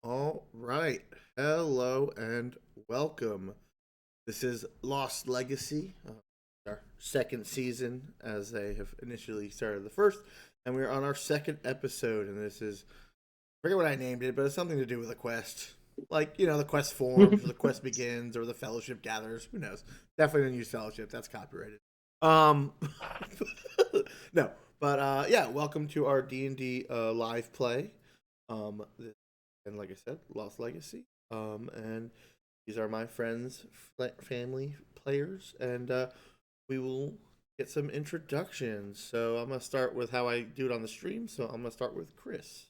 All right. Hello and welcome. This is Lost Legacy, our second season as they have initially started the first. And we're on our second episode. And this is, I forget what I named it, but it's something to do with a quest. Like, the quest forms, or the quest begins, or the fellowship gathers. Who knows? Definitely didn't use fellowship. That's copyrighted. Um, no. But yeah, welcome to our D&D live play. This and like I said, Lost Legacy. And these are my friends, family players, and we will get some introductions. So I'm gonna start with how I do it on the stream. So I'm gonna start with Chris.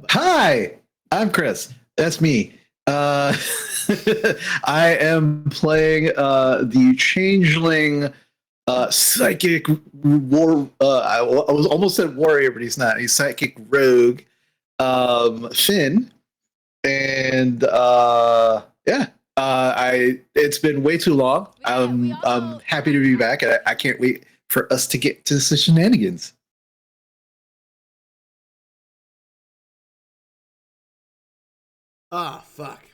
Hi, I'm Chris. That's me. I am playing the changeling psychic war. I was almost said warrior, but he's not. He's psychic rogue, Finn, and yeah. It's been way too long. I'm happy to be back. I can't wait for us to get to the shenanigans. Ah, fuck.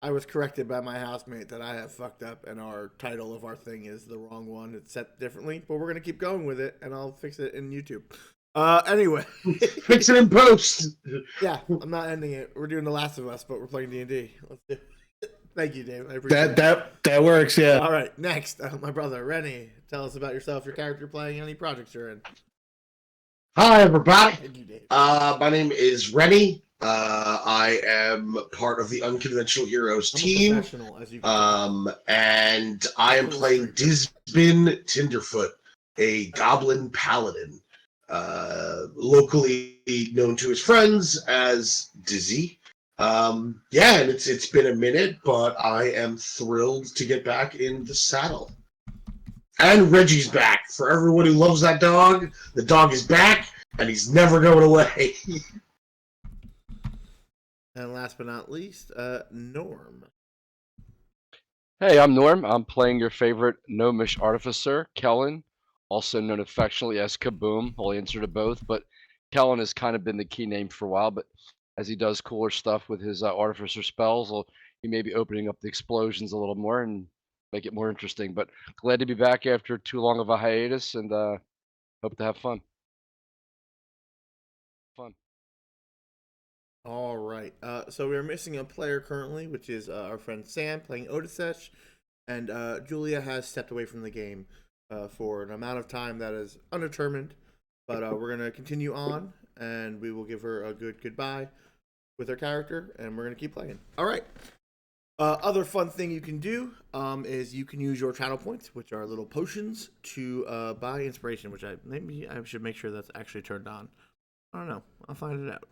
I was corrected by my housemate that I have fucked up, and our title of our thing is the wrong one. It's set differently, but we're gonna keep going with it, and I'll fix it in YouTube. Anyway, fix it in post. Yeah, I'm not ending it. We're doing The Last of Us, but we're playing D&D. Let's do it. Thank you, Dave. I appreciate that works. Yeah. All right, next, my brother Rennie. Tell us about yourself, your character, playing, any projects you're in. Hi, everybody. Thank you, Dave. My name is Rennie. I am part of the Unconventional Heroes team. As you can and I am playing Disbin Tinderfoot, a goblin paladin, locally known to his friends as Dizzy. Yeah, and it's been a minute, but I am thrilled to get back in the saddle. And Reggie's back. For everyone who loves that dog, the dog is back, and he's never going away. And last but not least, Norm. Hey, I'm Norm. I'm playing your favorite gnomish artificer, Kellen, also known affectionately as Kaboom. I'll answer to both, but Kellen has kind of been the key name for a while, but as he does cooler stuff with his artificer spells, he may be opening up the explosions a little more and make it more interesting. But glad to be back after too long of a hiatus, and hope to have fun. All right. So we're missing a player currently, which is our friend Sam playing Odisesh, and Julia has stepped away from the game for an amount of time that is undetermined. But we're gonna continue on, and we will give her a good goodbye with her character, and we're gonna keep playing. All right. Other fun thing you can do is you can use your channel points, which are little potions, to buy inspiration. Which maybe I should make sure that's actually turned on. I don't know. I'll find it out.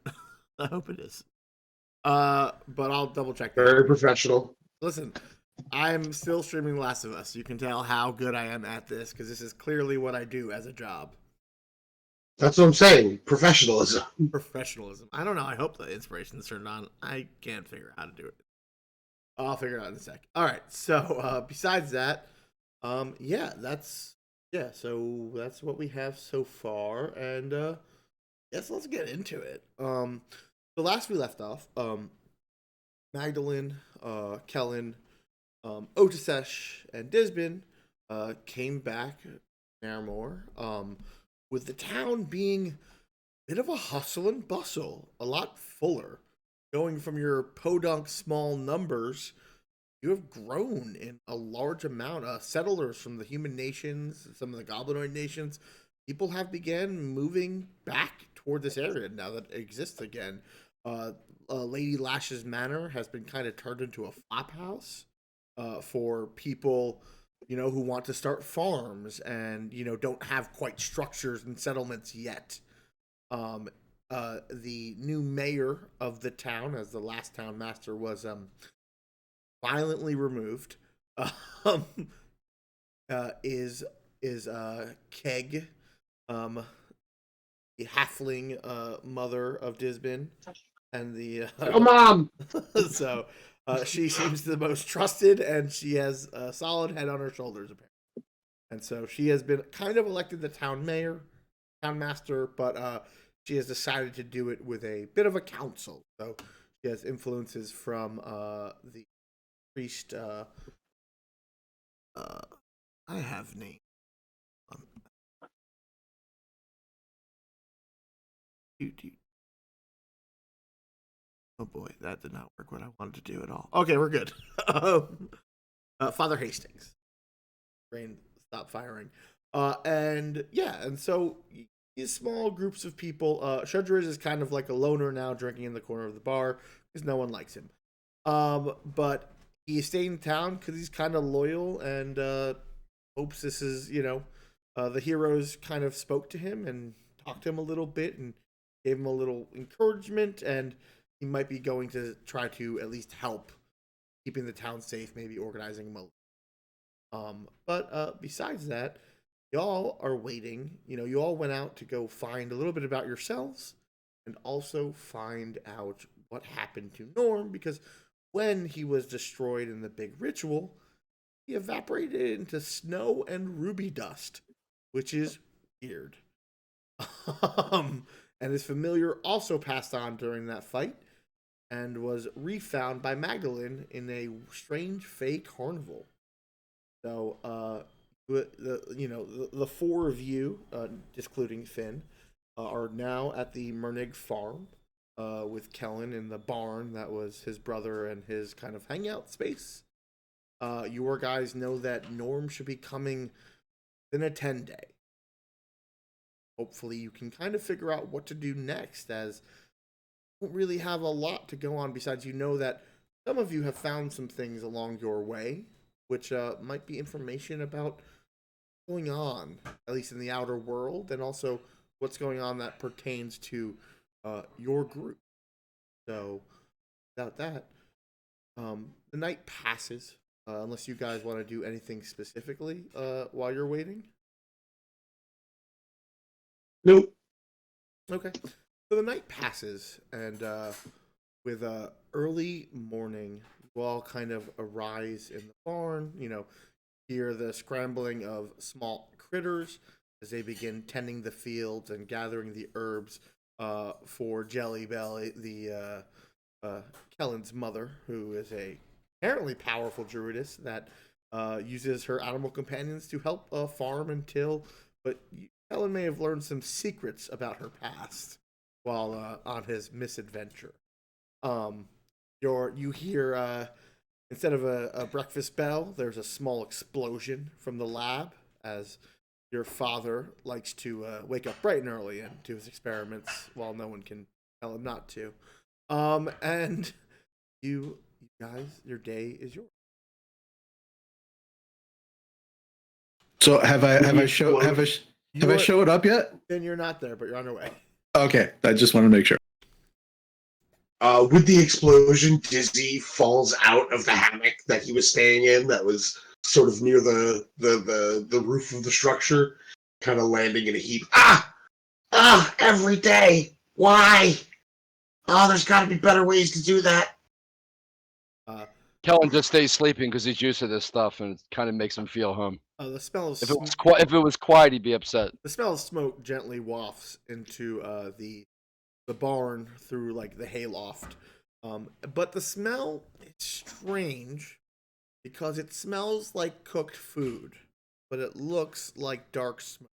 I hope it is. But I'll double check that. Very professional. Listen, I'm still streaming Last of Us. You can tell how good I am at this because this is clearly what I do as a job. That's what I'm saying. Professionalism. Professionalism. I don't know. I hope the inspiration's turned on. I can't figure out how to do it. I'll figure it out in a sec. All right. So besides that, so that's what we have so far, and yes, let's get into it. The last we left off, Magdalene, Kellen, Otisesh, and Disbin came back Narmore, with the town being a bit of a hustle and bustle, a lot fuller. Going from your podunk small numbers, you have grown in a large amount. Settlers from the human nations, some of the goblinoid nations, people have began moving back toward this area now that it exists again. Lady Lash's Manor has been kind of turned into a flop house for people, who want to start farms and, don't have quite structures and settlements yet. The new mayor of the town, as the last town master was violently removed, is Keg, the halfling mother of Disbin, and the Mom. So she seems the most trusted, and she has a solid head on her shoulders, apparently. And so she has been kind of elected the town mayor, town master, but she has decided to do it with a bit of a council. So she has influences from the priest. I have name. Oh boy, that did not work what I wanted to do at all. Okay, we're good. Father Hastings. Brain stop firing. And yeah, and so these small groups of people. Shudriz is kind of like a loner now, drinking in the corner of the bar because no one likes him. But he stayed in town because he's kind of loyal and hopes this is, the heroes kind of spoke to him and talked to him a little bit and gave him a little encouragement, and he might be going to try to at least help keeping the town safe, maybe organizing but besides that, y'all are waiting. You all went out to go find a little bit about yourselves and also find out what happened to Norm, because when he was destroyed in the big ritual, he evaporated into snow and ruby dust, which is weird. And his familiar also passed on during that fight and was refound by Magdalene in a strange fey carnival. So, the four of you, excluding Finn, are now at the Mernig farm with Kellen in the barn that was his brother and his kind of hangout space. Your guys know that Norm should be coming in a 10-day. Hopefully you can kind of figure out what to do next, as you don't really have a lot to go on besides that some of you have found some things along your way, which might be information about what's going on, at least in the outer world, and also what's going on that pertains to your group. So, without that, the night passes, unless you guys want to do anything specifically while you're waiting. Nope. Okay. So the night passes, and with early morning, you all kind of arise in the barn, hear the scrambling of small critters as they begin tending the fields and gathering the herbs for Jelly Belly, the Kellen's mother, who is a apparently powerful druidess that uses her animal companions to help farm and till, but Kellen may have learned some secrets about her past while on his misadventure. You hear instead of a breakfast bell, there's a small explosion from the lab as your father likes to wake up bright and early and do his experiments while no one can tell him not to. And you guys, your day is yours. So have I showed up yet? Then you're not there, but you're on your way. Okay, I just want to make sure. With the explosion, Dizzy falls out of the hammock that he was staying in that was sort of near the roof of the structure, kind of landing in a heap. Every day. Why? Oh, there's got to be better ways to do that. Kellen just stays sleeping because he's used to this stuff, and it kind of makes him feel home. The smell of if it was quiet, he'd be upset. The smell of smoke gently wafts into the barn through like the hayloft. But the smell is strange because it smells like cooked food, but it looks like dark smoke.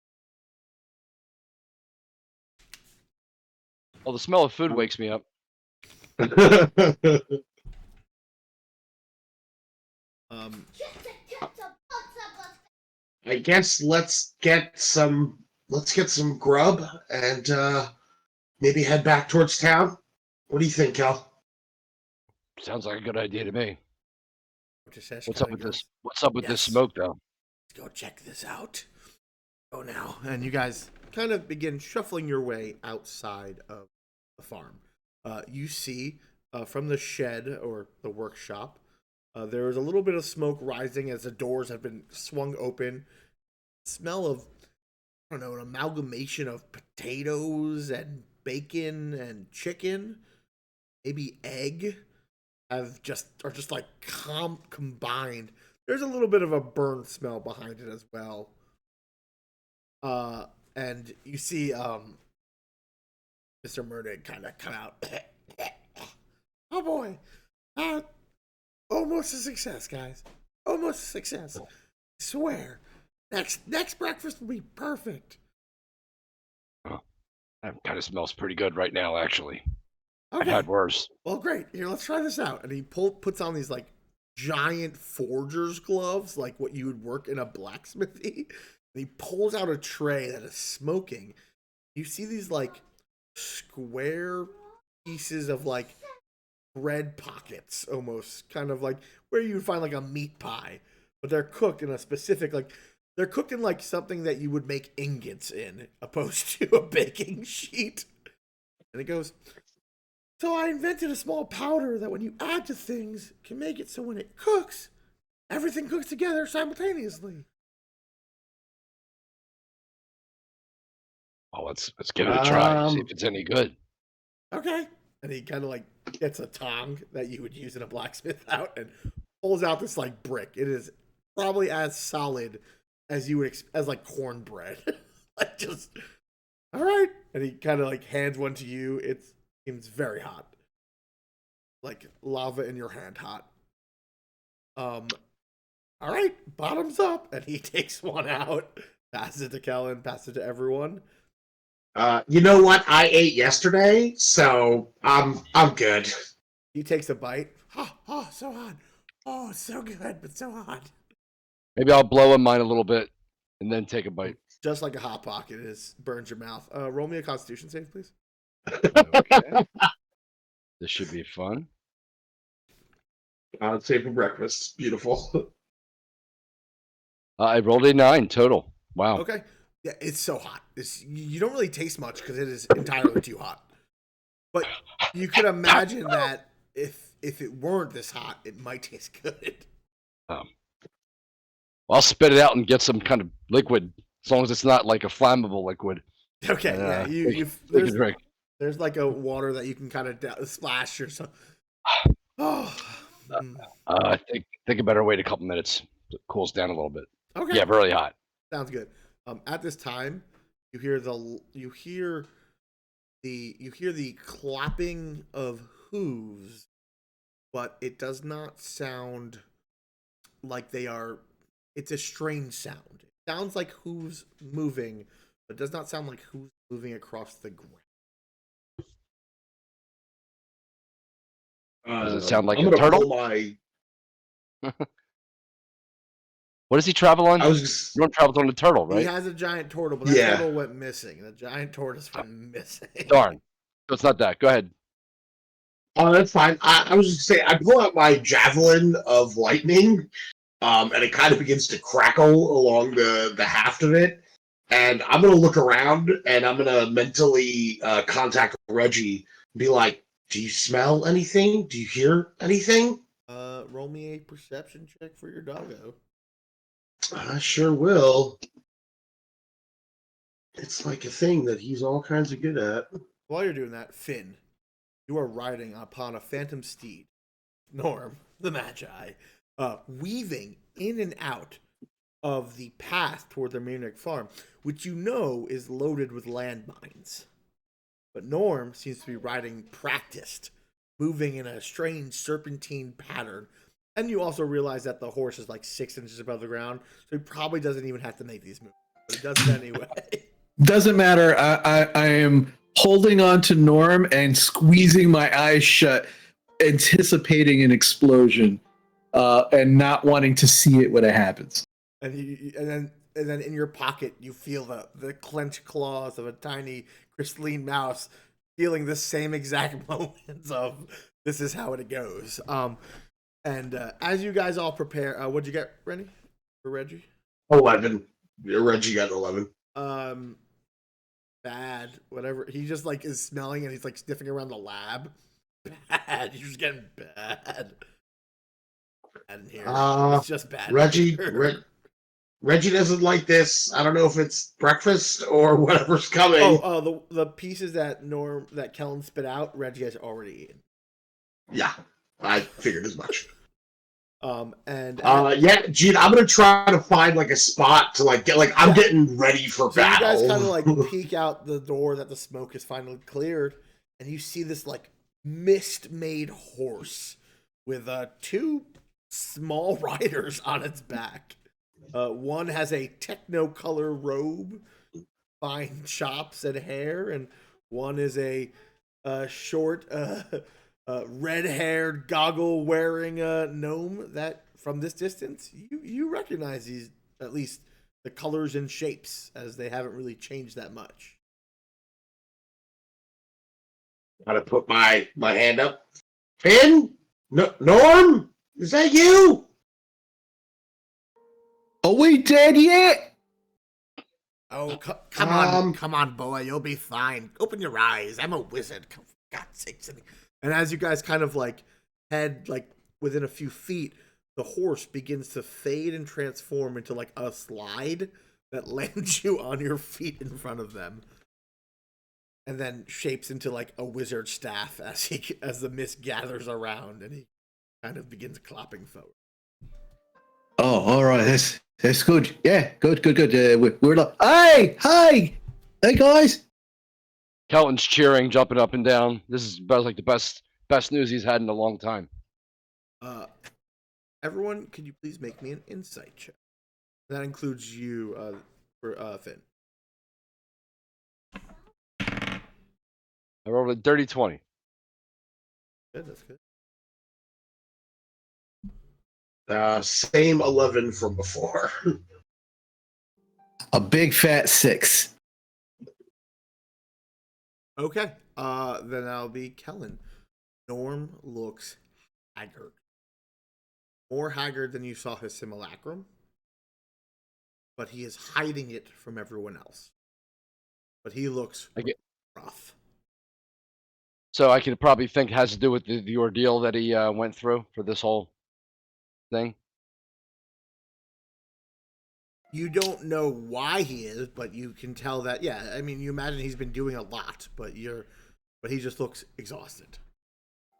Well, the smell of food wakes me up. I guess let's get some grub and maybe head back towards town. What do you think, Cal? Sounds like a good idea to me. What's up with this? What's up with Yes. this smoke, though? Let's go check this out. Go now. And you guys kind of begin shuffling your way outside of the farm. You see from the shed or the workshop, there is a little bit of smoke rising as the doors have been swung open. Smell of, I don't know, an amalgamation of potatoes and bacon and chicken, maybe egg, are just like combined. There's a little bit of a burnt smell behind it as well. And you see Mr. Murdig kind of come out. Oh boy. Almost a success, guys. Almost a success. I swear. Next breakfast will be perfect. That kind of smells pretty good right now, actually. I've Okay. had worse. Well, great. Here, let's try this out. And he puts on these like giant forger's gloves, like what you would work in a blacksmithy. And he pulls out a tray that is smoking. You see these like square pieces of like bread pockets, almost kind of like where you would find like a meat pie, but they're cooked in a specific like they're cooked in like something that you would make ingots in, opposed to a baking sheet. And it goes, so I invented a small powder that when you add to things can make it so when it cooks, everything cooks together simultaneously. Oh, let's give it a try. See if it's any good. Okay. And he kind of like gets a tong that you would use in a blacksmith out and pulls out this like brick. It is probably as solid as you would as like cornbread. Like just all right. And he kind of like hands one to you. It seems very hot, like lava in your hand hot. All right, bottoms up, and he takes one out, passes it to Kellen, passes it to everyone. You know what? I ate yesterday, so I'm good. He takes a bite. Oh, so hot. Oh, it's so good, but so hot. Maybe I'll blow in mine a little bit and then take a bite. Just like a hot pocket, it burns your mouth. Roll me a Constitution save, please. Okay. This should be fun. I'd say for breakfast. Beautiful. I rolled a 9 total. Wow. Okay. Yeah, it's so hot. You don't really taste much because it is entirely too hot. But you could imagine that if it weren't this hot, it might taste good. Well, I'll spit it out and get some kind of liquid, as long as it's not like a flammable liquid. Okay, yeah. Take a drink. There's like a water that you can kind of splash or something. Oh. I think a better wait a couple minutes. It cools down a little bit. Okay. Yeah, really hot. Sounds good. At this time, you hear the clapping of hooves, but it does not sound like they are. It's a strange sound. It sounds like hooves moving, but it does not sound like hooves moving across the ground. Does it sound like I'm a gonna turtle? pull my. What does he travel on? I was just. Everyone travels on a turtle, He right? has a giant turtle, but that Yeah. turtle went missing. The giant tortoise went missing. Darn. So it's not that. Go ahead. Oh, that's fine. I was just saying, I pull out my javelin of lightning, and it kind of begins to crackle along the haft of it. And I'm gonna look around, and I'm gonna mentally contact Reggie, and be like, "Do you smell anything? Do you hear anything?" Roll me a perception check for your doggo. I sure will. It's like a thing that he's all kinds of good at. While you're doing that, Finn, you are riding upon a phantom steed, Norm, the Magi, weaving in and out of the path toward the Munich farm, which you know is loaded with landmines. But Norm seems to be riding practiced, moving in a strange serpentine pattern. And you also realize that the horse is like 6 inches above the ground, so he probably doesn't even have to make these moves. But he does it anyway. Doesn't matter. I am holding on to Norm and squeezing my eyes shut, anticipating an explosion, and not wanting to see it when it happens. And then in your pocket you feel the clenched claws of a tiny crystalline mouse, feeling the same exact moments of this is how it goes. And as you guys all prepare, what'd you get, Rennie? For Reggie? 11. Reggie got 11. Bad. Whatever. He just like is smelling and he's like sniffing around the lab. Bad. You're just getting bad. Bad in here. It's just bad. Reggie doesn't like this. I don't know if it's breakfast or whatever's coming. The pieces that Kellen spit out, Reggie has already eaten. Yeah, I figured as much. And yeah, Gene, I'm gonna try to find like a spot to like get like I'm getting ready for so you battle. guys kind of like peek out the door that the smoke is finally cleared, and you see this like mist-made horse with two small riders on its back. One has a techno-color robe, fine chops and hair, and one is a short, red-haired, goggle-wearing gnome that, from this distance, you recognize these, at least the colors and shapes, as they haven't really changed that much. Gotta put my hand up. Finn, Norm, is that you? Are we dead yet? Oh, come on, boy, you'll be fine. Open your eyes. I'm a wizard. Come, for God's sakes. And as you guys kind of like head like within a few feet, the horse begins to fade and transform into like a slide that lands you on your feet in front of them, and then shapes into like a wizard staff as the mist gathers around, and he kind of begins clopping forward. Oh, all right. That's good. Yeah, good. We're like, hey guys. Kelton's cheering, jumping up and down. This is about like the best news he's had in a long time. Everyone, could you please make me an insight check? That includes you, for Finn. I rolled a dirty 20. Good, that's good. Same 11 from before. A big fat 6. Okay, then I'll be Kellen. Norm looks haggard. More haggard than you saw his simulacrum, but he is hiding it from everyone else. But he looks rough. So I could probably think it has to do with the ordeal that he went through for this whole thing. You don't know why he is, but you can tell that. Yeah, I mean, you imagine he's been doing a lot, but he just looks exhausted.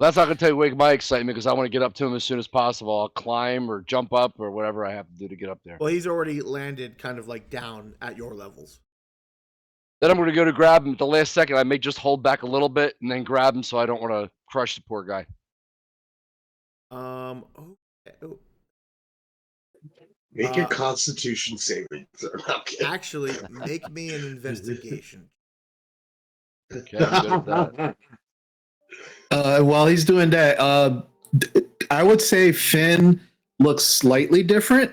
That's not going to take away my excitement because I want to get up to him as soon as possible. I'll climb or jump up or whatever I have to do to get up there. Well, he's already landed kind of like down at your levels. Then I'm going to go to grab him at the last second. I may just hold back a little bit and then grab him so I don't want to crush the poor guy. Okay. Oh. Make your Constitution saving throw. Okay. Actually, make me an investigation. Okay, I'm good at that. While he's doing that, I would say Finn looks slightly different.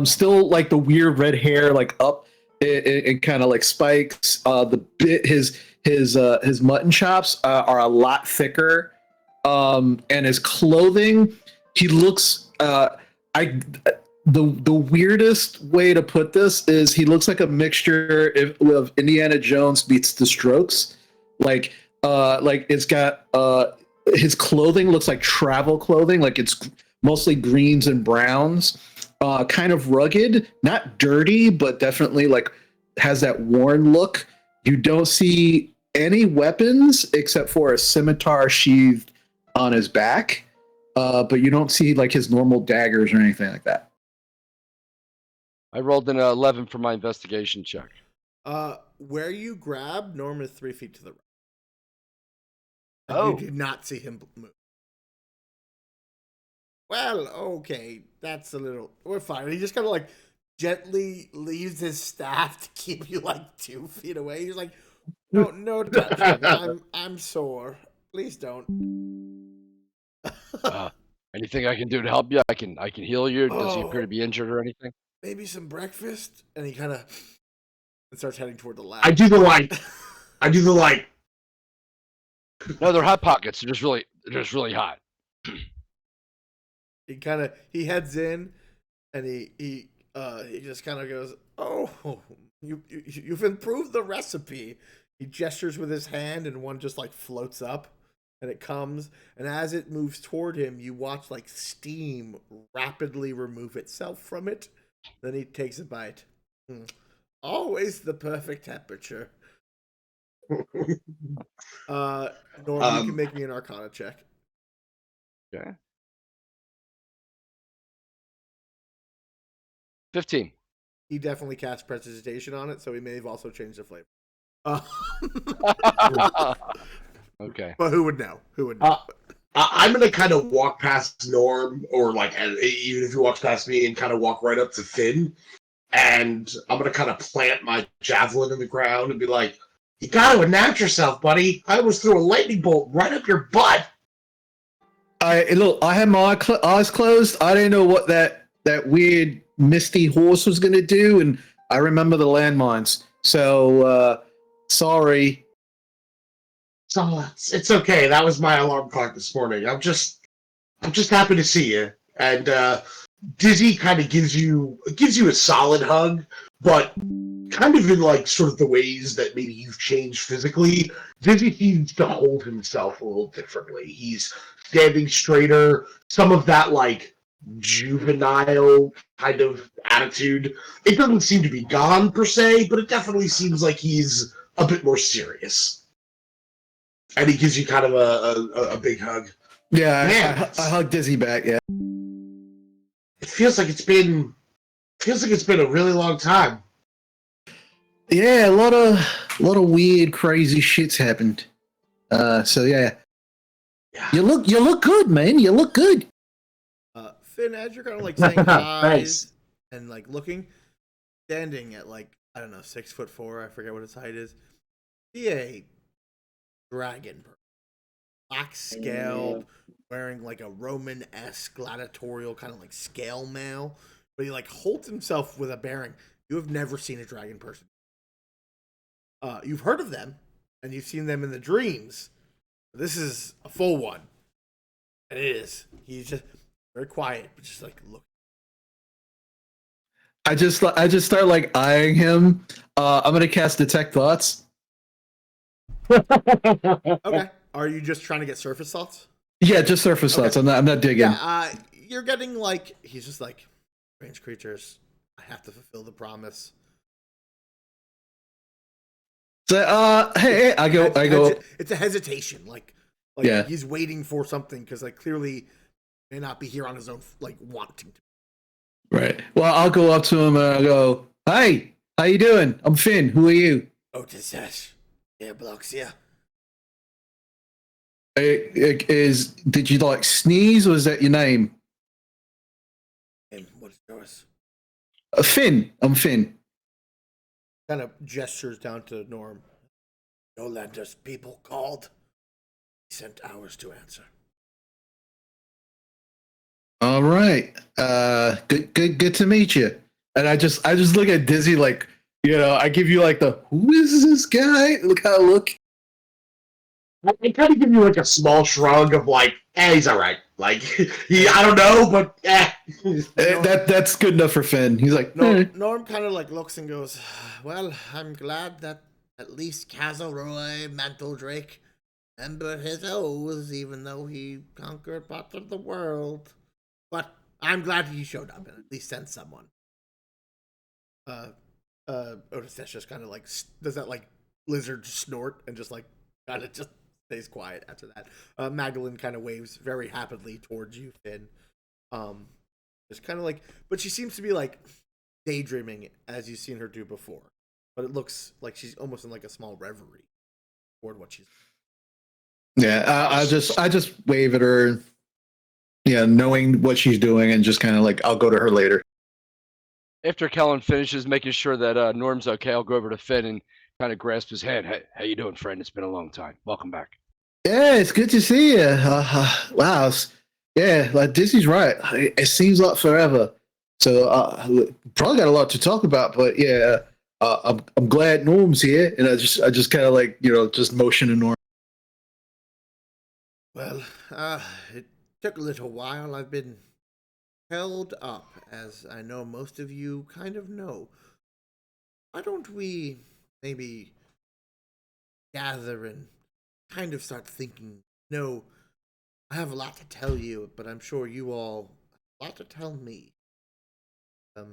Still like the weird red hair, like up and kind of like spikes. His mutton chops are a lot thicker, and his clothing, he looks. The weirdest way to put this is he looks like a mixture of Indiana Jones meets The Strokes, like it's got his clothing looks like travel clothing, like it's mostly greens and browns, kind of rugged, not dirty, but definitely like has that worn look. You don't see any weapons except for a scimitar sheathed on his back, but you don't see like his normal daggers or anything like that. I rolled an 11 for my investigation check. Where you grab, Norm is 3 feet to the right. Oh. You did not see him move. Well, okay, that's a little. We're fine. He just kind of like gently leaves his staff to keep you like 2 feet away. He's like, no touching. I'm sore. Please don't. Anything I can do to help you? I can heal you. Does he appear to be injured or anything? Maybe some breakfast, and he kind of starts heading toward the lab. I do the light. No, they're hot pockets. They're just really hot. He heads in, and he just kind of goes, "Oh, you've improved the recipe." He gestures with his hand, and one just like floats up, and it comes, and as it moves toward him, you watch like steam rapidly remove itself from it. Then he takes a bite. Always the perfect temperature. Norm, you can make me an Arcana check. Okay. 15. He definitely cast prestidigitation on it, so he may have also changed the flavor. Uh, Okay. but who would know? Who would know? I'm gonna kind of walk past Norm, or like even if he walks past me, and kind of walk right up to Finn, and I'm gonna kind of plant my javelin in the ground and be like, "You got to announce yourself, buddy. I almost threw a lightning bolt right up your butt." I had my eyes closed. I didn't know what that weird misty horse was gonna do, and I remember the landmines. So sorry. So it's okay. That was my alarm clock this morning. I'm just happy to see you. And Dizzy kind of gives you a solid hug, but kind of in like sort of the ways that maybe you've changed physically. Dizzy seems to hold himself a little differently. He's standing straighter. Some of that like juvenile kind of attitude. It doesn't seem to be gone per se, but it definitely seems like he's a bit more serious. And he gives you kind of a big hug. Yeah, Man, I hugged Dizzy back. Yeah. it feels like it's been a really long time. Yeah, a lot of weird, crazy shits happened. So yeah, Yeah. you look good, man. You look good. Finn, as you're kind of like saying hi Thanks. and like looking, standing at like, I don't know, 6'4", I forget what his height is. See a dragon, black scaled, wearing like a Roman-esque gladiatorial kind of like scale mail, but he like holds himself with a bearing. You have never seen a dragon person. You've heard of them, and you've seen them in the dreams. This is a full one, and it is. He's just very quiet, but just like look. I just start like eyeing him. I'm gonna cast Detect Thoughts. Okay, are you just trying to get surface thoughts? Yeah, just surface Okay. thoughts. I'm not digging. Yeah, you're getting like he's just like strange creatures. I have to fulfill the promise. So, hey, I go. It's a hesitation, like Yeah. he's waiting for something because like clearly may not be here on his own, like wanting to. Right. Well, I'll go up to him and I'll go, "Hey, how you doing? I'm Finn. Who are you?" Otisesh, yeah, Bloxia. Did you like sneeze or is that your name? And what's yours? Finn. I'm Finn. Kind of gestures down to Norm. Nolander's people called. He sent ours to answer. All right. Good to meet you. And I just look at Dizzy like, I give you like the who is this guy? Look how I look. I kind of give you like a small shrug of like, he's all right. Like, I don't know, but That's good enough for Finn. He's like, Norm kind of like looks and goes, "Well, I'm glad that at least Cazleroy Manteldrake remembered his oaths, even though he conquered parts of the world. But I'm glad he showed up and at least sent someone." Otisesh just kind of like does that like lizard snort and just like kind of just stays quiet after that. Magdalene kind of waves very happily towards you, Finn. Just kind of like, but she seems to be like daydreaming as you've seen her do before. But it looks like she's almost in like a small reverie toward what she's. yeah. I just wave at her. Yeah, knowing what she's doing and just kind of like I'll go to her later. After Kellen finishes making sure that Norm's okay, I'll go over to Finn and kind of grasp his hand. Hey, how you doing, friend? It's been a long time. Welcome back. Yeah, it's good to see you. Wow. Yeah, like Disney's right. It seems like forever. So probably got a lot to talk about, but yeah, I'm glad Norm's here, and I just kind of like just motion to Norm. Well, it took a little while. I've been held up, as I know most of you kind of know. Why don't we maybe gather and kind of start thinking? No, I have a lot to tell you, but I'm sure you all have a lot to tell me. I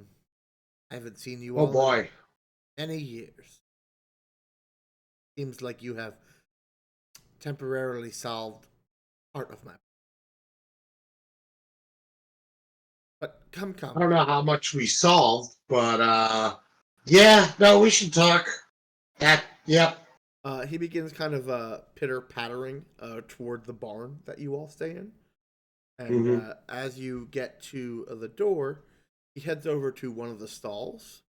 haven't seen you all oh boy. in many years. Seems like you have temporarily solved part of my But come, I come. don't know how much we solved, but yeah, no, we should talk. Yep. He begins kind of pitter pattering toward the barn that you all stay in. And Mm-hmm. as you get to the door, he heads over to one of the stalls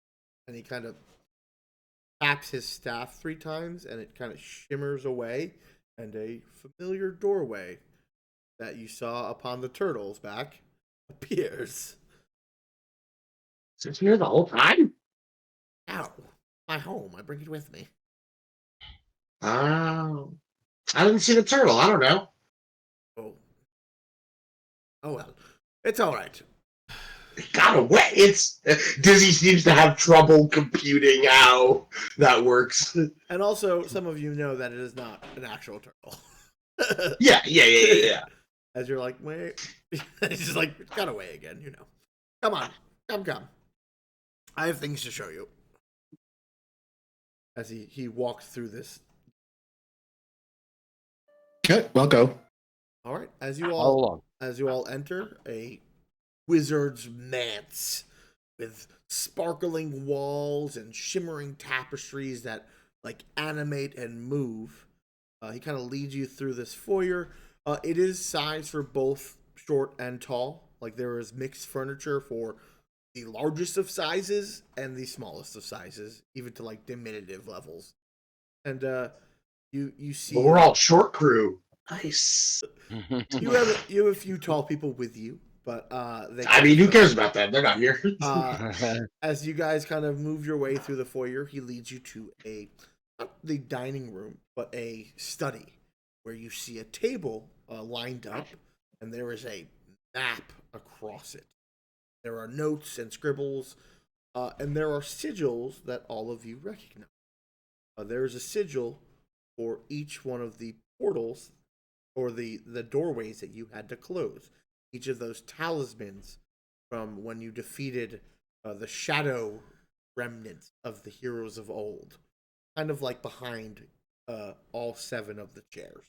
and he kind of taps his staff 3 times and it kind of shimmers away. And a familiar doorway that you saw upon the turtle's back appears. So it's here the whole time. Ow, my home. I bring it with me. Oh, I didn't see the turtle. I don't know. Oh, oh well. It's all right. It got away. It's Dizzy seems to have trouble computing how that works. And also, some of you know that it is not an actual turtle. Yeah. As you're like, wait, it's just like, it got away again, you know. Come on, come. I have things to show you. As he walks through this. Okay, well, go. All right, All along. as you all enter a wizard's manse with sparkling walls and shimmering tapestries that like animate and move. He kind of leads you through this foyer. It is sized for both short and tall. Like there is mixed furniture for the largest of sizes and the smallest of sizes, even to like diminutive levels. And you see But we're all short crew. Nice. you have a few tall people with you, but they. I mean, who cares about them? They're not here. As you guys kind of move your way through the foyer, he leads you to not the dining room, but a study where you see a table lined up, and there is a map across it. There are notes and scribbles, and there are sigils that all of you recognize. There is a sigil for each one of the portals or the doorways that you had to close. Each of those talismans from when you defeated the shadow remnants of the heroes of old, kind of like behind all 7 of the chairs.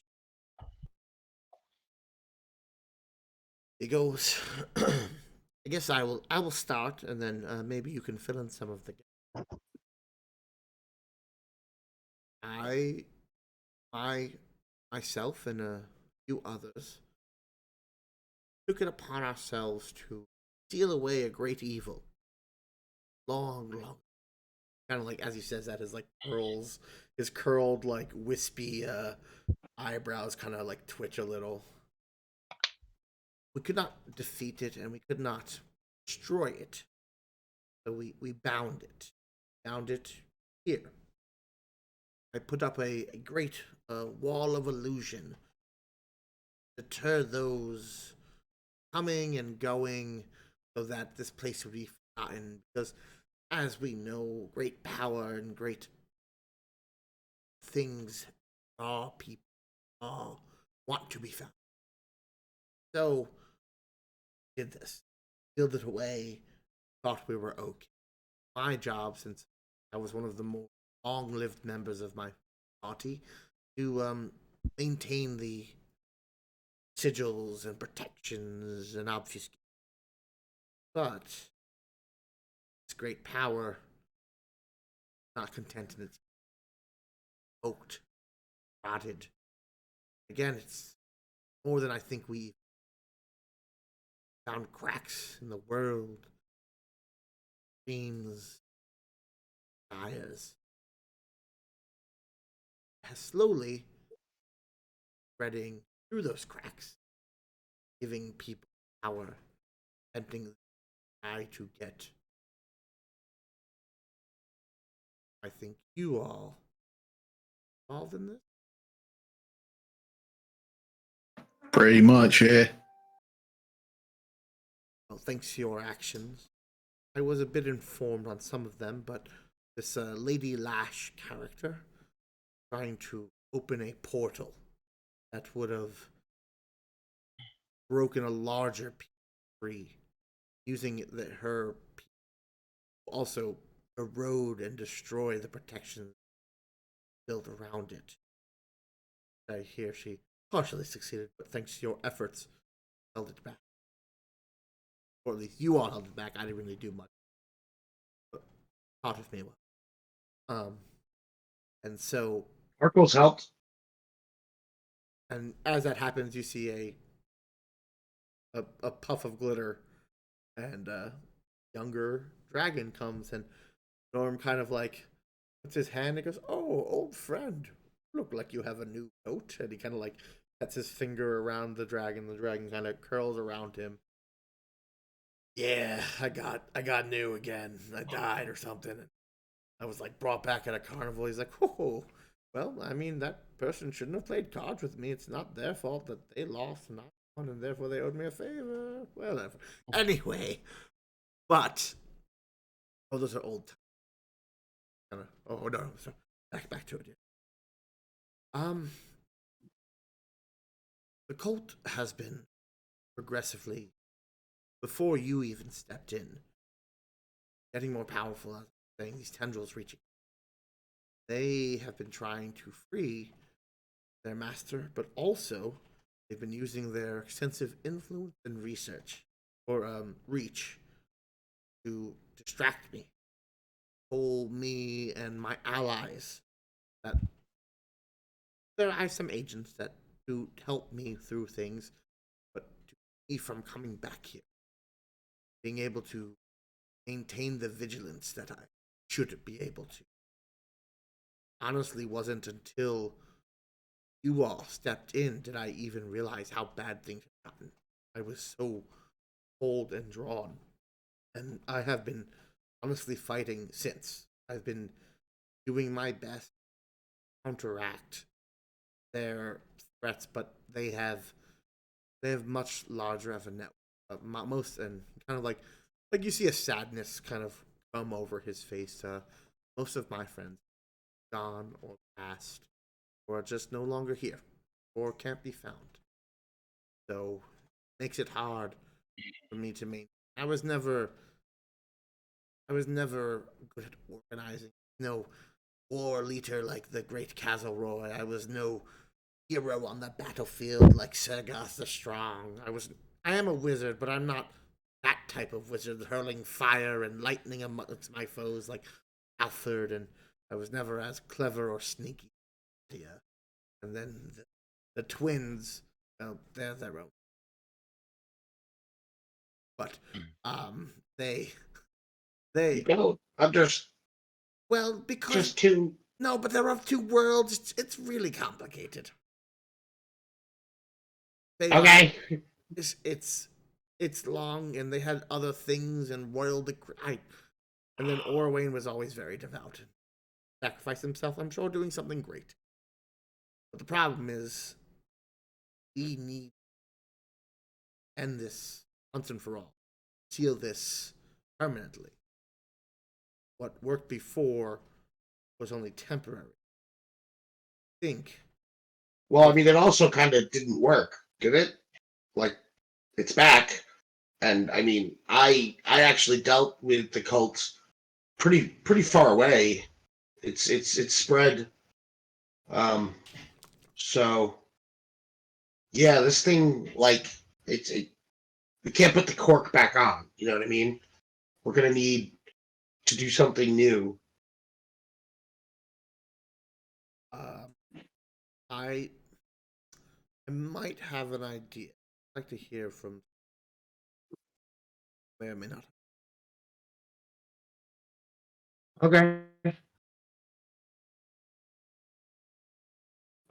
He goes, I guess I will start, and then maybe you can fill in some of the. I myself and a few others took it upon ourselves to steal away a great evil. Long, kind of like as he says that, his like curls, his curled like wispy eyebrows kind of like twitch a little. We could not defeat it, and we could not destroy it. So we bound it here. I put up a great wall of illusion to deter those coming and going so that this place would be forgotten. Because, as we know, great power and great things draw people, want to be found. So, did this. Sealed it away. Thought we were okay. My job, since I was one of the more long-lived members of my party, to maintain the sigils and protections and obfuscation. But this great power, not content in its poked, rotted. Again, it's more than I think we found cracks in the world, dreams, desires. Has slowly spreading through those cracks, giving people power, tempting them to get. I think you all involved in this. Pretty much, yeah. Well, thanks to your actions, I was a bit informed on some of them, but this Lady Lash character trying to open a portal that would have broken a larger piece free, using her also erode and destroy the protections built around it. I hear she partially succeeded, but thanks to your efforts, held it back. or at least you all held it back. I didn't really do much. But talked with me well. And so, Sparkles helped. and as that happens, you see a puff of glitter, and a younger dragon comes, and Norm kind of like puts his hand and goes, "Oh, old friend, look like you have a new coat." And he kind of like sets his finger around the dragon. The dragon kind of curls around him. Yeah, I got new again. I died or something. I was like brought back at a carnival. He's like, "Oh, well, I mean that person shouldn't have played cards with me. It's not their fault that they lost and I won, and therefore they owed me a favor. Whatever. Anyway, but those are old times. Oh no, so back to it. The cult has been progressively, before you even stepped in, getting more powerful. As I'm saying, these tendrils reaching. They have been trying to free their master, but also they've been using their extensive influence and research or reach to distract me, pull me and my allies. That I have some agents that do help me through things, but to keep me from coming back here, being able to maintain the vigilance that I should be able to. Honestly, wasn't until you all stepped in did I even realize how bad things had gotten. I was so cold and drawn, and I have been honestly fighting since. I've been doing my best to counteract their threats, but they have much larger of a network. Most and kind of like you see a sadness kind of come over his face. Most of my friends gone or passed or are just no longer here or can't be found. So it makes it hard for me to maintain. I was never good at organizing. No war leader like the great Kazalroy. I was no hero on the battlefield like Sergoth the Strong. I am a wizard, but I'm not that type of wizard hurling fire and lightning amongst my foes like Alfred, and I was never as clever or sneaky. Yeah. And then the twins, they're their own. But they No, I'm just because too. no, but they're of two worlds. It's really complicated. Okay. It's long, and they had other things and royal decree. And then Orwayne was always very devout and sacrificed himself. I'm sure doing something great. But the problem is, we need to end this once and for all. Seal this permanently. What worked before was only temporary. I think. Well, I mean, it also kind of didn't work, did it? Like, it's back, and I mean, I actually dealt with the cult pretty far away. It's spread. So yeah, this thing like we can't put the cork back on. You know what I mean? We're gonna need to do something new. I might have an idea. I'd like to hear from. May or may not. Okay.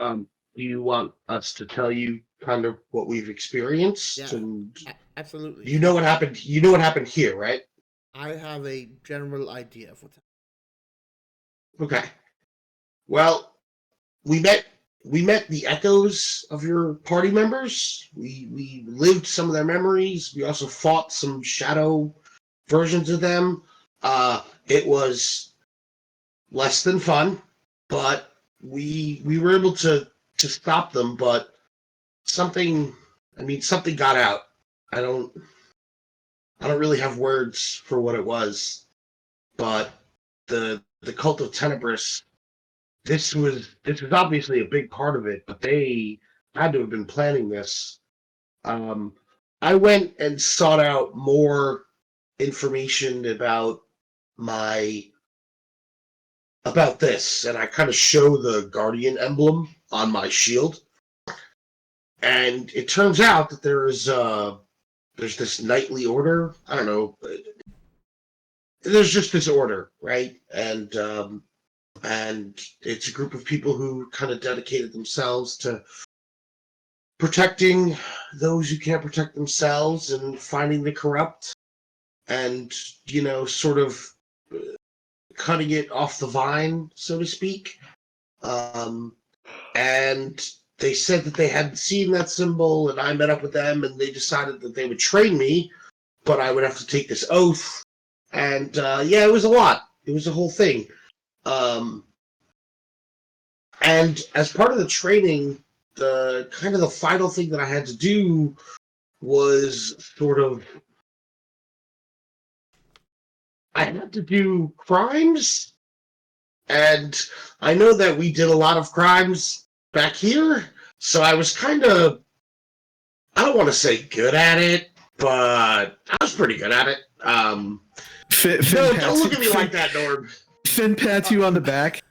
Do you want us to tell you kind of what we've experienced? Yeah. And Absolutely. you know what happened. You know what happened here, right? I have a general idea of what's happening. Okay. Well, we met the echoes of your party members. We lived some of their memories. We also fought some shadow versions of them. It was less than fun, but we were able to stop them. But something got out. I don't really have words for what it was, but the cult of Tenebris. This was obviously a big part of it, but they had to have been planning this. I went and sought out more information about this, and I kind of show the Guardian emblem on my shield. And it turns out that there's this knightly order. I don't know. There's just this order, right? And it's a group of people who kind of dedicated themselves to protecting those who can't protect themselves and finding the corrupt and, sort of cutting it off the vine, so to speak. And they said that they hadn't seen that symbol, and I met up with them, and they decided that they would train me, but I would have to take this oath. And it was a lot. It was a whole thing. And as part of the training, the final thing that I had to do was I had to do crimes, and I know that we did a lot of crimes back here, so I was I don't want to say good at it, but I was pretty good at it. Finn No, pats don't look you- at me like that, Norm. Finn pats you on the back,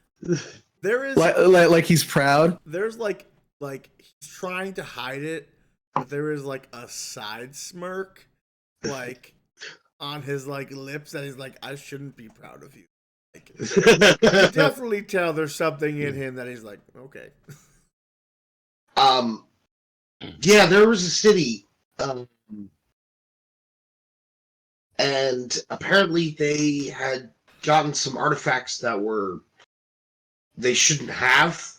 There is like he's proud. there's like he's trying to hide it, but there is like a side smirk like on his like lips that he's like, I shouldn't be proud of you. Like, you definitely tell there's something in him that he's like, okay. There was a city, and apparently they had gotten some artifacts that they shouldn't have,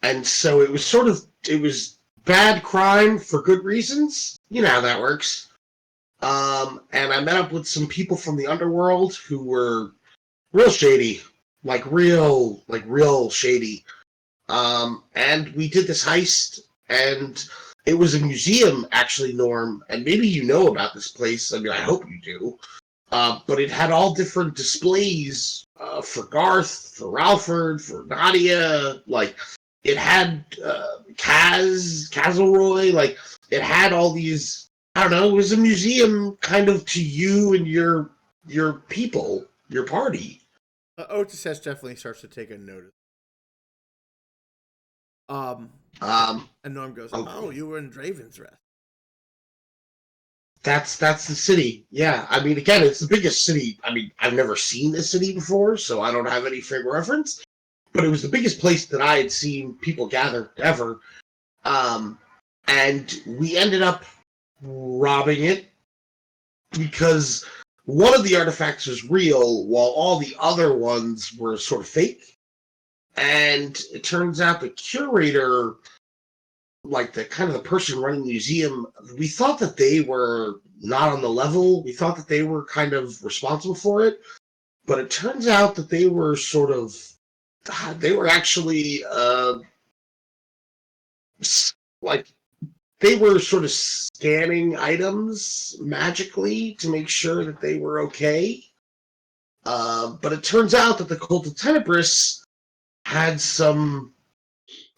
and so it was bad crime for good reasons. You know how that works. And I met up with some people from the underworld who were real shady, like real shady. And we did this heist, and it was a museum, actually, Norm, and maybe you know about this place. I mean, I hope you do. But it had all different displays for Garth, for Ralford, for Nadia. Like, it had Castleroy. Like, it had all these. I don't know. It was a museum, kind of, to you and your people, your party. Otis definitely starts to take a notice. And Norm goes, "Oh, you were in Draven's Rest." That's the city. Yeah, I mean, again, it's the biggest city. I mean, I've never seen this city before, so I don't have any frame of reference. But it was the biggest place that I had seen people gather ever. And we ended up robbing it because one of the artifacts was real, while all the other ones were sort of fake. And it turns out the curator, like the person running the museum, we thought that they were not on the level. We thought that they were kind of responsible for it, but it turns out that they were actually they were sort of scanning items magically to make sure that they were okay. But it turns out that the Cult of Tenebris had some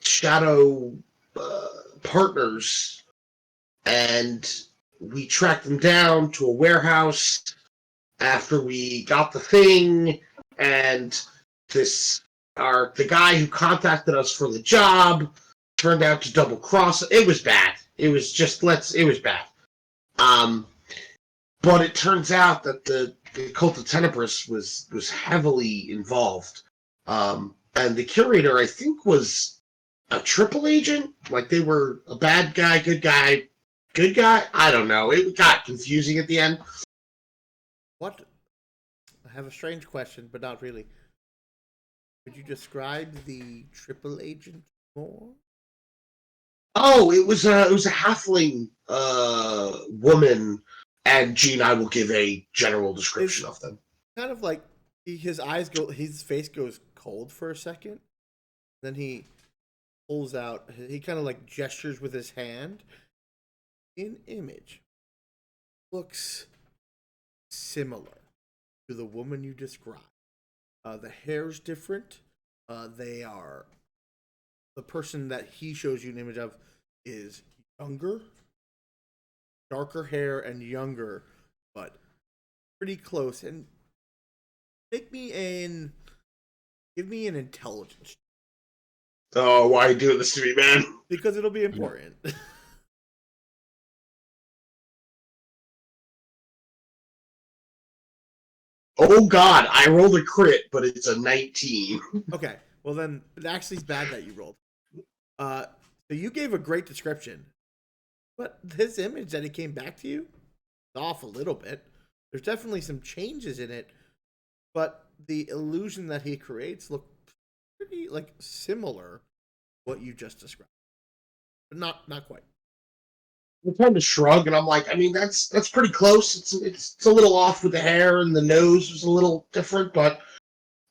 shadow partners, and we tracked them down to a warehouse after we got the thing, and the guy who contacted us for the job turned out to double cross. It was bad. It was bad. But it turns out that the Cult of Tenebris was heavily involved. And the curator, I think, was a triple agent. Like, they were a bad guy, good guy. I don't know. It got confusing at the end. What? I have a strange question, but not really. Could you describe the triple agent more? Oh, it was a halfling woman, and Gene, I will give a general description of them. Kind of like his face goes cold for a second, then he pulls out. He kind of like gestures with his hand. In image, looks similar to the woman you described. The hair's different. The person that he shows you an image of is younger. darker hair and younger, but pretty close. And give me an intelligence Oh, why are you doing this to me, man? because it'll be important. Oh God, I rolled a crit, but it's a 19. Okay, well then it actually is bad that you rolled. So you gave a great description, but this image that it came back to you, is off a little bit. There's definitely some changes in it, but the illusion that he creates look pretty like similar to what you just described, but not quite. I kind of shrug, and I'm like, I mean, that's pretty close. It's a little off with the hair, and the nose was a little different, but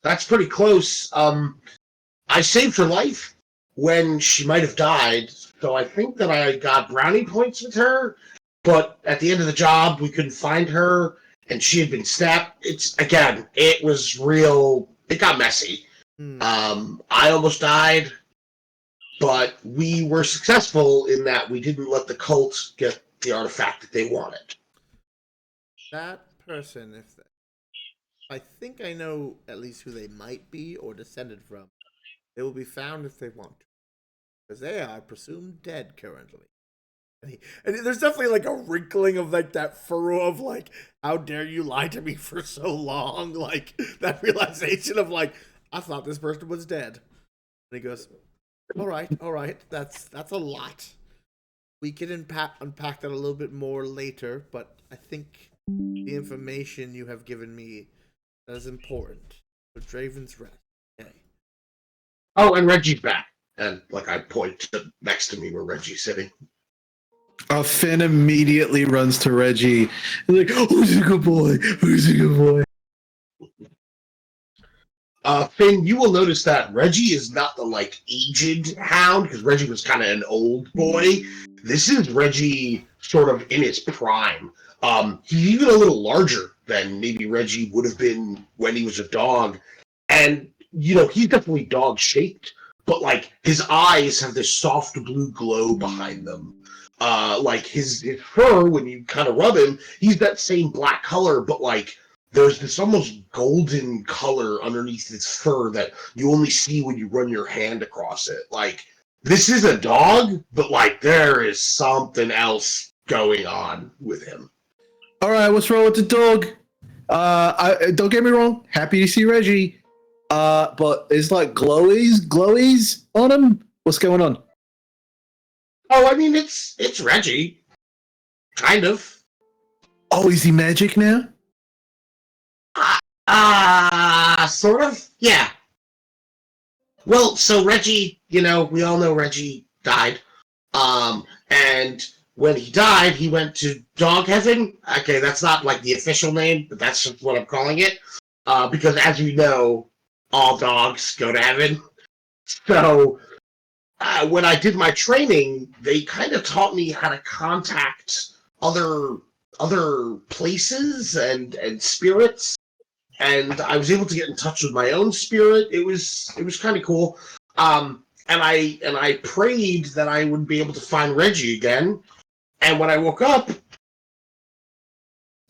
that's pretty close. I saved her life when she might have died, so I think that I got brownie points with her. But at the end of the job, we couldn't find her, and she had been snapped. It was real. It got messy. I almost died, but we were successful in that we didn't let the cult get the artifact that they wanted. That person, I think I know at least who they might be or descended from. They will be found if they want to, because they are presumed dead currently. And there's definitely like a wrinkling of like that furrow of like, how dare you lie to me for so long? Like that realization of like, I thought this person was dead. And he goes, all right, that's a lot. We can unpack that a little bit more later, but I think the information you have given me is important for Draven's rest. Okay. Oh, and Reggie's back. And like I point to next to me where Reggie's sitting. Finn immediately runs to Reggie. He's like, "Who's a good boy? Who's a good boy?" Finn, you will notice that Reggie is not the like aged hound because Reggie was kind of an old boy. This is Reggie sort of in his prime. He's even a little larger than maybe Reggie would have been when he was a dog, and he's definitely dog shaped, but like his eyes have this soft blue glow behind them. Like his fur, when you kind of rub him, he's that same black color, but like there's this almost golden color underneath his fur that you only see when you run your hand across it. Like, this is a dog, but like there is something else going on with him. All right, what's wrong with the dog? Don't get me wrong. Happy to see Reggie. But it's like glowies on him. What's going on? Oh, I mean, it's Reggie, kind of. Oh, is he magic now? Sort of, yeah. Well, so Reggie, we all know Reggie died. And when he died, he went to dog heaven. Okay, that's not like the official name, but that's just what I'm calling it. Because as you know, all dogs go to heaven. So when I did my training, they kind of taught me how to contact other places and spirits. And I was able to get in touch with my own spirit. It was kind of cool. And I prayed that I would be able to find Reggie again. And when I woke up,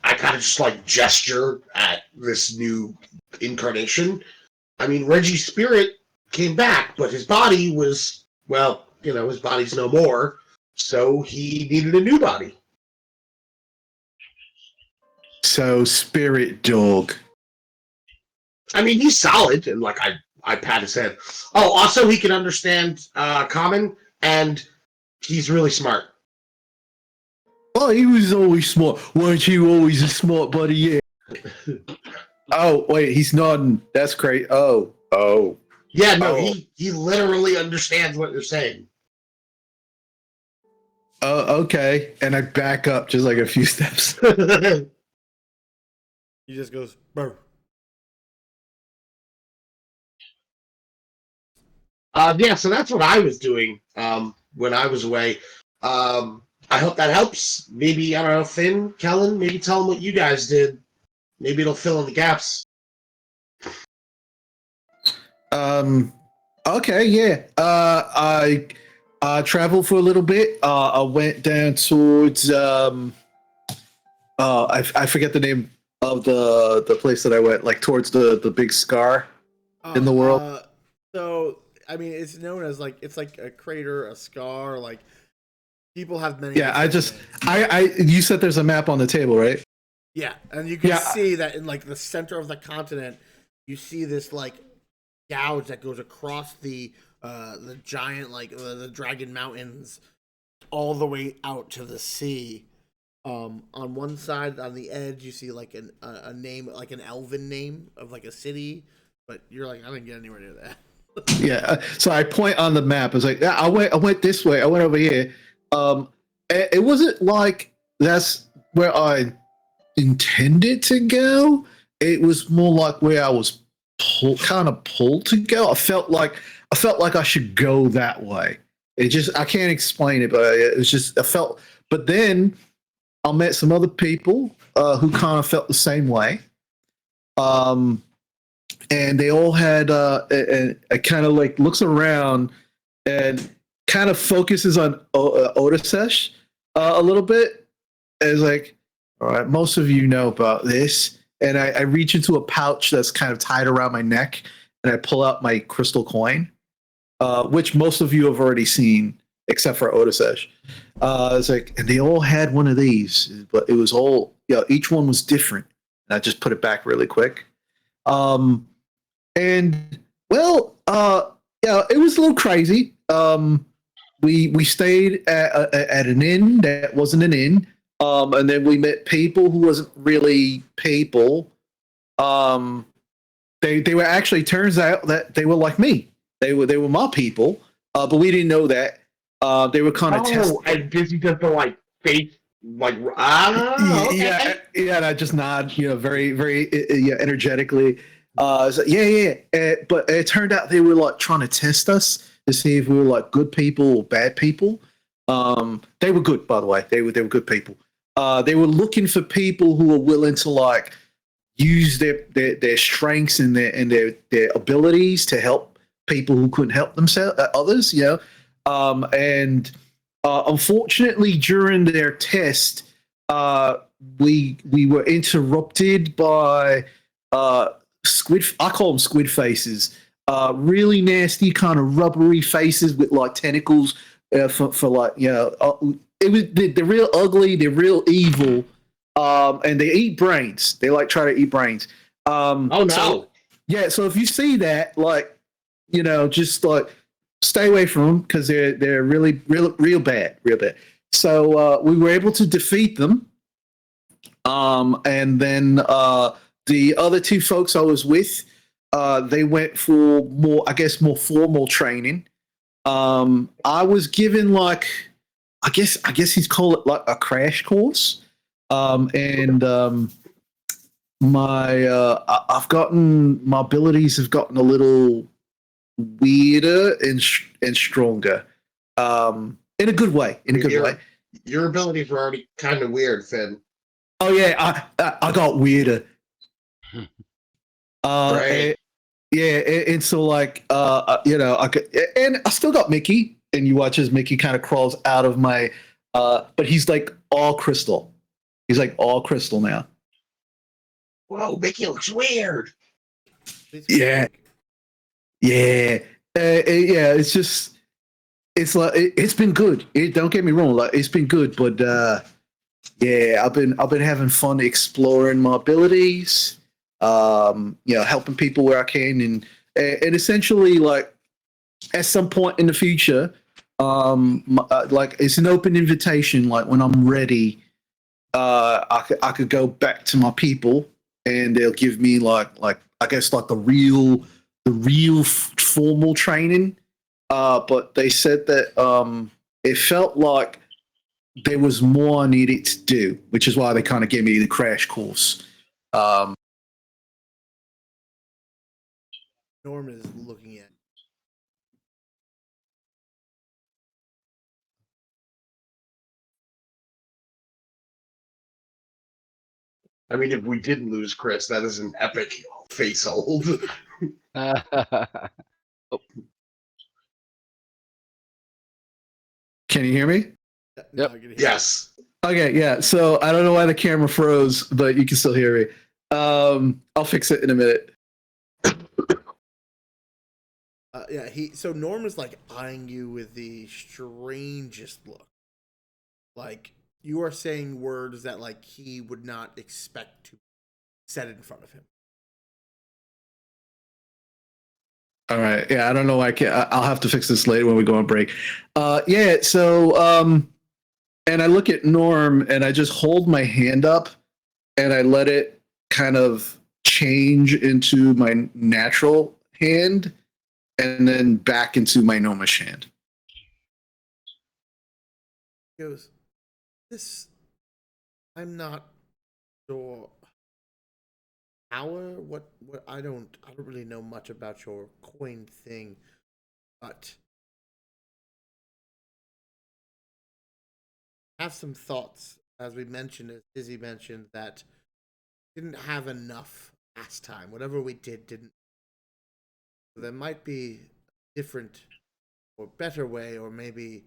I kind of just like gesture at this new incarnation. I mean, Reggie's spirit came back, but his body was, well, his body's no more. So he needed a new body. So, spirit dog. I mean, he's solid, and like I pat his head. Oh, also he can understand common, and he's really smart. Oh, he was always smart. Weren't you always a smart buddy? Yeah. Oh, wait, he's nodding. That's great. Oh. Yeah, no, Oh. he literally understands what you're saying. Okay. And I back up just like a few steps. He just goes, burr. Yeah, so that's what I was doing when I was away. I hope that helps. Maybe, I don't know, Finn, Kellen, maybe tell them what you guys did. Maybe it'll fill in the gaps. Okay, yeah. I I traveled for a little bit. I went down towards I forget the name of the place that I went, like towards the big scar in the world. So I mean, it's known as like it's like a crater, a scar. Like people have many. Yeah, I different just names. you said there's a map on the table, right? Yeah, and you can Yeah. see that in like the center of the continent, you see this like gouge that goes across the giant like the Dragon Mountains all the way out to the sea. On one side, on the edge, you see like a name, like an elven name of like a city, but you're like, I didn't get anywhere near that. Yeah. So I point on the map. It's like, yeah, I went this way. I went over here. It wasn't like that's where I intended to go. It was more like where I was kind of pulled to go. I felt like I should go that way. It just I can't explain it, but it was just I felt. But then I met some other people who kind of felt the same way. Um, and they all had a kind of like looks around and kind of focuses on Odasesh a little bit. It's like, all right, most of you know about this. And I reach into a pouch that's kind of tied around my neck and I pull out my crystal coin, which most of you have already seen, except for Odasesh. It's like, and they all had one of these, but it was all, each one was different. And I just put it back really quick. And well, yeah, it was a little crazy. We stayed at an inn that wasn't an inn, and then we met people who wasn't really people. They were actually turns out that they were like me. They were my people, but we didn't know that. They were kind of testing. And busy does the like face like okay. Yeah, and I just nod, very, very energetically. So, but it turned out they were like trying to test us to see if we were like good people or bad people. They were good, by the way. They were good people. They were looking for people who were willing to like use their strengths and their abilities to help people who couldn't help themselves, others. And unfortunately, during their test, we were interrupted by squid. I call them squid faces. Really nasty, kind of rubbery faces with like tentacles for like it was they're real ugly. They're real evil, and they eat brains. They like try to eat brains. Oh no! So, yeah, so if you see that, like, just like stay away from them because they're really real bad, real bad. So we were able to defeat them, and then the other two folks I was with, they went for more formal training. I was given like, I guess he'd call it like a crash course. And my abilities have gotten a little weirder and stronger, in a good way. Your abilities were already kind of weird, Finn. Oh yeah, I got weirder. Right. And so like I could, and I still got Mickey, and you watch as Mickey kind of crawls out of my, but he's like all crystal. He's like all crystal now. Whoa, Mickey looks weird. Yeah. Yeah. It's just, it's like it's been good. Don't get me wrong, like it's been good, but yeah, I've been having fun exploring my abilities, helping people where I can, and essentially like at some point in the future, like it's an open invitation. Like when I'm ready, I could go back to my people, and they'll give me like I guess like the real formal training. But they said that it felt like there was more I needed to do, which is why they kind of gave me the crash course. Norman is looking at. I mean, if we didn't lose Chris, that is an epic face hold. Oh, Can you hear me? No, Yep. I can hear you. Yes. Okay, yeah. So I don't know why the camera froze, but you can still hear me. I'll fix it in a minute. Yeah, so Norm is like eyeing you with the strangest look. Like you are saying words that like he would not expect to said in front of him. All right. Yeah, I don't know why I'll have to fix this later when we go on break. Yeah. So, and I look at Norm and I just hold my hand up and I let it kind of change into my natural hand and then back into my gnomish hand. He goes, this, I'm not sure. What I don't really know much about your coin thing, but I have some thoughts. As we mentioned, as Izzy mentioned, that didn't have enough last time. Whatever we didn't. So there might be a different or better way, or maybe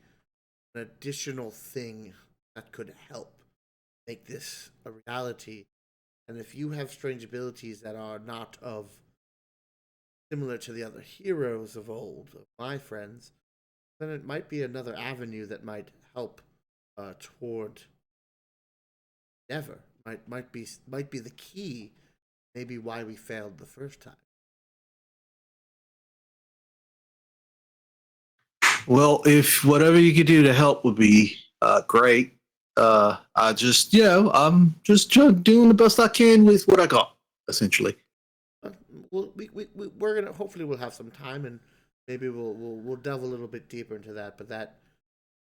an additional thing that could help make this a reality. And if you have strange abilities that are not of similar to the other heroes of old, of my friends, then it might be another avenue that might help toward endeavor. Might be the key, maybe why we failed the first time. Well, if whatever you could do to help would be great. I just, I'm just doing the best I can with what I got, essentially. Well, we're gonna hopefully we'll have some time and maybe we'll delve a little bit deeper into that. But that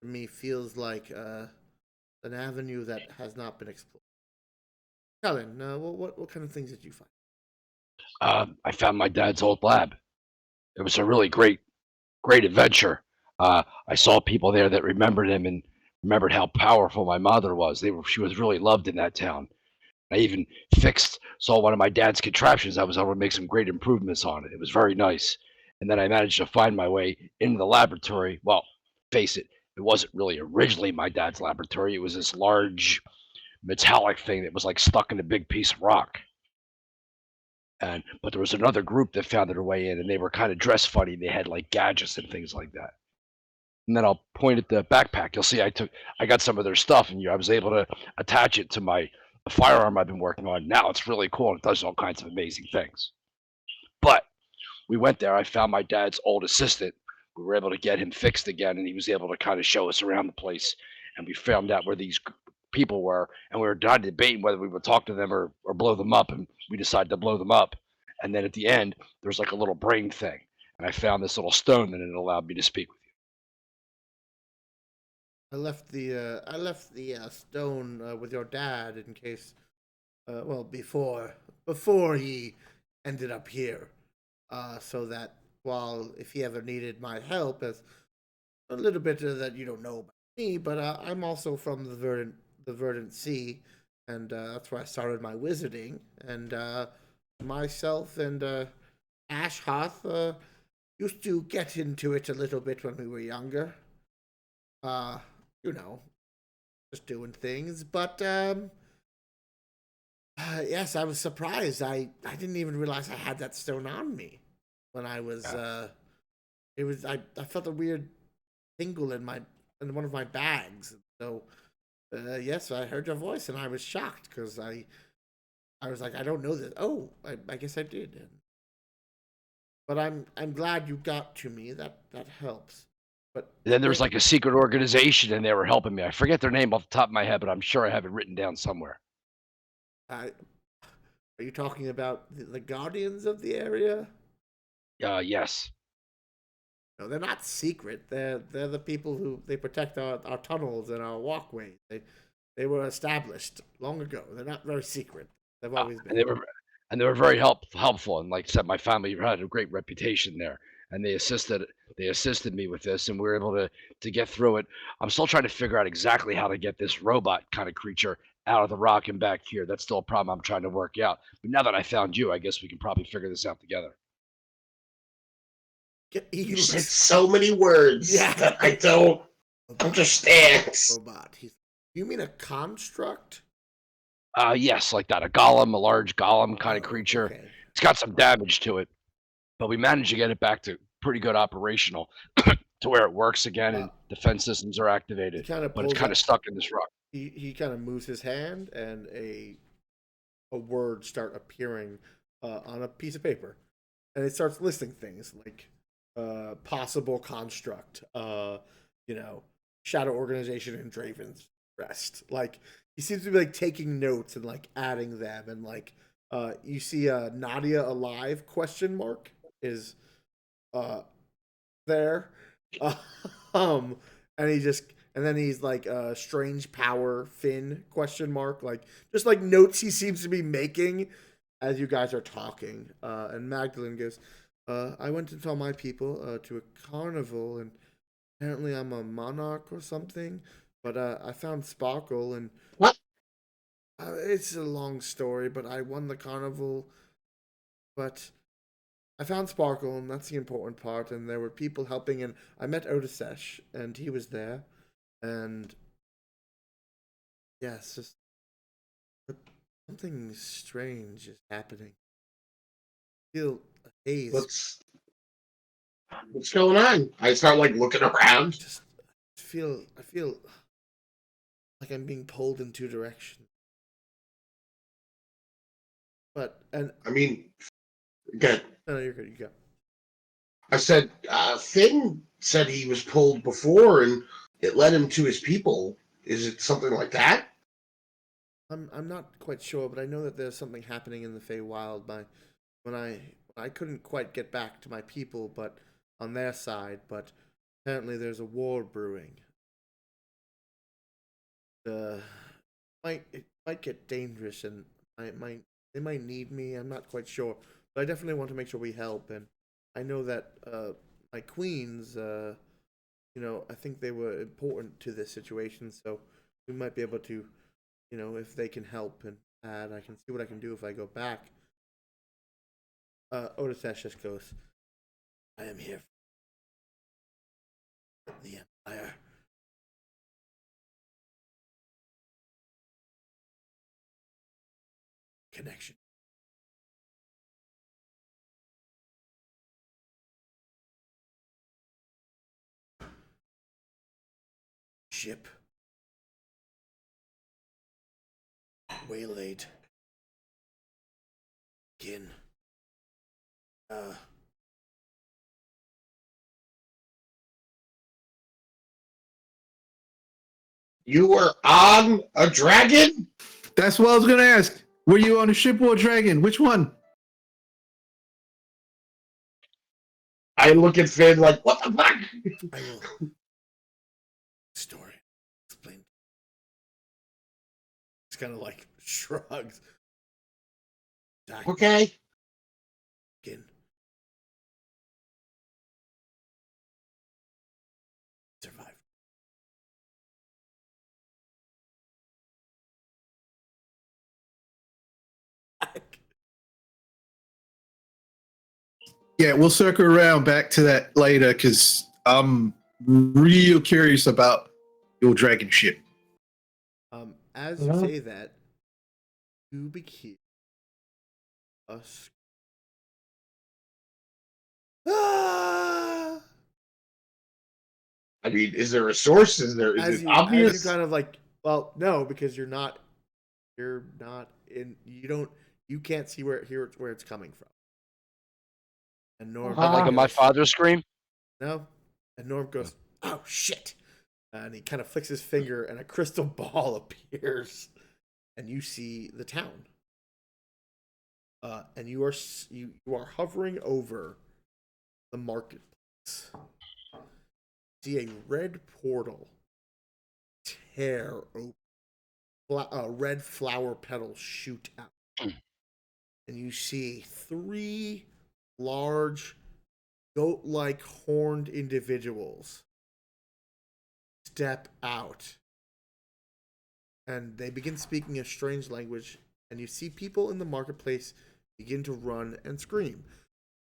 to me feels like an avenue that has not been explored. Kellen, what kind of things did you find? I found my dad's old lab. It was a really great adventure. I saw people there that remembered him and remembered how powerful my mother was. She was really loved in that town. I even saw one of my dad's contraptions. I was able to make some great improvements on it. It was very nice. And then I managed to find my way into the laboratory. Well, face it, it wasn't really originally my dad's laboratory. It was this large metallic thing that was like stuck in a big piece of rock. But there was another group that found their way in, and they were kind of dressed funny. They had like gadgets and things like that. And then I'll point at the backpack. You'll see I got some of their stuff, and I was able to attach it to the firearm I've been working on. Now it's really cool, and it does all kinds of amazing things. But we went there. I found my dad's old assistant. We were able to get him fixed again, and he was able to kind of show us around the place. And we found out where these people were, and we were debating whether we would talk to them or blow them up, and we decided to blow them up. And then at the end, there's like a little brain thing, and I found this little stone, and it allowed me to speak with you. I left the stone with your dad in case, before he ended up here, so that if he ever needed my help, as a little bit that you don't know about me, but I'm also from the Verdant Sea, and that's where I started my wizarding, and myself and Ashhoth used to get into it a little bit when we were younger. Just doing things. But yes, I was surprised. I didn't even realize I had that stone on me when I was. I felt a weird tingle in one of my bags. So yes, I heard your voice and I was shocked because I was like, I don't know this. Oh, I guess I did. But I'm glad you got to me. That helps. But then there was like a secret organization, and they were helping me. I forget their name off the top of my head, but I'm sure I have it written down somewhere. Are you talking about the guardians of the area? Yes. No, they're not secret. They're the people who they protect our tunnels and our walkways. They were established long ago. They're not very secret. They've always been. And they were very helpful. And like I said, my family had a great reputation there, and they assisted me with this, and we were able to get through it. I'm still trying to figure out exactly how to get this robot kind of creature out of the rock and back here. That's still a problem I'm trying to work out. But now that I found you, I guess we can probably figure this out together. You said so many words Yeah. that I don't Understands. robot. You mean a construct? Yes, like that. A golem, a large golem kind of Oh, creature. okay. It's got some damage to it, but we managed to get it back to pretty good operational to where it works again and defense systems are He activated. kind of But it's pulls kind up. of stuck in this rock. He kind of moves his hand, and a word start appearing on a piece of paper, and it starts listing things like possible construct, shadow organization in Draven's Rest. Like he seems to be like taking notes and like adding them, and like you see Nadia alive question mark is there, um, and then he's like strange power Finn question mark, like just like notes he seems to be making as you guys are talking. And Magdalene goes, I went to tell my people to a carnival, and apparently I'm a monarch or something, but I found Sparkle, and What? It's a long story, but I won the carnival, but I found Sparkle, and that's the important part, and there were people helping, and I met Otisesh, and he was there, and yes, just but something strange is happening. I feel a haze. What's going on? I start like looking around. Just I feel like I'm being pulled in two directions. But I mean, again, no, you're good. You go. I said Finn said he was pulled before, and it led him to his people. Is it something like that? I'm not quite sure, but I know that there's something happening in the Feywild. When I couldn't quite get back to my people, but on their side, but apparently there's a war brewing. It might get dangerous, and they might need me. I'm not quite sure, but I definitely want to make sure we help. And I know that my queens, I think they were important to this situation, so we might be able to, if they can help and add, I can see what I can do if I go back. Otisesh just goes, I am here for the Empire. Connection. Ship. Waylaid. Again. You were on a dragon? That's what I was gonna ask. Were you on a ship or a dragon? Which one? I look at Finn like, what the fuck? I will. Story. Explain. It's kind of like shrugs. Okay. Again. Survive. Yeah, we'll circle around back to that later because I'm real curious about your dragon ship. As you say that, you begin us. Ah! I mean, is there a source? Is it obvious? As you kind of like, well, no, because you're not in. You can't see where it's coming from. And Norm, Like on my father's screen? no, and Norm goes, "Oh shit!" And he kind of flicks his finger, and a crystal ball appears, and you see the town. And you are hovering over the marketplace. See a red portal tear open. Red flower petals shoot out. And you see 3 large goat-like horned individuals step out. And they begin speaking a strange language, and you see people in the marketplace begin to run and scream.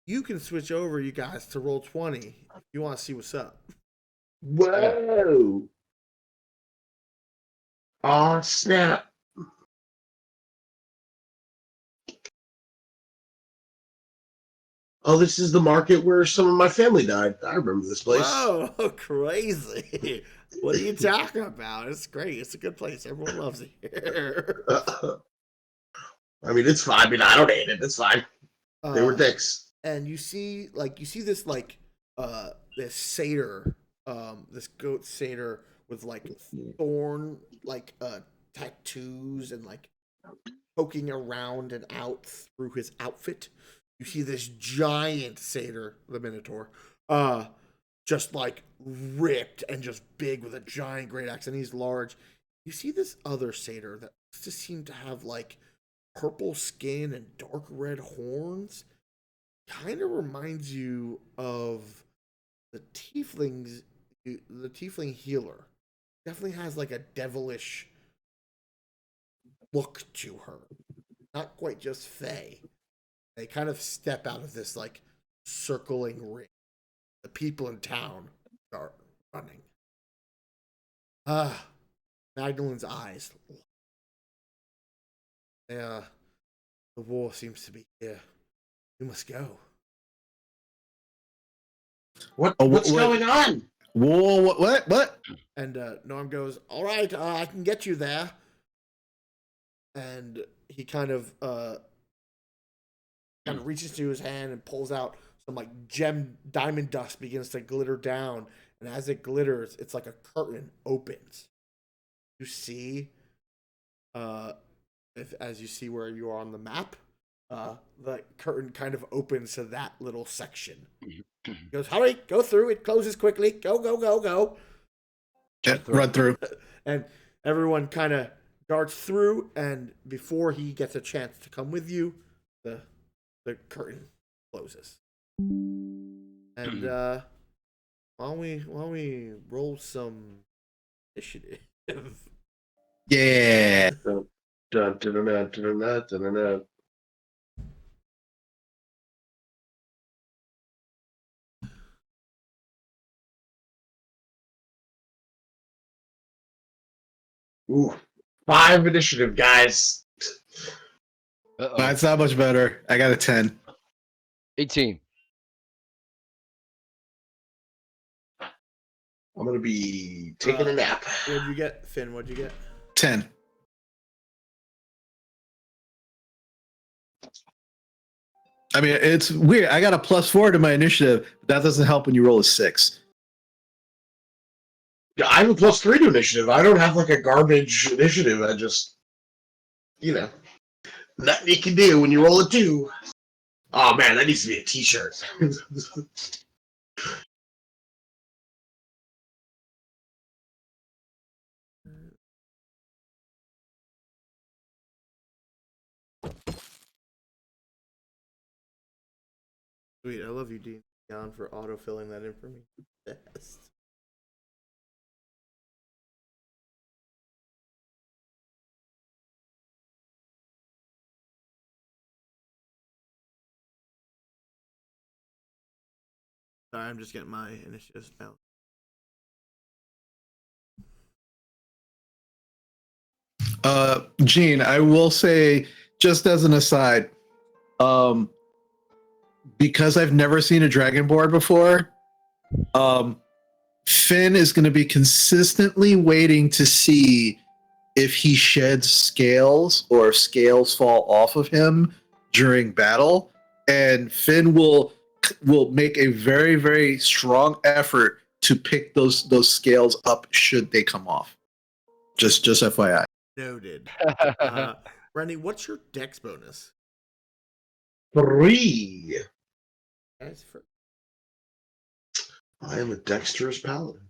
You can switch over, you guys, to Roll20 if you want to see what's up. Whoa! Aw, snap. Oh, this is the market where some of my family died. I remember this place. Whoa, crazy. What are you talking about? It's great. It's a good place. Everyone loves it here. I mean, it's fine. I mean, I don't hate it. It's fine. They were dicks. And you see this this satyr, this goat satyr with like thorn tattoos and like poking around and out through his outfit. You see this giant satyr, the Minotaur, just like ripped and just big with a giant great axe, and he's large. You see this other satyr that just seemed to have like purple skin and dark red horns. Kind of reminds you of the tieflings, the tiefling healer. Definitely has like a devilish look to her. Not quite just fey. They kind of step out of this like circling ring. The people in town start running. Magdalen's eyes. The war seems to be here. We must go. What's going on? Whoa, what? And Norm goes, "All right, I can get you there." And he kind of reaches to his hand and pulls out some like diamond dust begins to glitter down, and as it glitters, it's like a curtain opens. You see, as you see where you are on the map, the curtain kind of opens to that little section. He goes, "Hurry, go through. It closes quickly. Go, go, go, go." Yeah, run through. And everyone kind of darts through, and before he gets a chance to come with you, the curtain closes. And why don't we roll some initiative? Yeah. Dun, dun, dun, dun, dun, dun, dun, dun. Ooh, 5 initiative, guys. Uh-oh. That's not much better. I got a 10. 18. I'm gonna be taking a nap. What'd you get, Finn? What'd you get? 10. I mean, it's weird. I got a +4 to my initiative, but that doesn't help when you roll a 6. Yeah, I have a +3 to initiative. I don't have like a garbage initiative. I just, nothing you can do when you roll a 2. Oh man, that needs to be a T-shirt. Sweet, I love you, Dion, for autofilling that in for me. Best. Sorry, I'm just getting my initiatives now. Gene, I will say, just as an aside, because I've never seen a Dragonborn before, Finn is going to be consistently waiting to see if he sheds scales or if scales fall off of him during battle, and Finn will make a very, very strong effort to pick those scales up should they come off. Just FYI. Noted. Randy, what's your dex bonus? 3. Guys, for I am a dexterous paladin.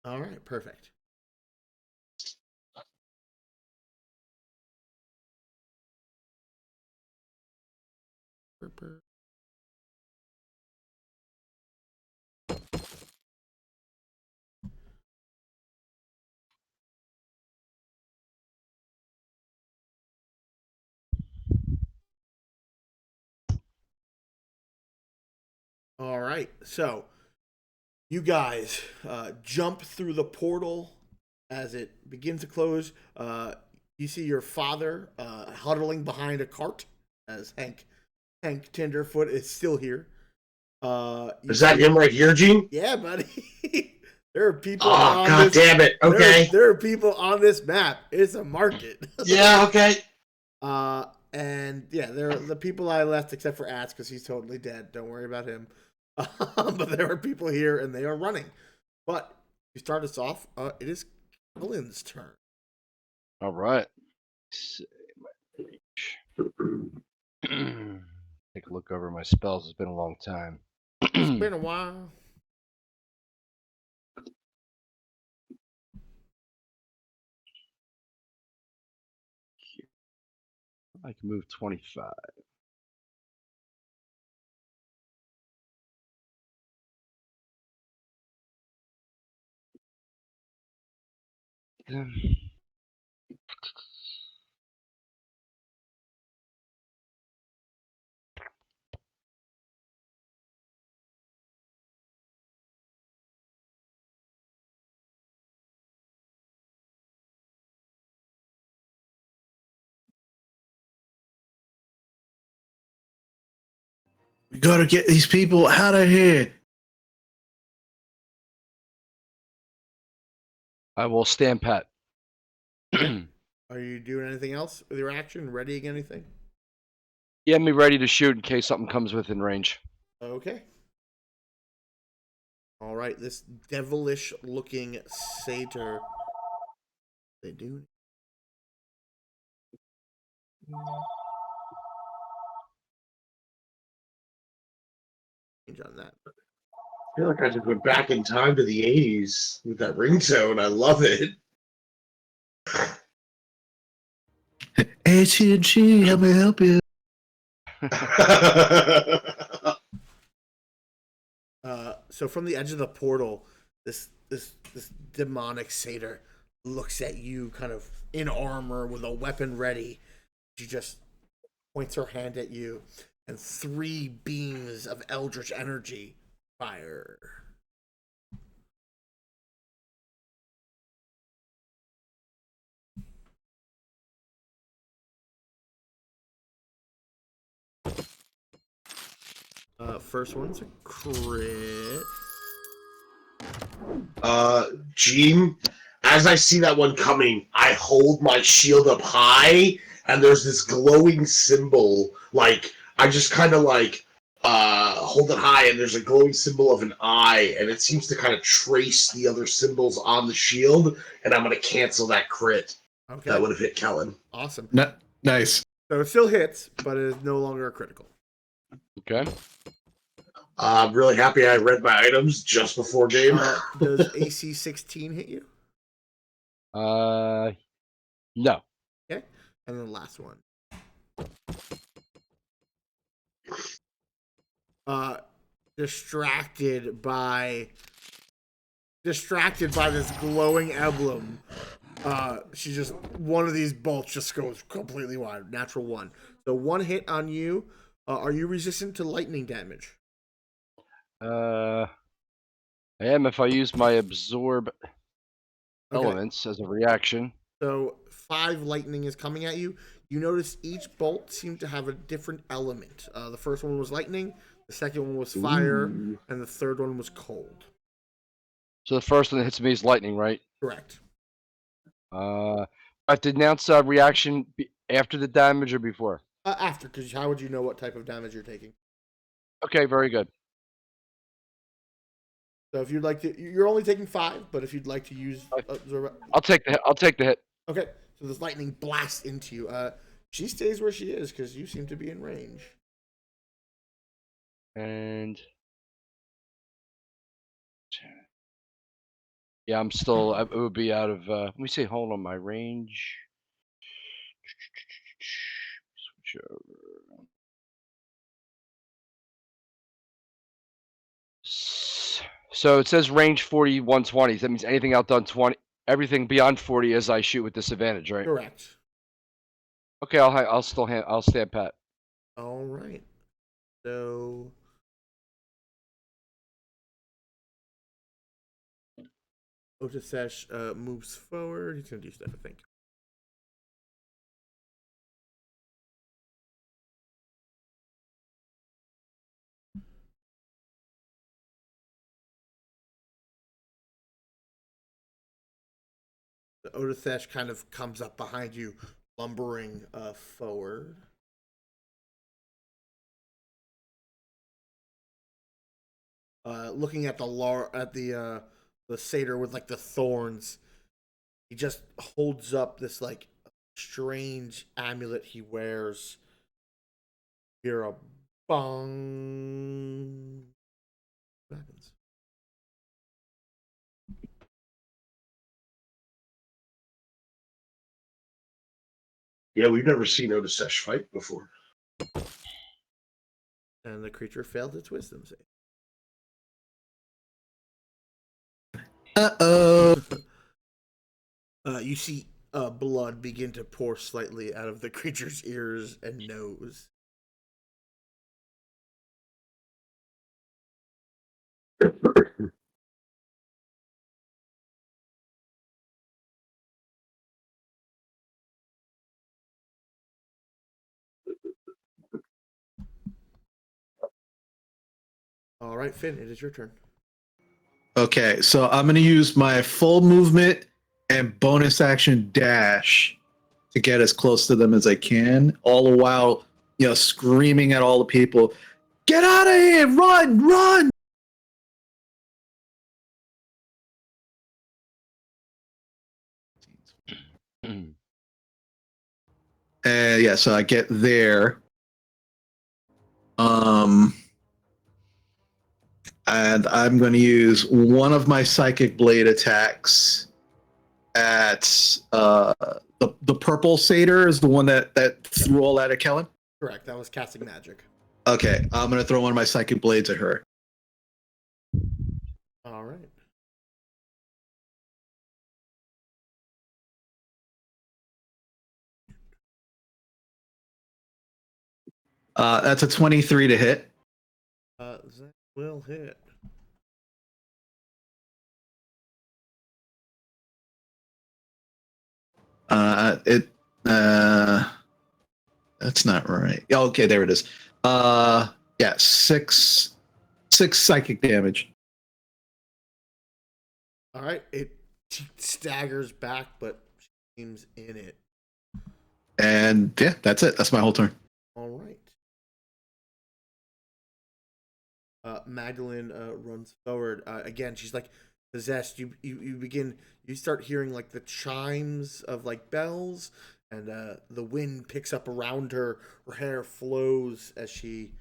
all right, perfect. All right, so you guys jump through the portal as it begins to close, you see your father huddling behind a cart as Hank Tenderfoot is still here. Is that him right here, Gene? Yeah, buddy. There are people Oh, on god this. damn it. Okay. There are people on this map. It's a market. Yeah, okay. And yeah, there are the people I left except for Ats because he's totally dead. Don't worry about him. But there are people here and they are running. But to start us off, it is Cullen's turn. All right. Take a look over my spells. It's been a long time. It's been a while. I can move 25. We gotta get these people out of here. I will stand pat. Are you doing anything else with your action? Readying anything? Yeah, me ready to shoot in case something comes within range. Okay. All right, this devilish looking satyr. They do. Change on that. I feel like I just went back in time to the 80s with that ringtone. I love it. AT&T, help me help you. So from the edge of the portal, this demonic satyr looks at you, kind of in armor with a weapon ready. She just points her hand at you, and 3 beams of eldritch energy fire. First one's a crit. Gene, as I see that one coming, I hold my shield up high, and there's this glowing symbol. Like, I just kind of hold it high, and there's a glowing symbol of an eye, and it seems to kind of trace the other symbols on the shield, and I'm going to cancel that crit. Okay. That would have hit Kellen. Awesome. Nice. So it still hits, but it is no longer a critical. Okay. I'm really happy I read my items just before game. Does AC 16 hit you? No. Okay. And then the last one. Distracted by this glowing emblem. She just, one of these bolts just goes completely wide. Natural 1. So 1 hit on you. Are you resistant to lightning damage? I am if I use my absorb elements as a reaction. So 5 lightning is coming at you. You notice each bolt seemed to have a different element. The first one was lightning, the second one was fire, and the third one was cold. So the first one that hits me is lightning, right? Correct. I have to announce a reaction after the damage or before? After, because how would you know what type of damage you're taking? Okay, very good. So if you'd like to, you're only taking 5, but if you'd like to use, I'll take the hit. I'll take the hit. okay. So this lightning blasts into you. She stays where she is because you seem to be in range. And yeah, I'm still. It would be out of. Let me see. Hold on, my range. Switch over. So it says range 40, 120. That means anything outdone 20. Everything beyond 40 as I shoot with disadvantage, right? Correct. Okay, I'll stand pat. All right. So Otasesh moves forward. He's gonna do stuff, I think. The Otasesh kind of comes up behind you, lumbering forward. Looking at the satyr with like the thorns, he just holds up this like strange amulet he wears. Hear a bong. What happens? Yeah, we've never seen Otasesh fight before. And the creature failed its wisdom save. Uh-oh. You see blood begin to pour slightly out of the creature's ears and nose. All right, Finn, it is your turn. Okay, so I'm gonna use my full movement and bonus action dash to get as close to them as I can, all the while, screaming at all the people, "Get out of here! Run! Run!" Yeah, so I get there. And I'm going to use one of my psychic blade attacks at the purple satyr is the one that threw all that at Kellen. Correct. That was casting magic. Okay, I'm going to throw one of my psychic blades at her. All right. That's a 23 to hit. That will hit. That's not right. Okay, there it is. Yeah, six psychic damage. All right. It staggers back, but seems in it. And yeah, that's it. That's my whole turn. All right. Magdalene runs forward. Again, she's like possessed. You start hearing like the chimes of like bells, and the wind picks up around her. Her hair flows as she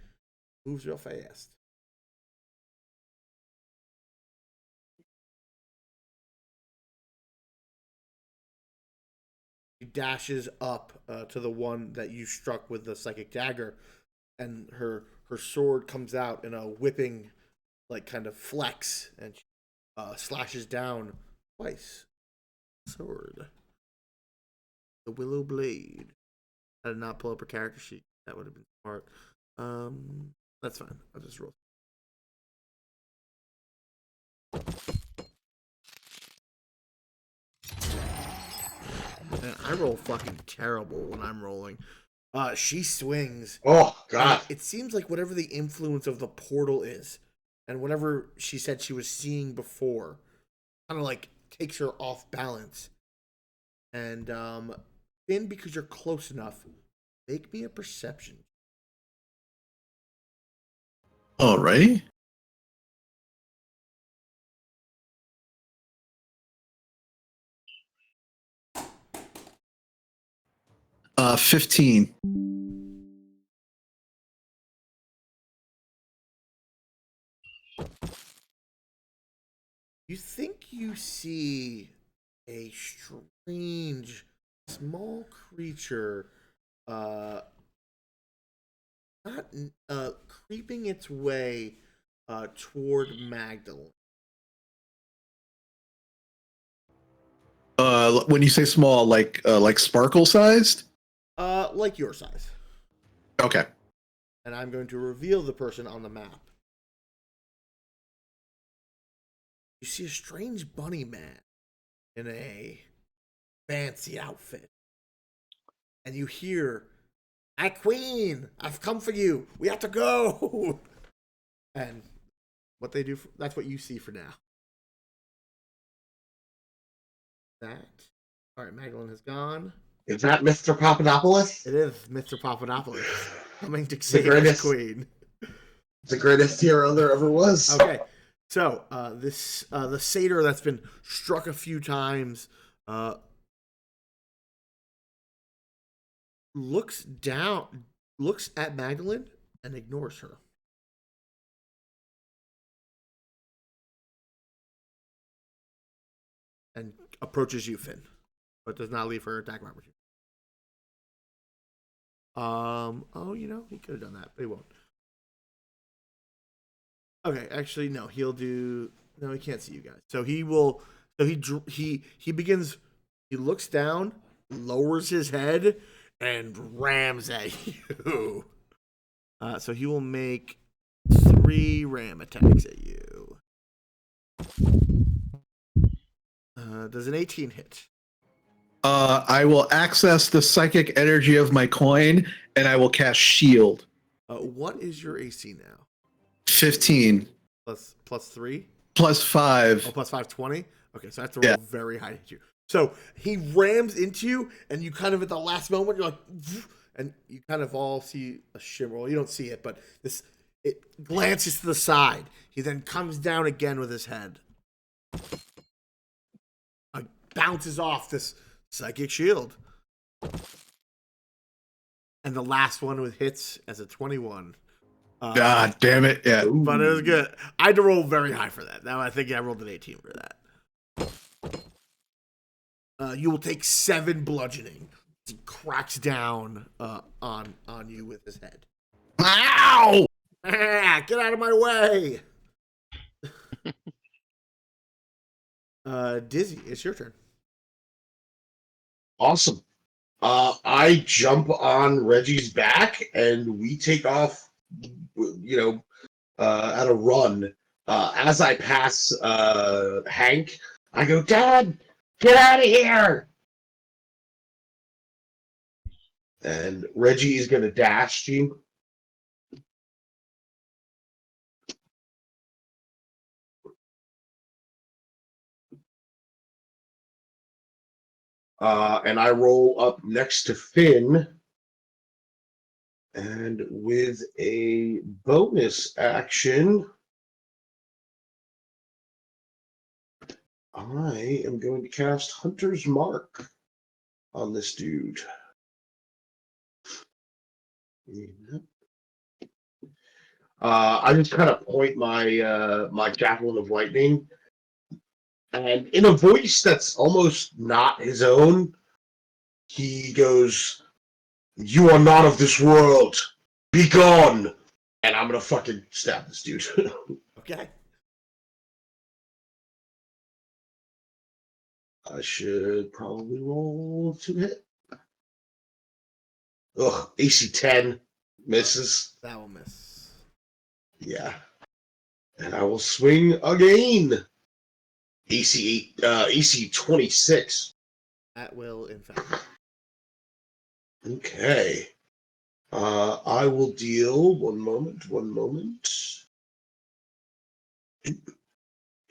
moves real fast. She dashes up to the one that you struck with the psychic dagger, and her sword comes out in a whipping, like kind of flex, and slashes down twice. Sword. The Willow Blade. I did not pull up her character sheet. That would have been smart. That's fine. I'll just roll. Man, I roll fucking terrible when I'm rolling. She swings. Oh God! It seems like whatever the influence of the portal is, and whatever she said she was seeing before, kind of like takes her off balance. And Finn, because you're close enough, make me a perception. All right. Uh, 15. You think you see a strange, small creature, not creeping its way toward Magdalene. When you say small, like sparkle sized? Like your size. Okay. And I'm going to reveal the person on the map. You see a strange bunny man in a fancy outfit. And you hear, "My queen, I've come for you. We have to go." And what they do, that's what you see for now. That. All right, Magdalene has gone. Is that Mr. Papadopoulos? It is Mr. Papadopoulos coming to The save his greatest. queen. The greatest hero there ever was. Okay, so the satyr that's been struck a few times looks at Magdalene and ignores her. And approaches you, Finn, but does not leave her attack of opportunity. He could have done that, but he won't. Okay, actually, no. He'll do. No, he can't see you guys. So he will. So he begins. He looks down, lowers his head, and rams at you. So he will make 3 ram attacks at you. Does an 18 hit? I will access the psychic energy of my coin, and I will cast Shield. What is your AC now? 15 Plus 3? plus 5. Oh, plus 5, 20? Okay, so I have to roll very high to hit you. So he rams into you, and you kind of at the last moment, you're like, and you kind of all see a shimmer. Well, you don't see it, but it glances to the side. He then comes down again with his head. Bounces off this psychic shield. And the last one with hits as a 21. God damn it. Yeah. But it was good. I had to roll very high for that. Now I think I rolled an 18 for that. You will take 7 bludgeoning. He cracks down on you with his head. Ow! Get out of my way! Dizzy, it's your turn. Awesome. I jump on Reggie's back and we take off, at a run. As I pass Hank, I go, "Dad, get out of here!" And Reggie is going to dash you. And I roll up next to Finn. And with a bonus action, I am going to cast Hunter's Mark on this dude. I just kind of point my my javelin of lightning, and in a voice that's almost not his own, he goes, "You are not of this world. Be gone!" And I'm gonna fucking stab this dude. Okay. I should probably roll to hit. Ugh, AC 10 misses. That will miss. Yeah. And I will swing again. AC 26. That will, in fact. Okay. I will deal. One moment.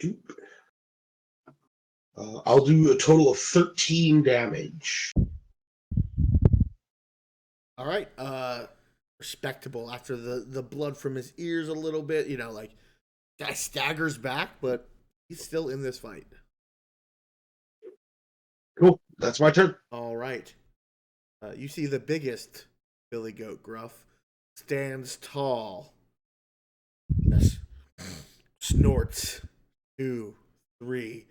Doop. I'll do a total of 13 damage. All right. Respectable after the blood from his ears a little bit. Guy staggers back, but he's still in this fight. Cool. That's my turn. All right. You see the biggest Billy Goat Gruff stands tall. Yes. Snorts. 2, 3.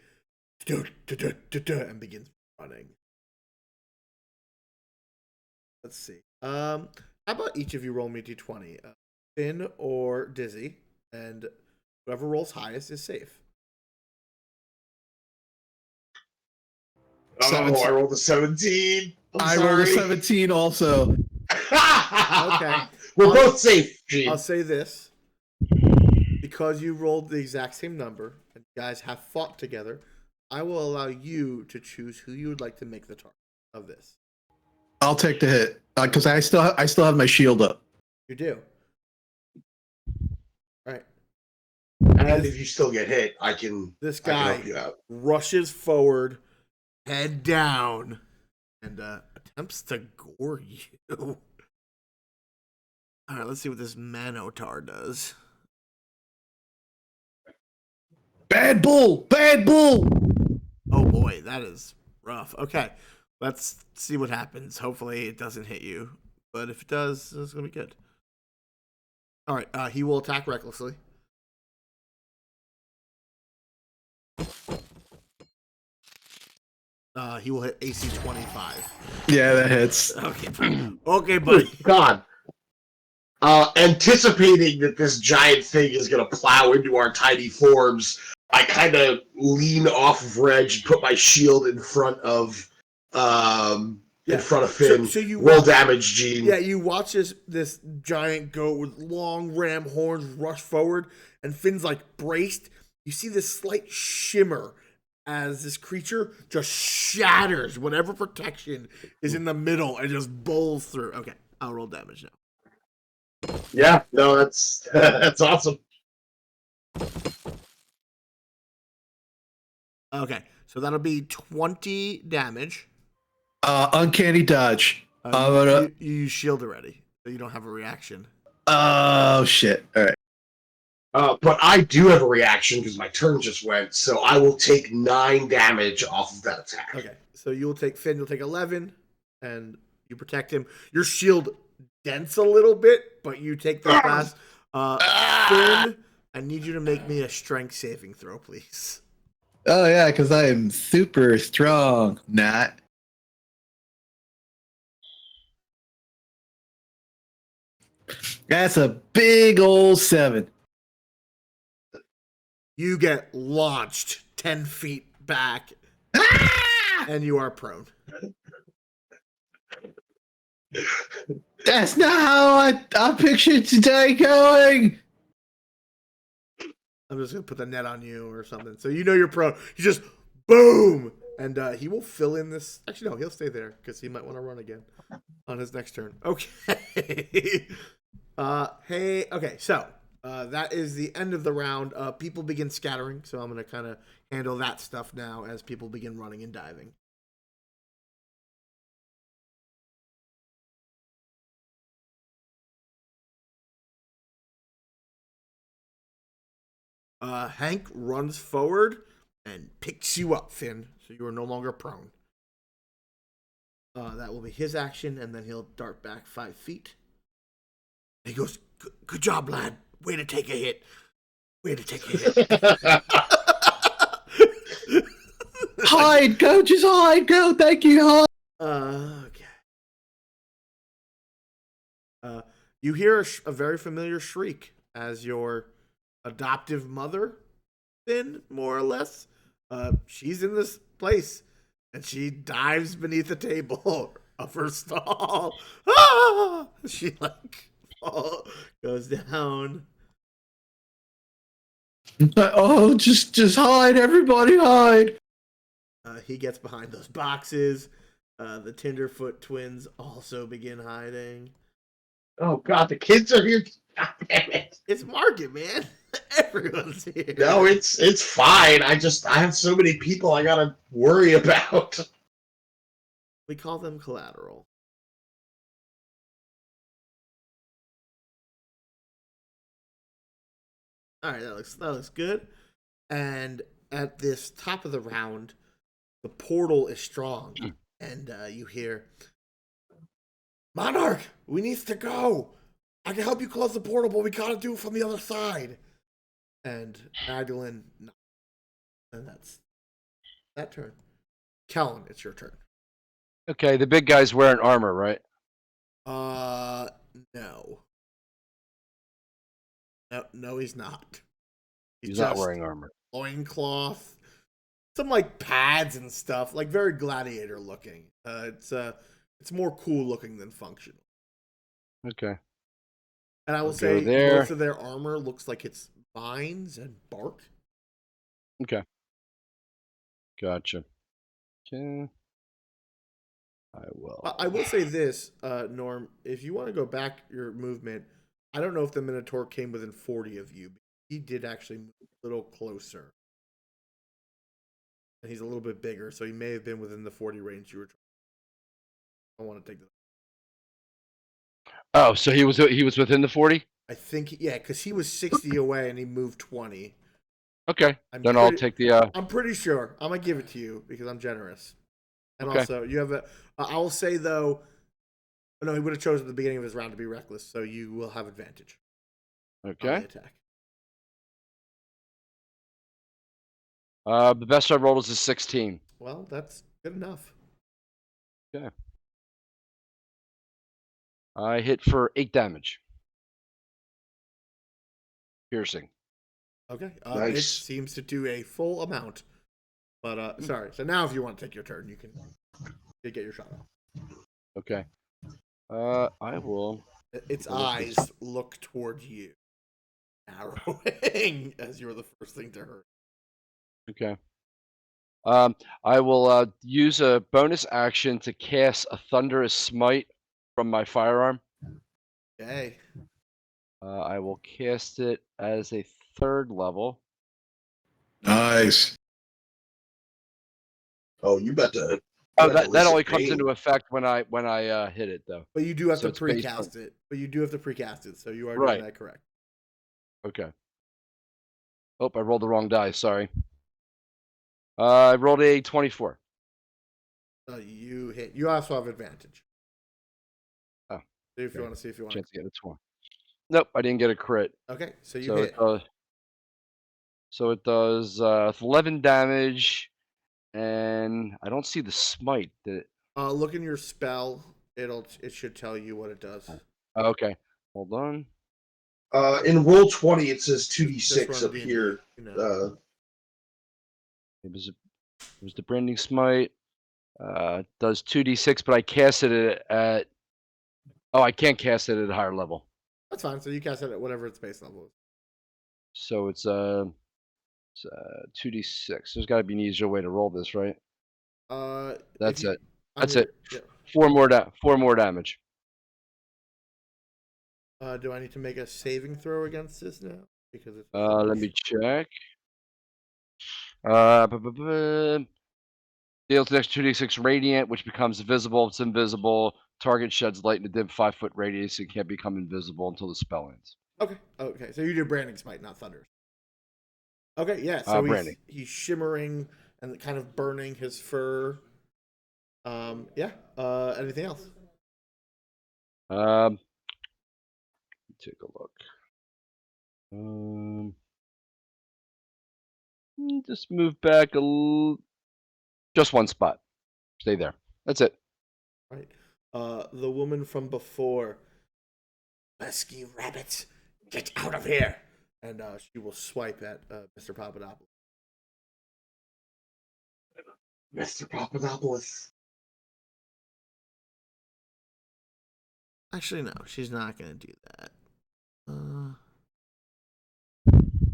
And begins running. Let's see. How about each of you roll me d20? Finn or Dizzy, and whoever rolls highest is safe. Oh, I rolled a 17. I rolled a 17 also. Okay. We're both safe, Gene. I'll say this. Because you rolled the exact same number, and you guys have fought together, I will allow you to choose who you would like to make the target of this. I'll take the hit because I still have my shield up. You do. All right. And if you still get hit, I can This I can guy help you out. rushes forward, head down, and attempts to gore you. All right, let's see what this Manotar does. Bad bull, bad bull. Oh boy, that is rough. Okay, let's see what happens. Hopefully, it doesn't hit you, but if it does, it's gonna be good. All right, he will attack recklessly. He will hit AC 25. Yeah, that hits. Okay, okay, buddy. God. Anticipating that this giant thing is going to plow into our tiny forms, I kind of lean off of Reg and put my shield in front of Finn. So you roll damage, Gene. Yeah, you watch this giant goat with long ram horns rush forward, and Finn's like braced. You see this slight shimmer as this creature just shatters whatever protection is in the middle and just bowls through. Okay, I'll roll damage now. Yeah, no, that's that's awesome. Okay, so that'll be 20 damage. Uncanny dodge. You use shield already, so you don't have a reaction. Oh shit! All right. But I do have a reaction because my turn just went, so I will take 9 damage off of that attack. Okay, so you'll take 11, and you protect him. Your shield dents a little bit, but you take the blast. Finn, I need you to make me a strength saving throw, please. Oh yeah, because I am super strong. Not. That's a big old 7. You get launched 10 feet back, and you are prone. That's not how I pictured today going. I'm just going to put the net on you or something. So you know you're prone. You just, boom! And he will fill in this. Actually, no, he'll stay there because he might want to run again on his next turn. Okay. Okay, so that is the end of the round. People begin scattering, so I'm going to kind of handle that stuff now as people begin running and diving. Hank runs forward and picks you up, Finn, so you are no longer prone. That will be his action, and then he'll dart back 5 feet. He goes, good job, lad. Way to take a hit. Way to take a hit. Hide, go, just hide, go. Thank you, hide. Okay. You hear a very familiar shriek as your adoptive mother, Finn, more or less. She's in this place, and she dives beneath the table of her stall. Ah! She goes down. Oh, just hide, everybody, hide. He gets behind those boxes. The Tenderfoot twins also begin hiding. Oh God, the kids are here. God damn it! It's market, man. Everyone's here. No, it's fine. I have so many people I gotta worry about. We call them collateral. All right, that looks good. And at this top of the round, the portal is strong, and you hear, "Monarch, we need to go. I can help you close the portal, but we gotta do it from the other side." And Magdalene, and that's that turn. Kellen, it's your turn. Okay, the big guy's wearing armor, right? No. No, he's not. He's not wearing armor. Loincloth, some like pads and stuff, like very gladiator looking. It's more cool looking than functional. Okay. And I will We'll say go there. most of their armor looks like it's vines and bark. Okay. Gotcha. Okay. I will. I will say this, Norm. If you want to go back your movement, I don't know if the Minotaur came within 40 of you. He did actually move a little closer. And he's a little bit bigger, so he may have been within the 40 range you were trying. I want to take that. Oh, so he was within the 40? I think, yeah, because he was 60 away and he moved 20. Okay. I'm Then I'll pretty- take the I'm pretty sure. I'm going to give it to you because I'm generous. And Okay. also, you have a. I will say, though, no, he would have chosen at the beginning of his round to be reckless, so you will have advantage on Okay. the attack. The best I rolled is a 16. Well, that's good enough. Okay. I hit for 8 damage. Piercing. Okay. It Nice. seems to do a full amount. But, sorry. So now if you want to take your turn, you can get your shot off. Okay. I will. Its eyes look toward you, narrowing as you were the first thing to hurt. Okay. I will use a bonus action to cast a thunderous smite from my firearm. Okay. I will cast it as a 3rd level. Nice. Oh, you bet to. Oh, That's that only illicit comes pain. into effect when I hit it though. But you do have So to it's based precast it. But you do have to precast it, so you are Right. doing that correct. Okay. Oh, I rolled the wrong die. Sorry. I rolled a 24. You hit. You also have advantage. Oh, See if okay. you want to see if you want. Chance to get a 20. Nope, I didn't get a crit. Okay, so you So hit. it does 11 damage, and I don't see the smite. Look in your spell. It should tell you what it does. Okay, hold on. In roll 20, it says Just 2d6 run up D&D, here. you know. It was the branding smite. Does 2d6, but I casted it at. Oh, I can't cast it at a higher level. That's fine. So you cast it at whatever its base level is. So it's 2d6. There's got to be an easier way to roll this, right? That's it. That's it. Yeah. 4 more damage. Do I need to make a saving throw against this now? Because it's Let me check. Deals the next 2d6 radiant, which becomes visible. It's invisible. Target sheds light in a dim 5-foot radius and can't become invisible until the spell ends. Okay. Okay. So you do branding smite, not thunders. Okay. Yeah. So Branding. he's shimmering and kind of burning his fur. Yeah. Anything else? Take a look. Just move back just one spot. Stay there. That's it. Right. The woman from before. Pesky rabbits, get out of here! And she will swipe at Mr. Papadopoulos. Mr. Papadopoulos. Actually, no, she's not going to do that.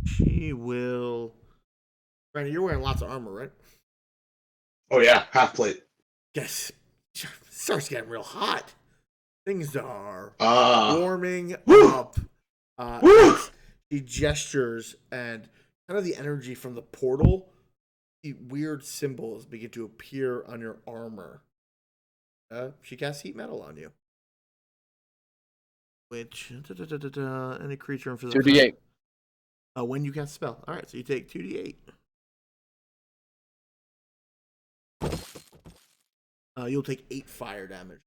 She will. Brandon, you're wearing lots of armor, right? Oh, yeah, half plate. Yes. It starts getting real hot. Things are Ah. warming Woo! up. Woo! As she gestures, and kind of the energy from the portal, the weird symbols begin to appear on your armor. She casts heat metal on you. Which any creature in physical 2d8. when you cast a spell. All right, so you take 2d8. You'll take 8 fire damage.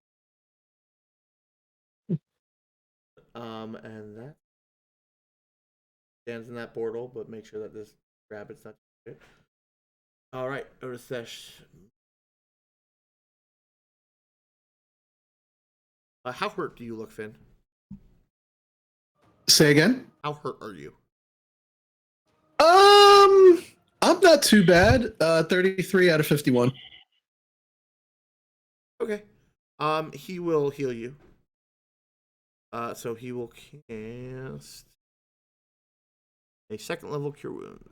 And that stands in that portal, but make sure that this rabbit's not. All right, Ursesh. How hurt do you look, Finn? Say again. How hurt are you? I'm not too bad. 33 out of 51. Okay. He will heal you. So he will cast a 2nd level cure wounds.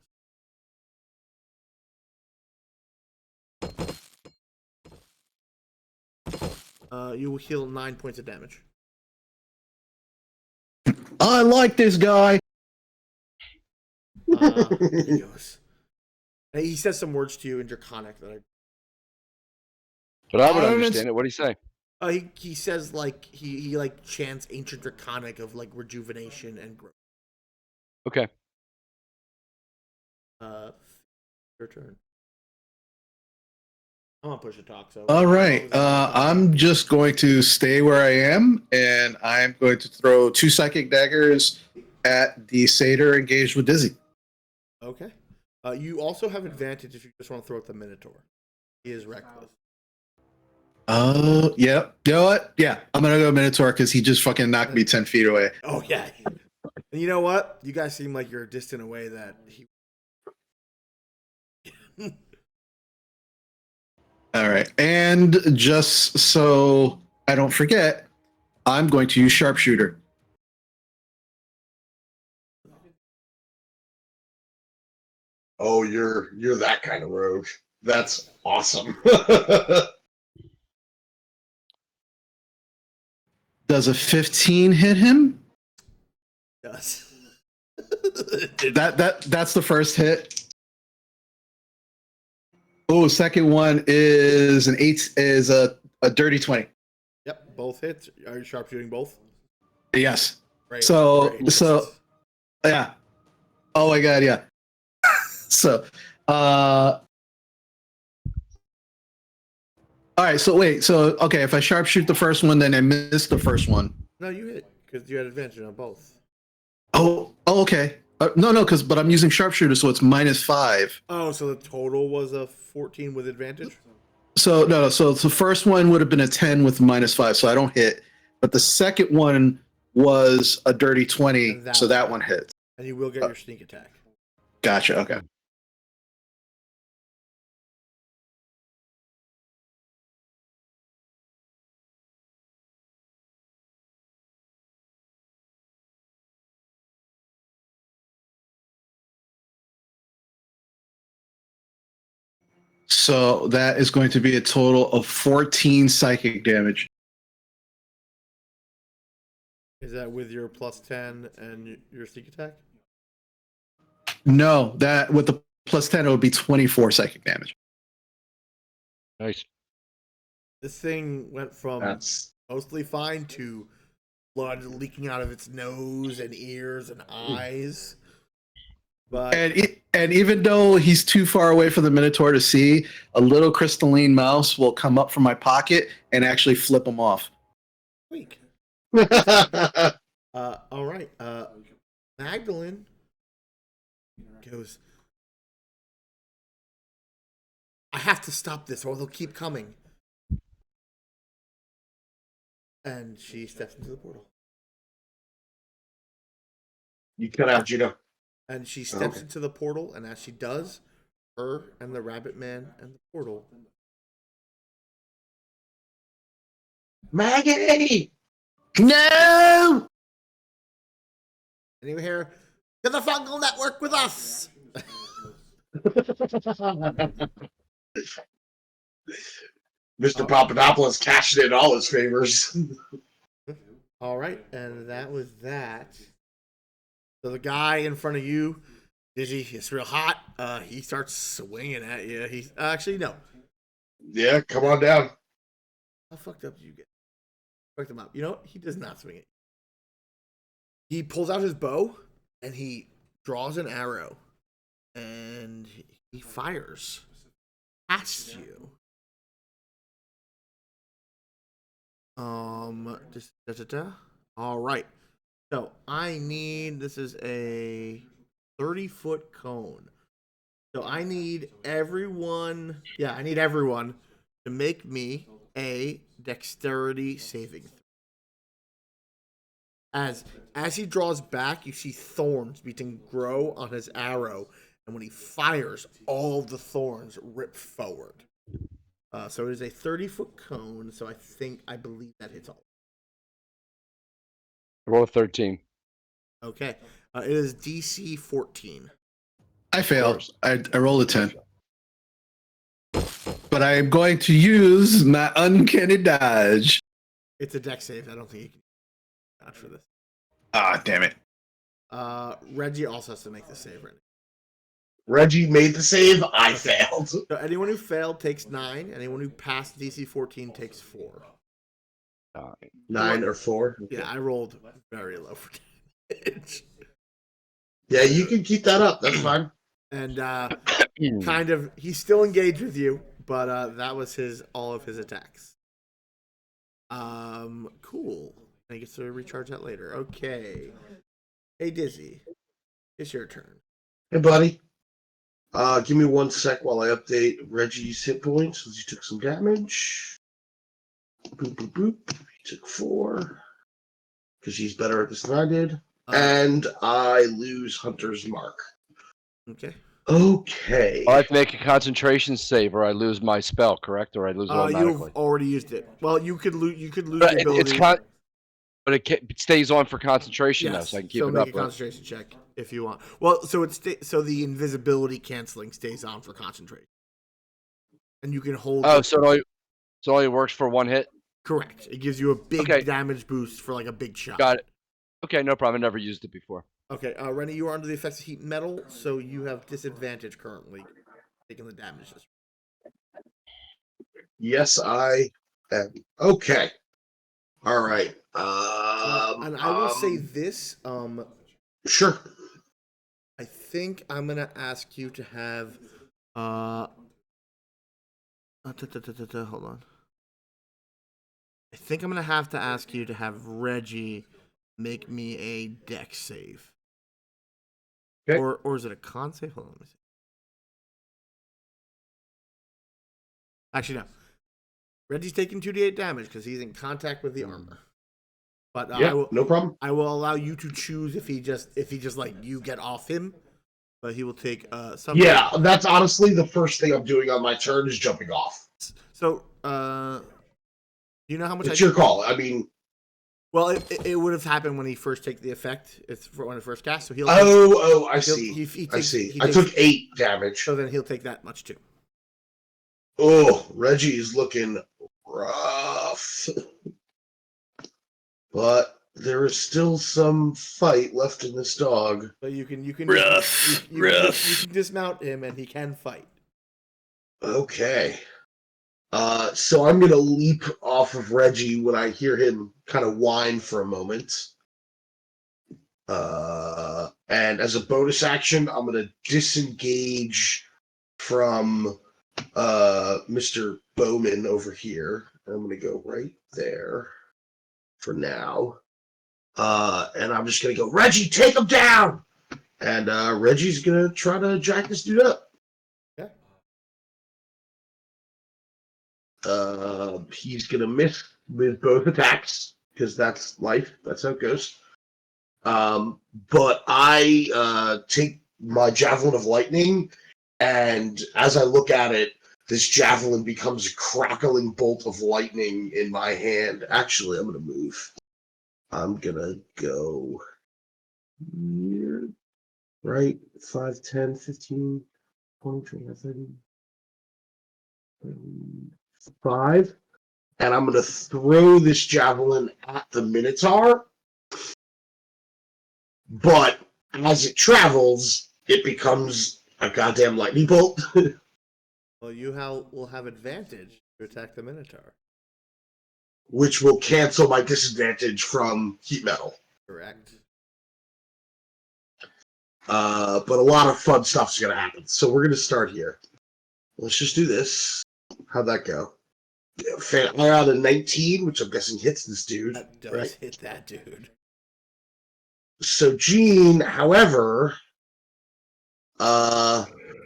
You will heal 9 points of damage. I like this guy. He goes. And he says some words to you in Draconic that But I would I don't understand it. What do you say? he says like he like chants ancient Draconic of like rejuvenation and growth. Okay. Your turn. I'm gonna push a talk. So All right. I'm just going to stay where I am, and I'm going to throw 2 psychic daggers at the satyr engaged with Dizzy. Okay. You also have advantage if you just want to throw at the Minotaur. He is reckless. Oh, yeah. You know what? Yeah, I'm gonna go Minotaur because he just fucking knocked me 10 feet away. Oh yeah. And you know what? You guys seem like you're distant away that he. All right. And just so I don't forget, I'm going to use sharpshooter. Oh, you're that kind of rogue. That's awesome. Does a 15 hit him? Yes. That's the first hit. Oh, second one is an 8 is a dirty 20. Yep, both hits. Are you sharpshooting both? Yes. Right. So Great. yeah. Oh my god, yeah. So all right, so wait, so okay, if I sharpshoot the first one, then I miss the first one. No, you hit because you had advantage on both. Oh, okay. No, but I'm using sharpshooter, so it's -5. Oh, so the total was a 14 with advantage? So no, so the first one would have been a 10 with -5, so I don't hit. But the second one was a dirty 20, And that so that one. one hits. And you will get your sneak attack. Gotcha. Okay. So that is going to be a total of 14 psychic damage. Is that with your +10 and your sneak attack? No, that with the +10, it would be 24 psychic damage. Nice. This thing went from That's mostly fine to blood leaking out of its nose and ears and eyes. But And even though he's too far away for the Minotaur to see, a little crystalline mouse will come up from my pocket and actually flip him off. weak. All right. Magdalene goes, I have to stop this or they'll keep coming. And she steps into the portal. you cut out Judo. And she steps Okay. into the portal, and as she does, her and the rabbit man and the portal. Maggie! No! And you hear, to the Fungal Network with us! Mr. Papadopoulos cashed in all his favors. All right, and that was that. So the guy in front of you, Dizzy, it's real hot. He starts swinging at you. He's actually no. Yeah, come on down. How fucked up did you get? Fucked him up. You know what? He does not swing it. He pulls out his bow and he draws an arrow, and he fires past you. Just all right. So I need, this is a 30-foot cone. So I need everyone, I need everyone to make me a dexterity saving throw. As he draws back, you see thorns begin to grow on his arrow, and when he fires, all the thorns rip forward. So it is a 30-foot cone, so I believe that hits all. Roll a 13. Okay. It is DC 14. I failed. I rolled a 10. But I am going to use my uncanny dodge. It's a deck save. I don't think you can dodge for this. Ah, damn it. Reggie also has to make the save right now. Reggie made the save. I failed. So anyone who failed takes 9. Anyone who passed DC 14 takes 4. 9 or 4. Okay. Yeah, I rolled very low for damage. Yeah, you can keep that up. That's fine. And kind of, he's still engaged with you, but that was all of his attacks. Cool. I get to recharge that later. Okay. Hey, Dizzy, it's your turn. Hey, buddy. Give me 1 sec while I update Reggie's hit points, since he took some damage. Boop, boop, boop. He took 4. Because he's better at this than I did. And I lose Hunter's Mark. Okay. Okay. I have to make a concentration save, or I lose my spell, correct? Or I lose it automatically. You've already used it. Well, you could lose. You could lose But the ability. but it stays on for concentration, though, Yes, so I can keep so it make up. a Right? concentration check if you want. Well, so so the invisibility canceling stays on for concentration, and you can hold. Oh, so it only works for 1 hit. Correct. It gives you a big Okay. damage boost for like a big shot. Got it. Okay, no problem. I never used it before. Okay, Rennie, you are under the effects of heat metal, so you have disadvantage currently, taking the damage. Yes, I am. Okay. All right. And I will say this. Sure. I think I'm gonna ask you to have. Hold on. I think I'm gonna have to ask you to have Reggie make me a deck save. Okay. Or is it a con save? Hold on, let me see. Actually, no. Reggie's taking 2d8 damage because he's in contact with the armor. But Yeah, no problem. I will allow you to choose if he just like you get off him, but he will take some. Yeah, that's honestly the first thing I'm doing on my turn is jumping off. So you know how much It's your call. I mean, well, it would have happened when he first take the effect. It's when it first cast. So he'll. I see. He I takes, see. he I takes- took 8 damage. So then he'll take that much too. Oh, Reggie is looking rough. But there is still some fight left in this dog. So you can Rough. you can dismount him and he can fight. Okay. So I'm gonna leap off of Reggie when I hear him kind of whine for a moment. And as a bonus action, I'm gonna disengage from Mr. Bowman over here. I'm gonna go right there for now. And I'm just gonna go, Reggie, take him down! And Reggie's gonna try to jack this dude up. Okay. He's gonna miss with both attacks, because that's life. That's how it goes. But I take my Javelin of Lightning, and as I look at it, this javelin becomes a crackling bolt of lightning in my hand. Actually, I'm going to move. I'm going to go here. Right? 5, 10, 15, 20, 25, 30, 35. And I'm going to throw this javelin at the Minotaur. But as it travels, it becomes a goddamn lightning bolt. Well, will have advantage to attack the Minotaur. Which will cancel my disadvantage from heat metal. Correct. But a lot of fun stuff's going to happen. So we're going to start here. Let's just do this. How'd that go? I got a 19, which I'm guessing hits this dude. That does right? hit that dude. So Gene, however,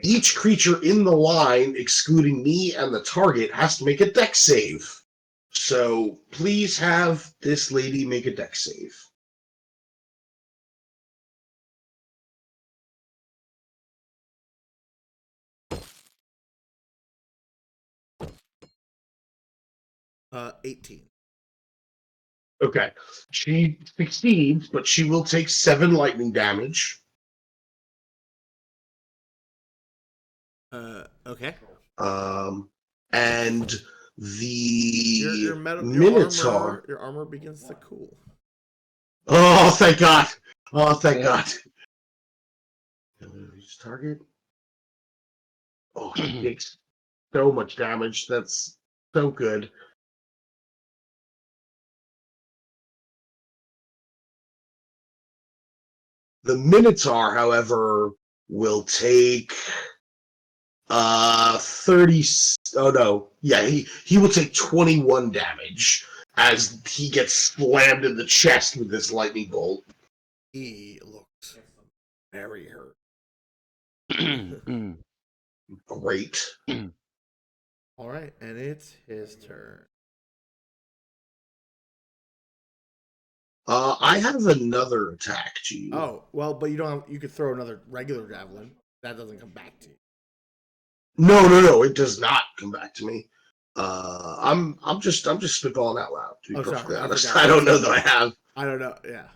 each creature in the line, excluding me and the target, has to make a dex save. So please have this lady make a dex save. Uh, 18. Okay. She succeeds, but she will take 7 lightning damage. Okay. And The your Minotaur. your armor begins to cool. Oh, thank God! Oh, thank God! Use target. Oh, he takes so much damage. That's so good. The Minotaur, however, will take 30. Oh no, yeah, he will take 21 damage as he gets slammed in the chest with this lightning bolt. He looks very hurt. Great. All right, and it's his turn. I have another attack to you. Oh well, but you don't have. You could throw another regular javelin. That doesn't come back to you. No, it does not come back to me. I'm just spitballing out loud, to be perfectly honest. I don't know that I have. I don't know. Yeah.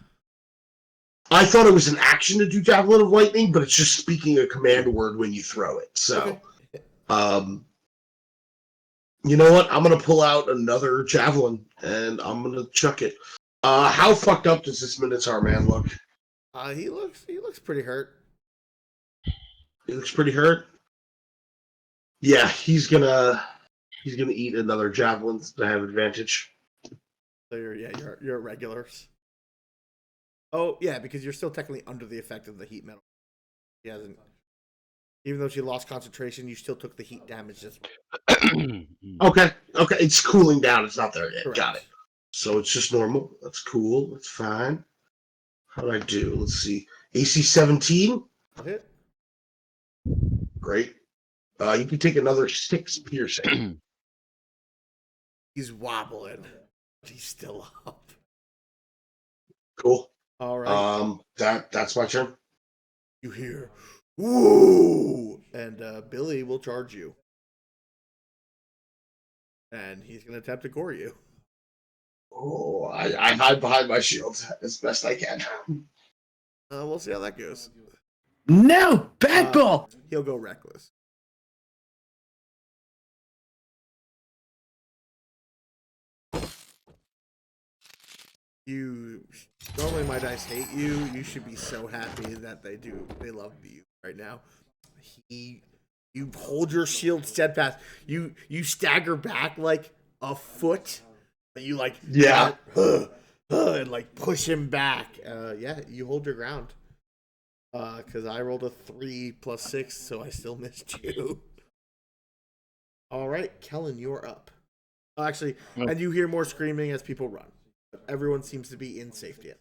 I thought it was an action to do Javelin of Lightning, but it's just speaking a command word when you throw it. So, Okay. You know what? I'm gonna pull out another Javelin and I'm gonna chuck it. How fucked up does this Minotaur man look? He looks pretty hurt. He looks pretty hurt. Yeah, he's gonna eat another Javelin to have advantage. So you're regulars. Oh yeah, because you're still technically under the effect of the heat metal. She hasn't. Even though she lost concentration, you still took the heat damage. Okay, it's cooling down. It's not there yet. Correct. Got it. So it's just normal. That's cool. That's fine. How do I do? Let's see. AC 17. Hit. Great. You can take another 6 piercing. He's wobbling, but he's still up. Cool. All right. That's my turn. You hear, woo, and Billy will charge you, and he's gonna attempt to gore you. Oh, I hide behind my shield as best I can. We'll see how that goes. No, bad ball. He'll go reckless. You normally my dice hate you. You should be so happy that they love you right now. You hold your shield steadfast. You stagger back like a foot. You like Yeah. and like push him back. Yeah, you hold your ground. Because I rolled a 3 + 6, so I still missed you. All right, Kellen, you're up. Oh, actually, and you hear more screaming as people run. Everyone seems to be in safety.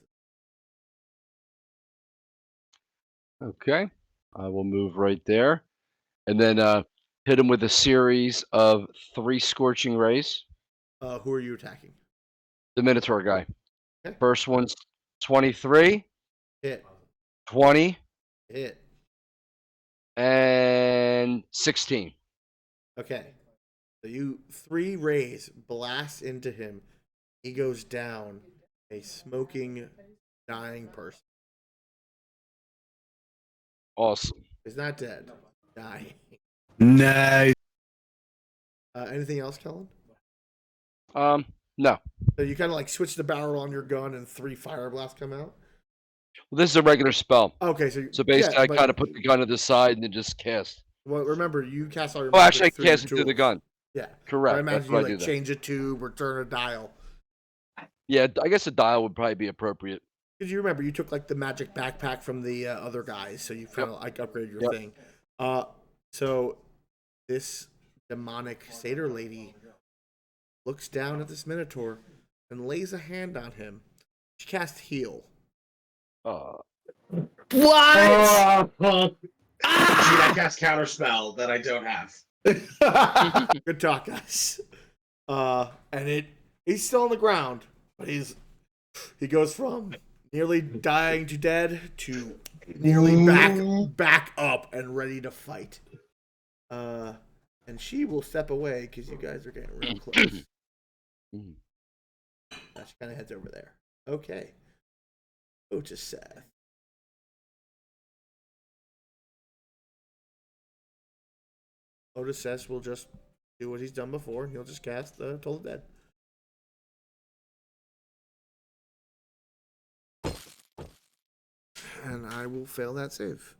Okay, I will move right there, and then hit him with a series of 3 scorching rays. Who are you attacking? The Minotaur guy. Okay. First one's 23, Hit. 20, Hit. and 16. Okay. So you 3 rays blast into him. He goes down, a smoking, dying person. Awesome. He's not dead. Dying. Nice. Anything else, Kellen? No. So you kind of like switch the barrel on your gun and 3 fire blasts come out? Well, this is a regular spell. Okay, So basically, I kind of put the gun to the side and then just cast. Well, remember, you cast all your Oh, actually, I magic cast it through the gun. Yeah. Correct. I imagine That's you why I like do that. change a tube or turn a dial. Yeah, I guess a dial would probably be appropriate. Because you remember, you took like the magic backpack from the other guys, so you kind of like upgraded your thing. So this demonic satyr lady looks down at this Minotaur and lays a hand on him. She casts heal. What? I cast counterspell that I don't have. Good talk, guys. And he's still on the ground, but he goes from nearly dying to dead to nearly back up and ready to fight. And she will step away because you guys are getting real close. She kind of heads over there. Okay. Go to Seth. Otis Seth will just do what he's done before, and he'll just cast Toll the Dead. And I will fail that save.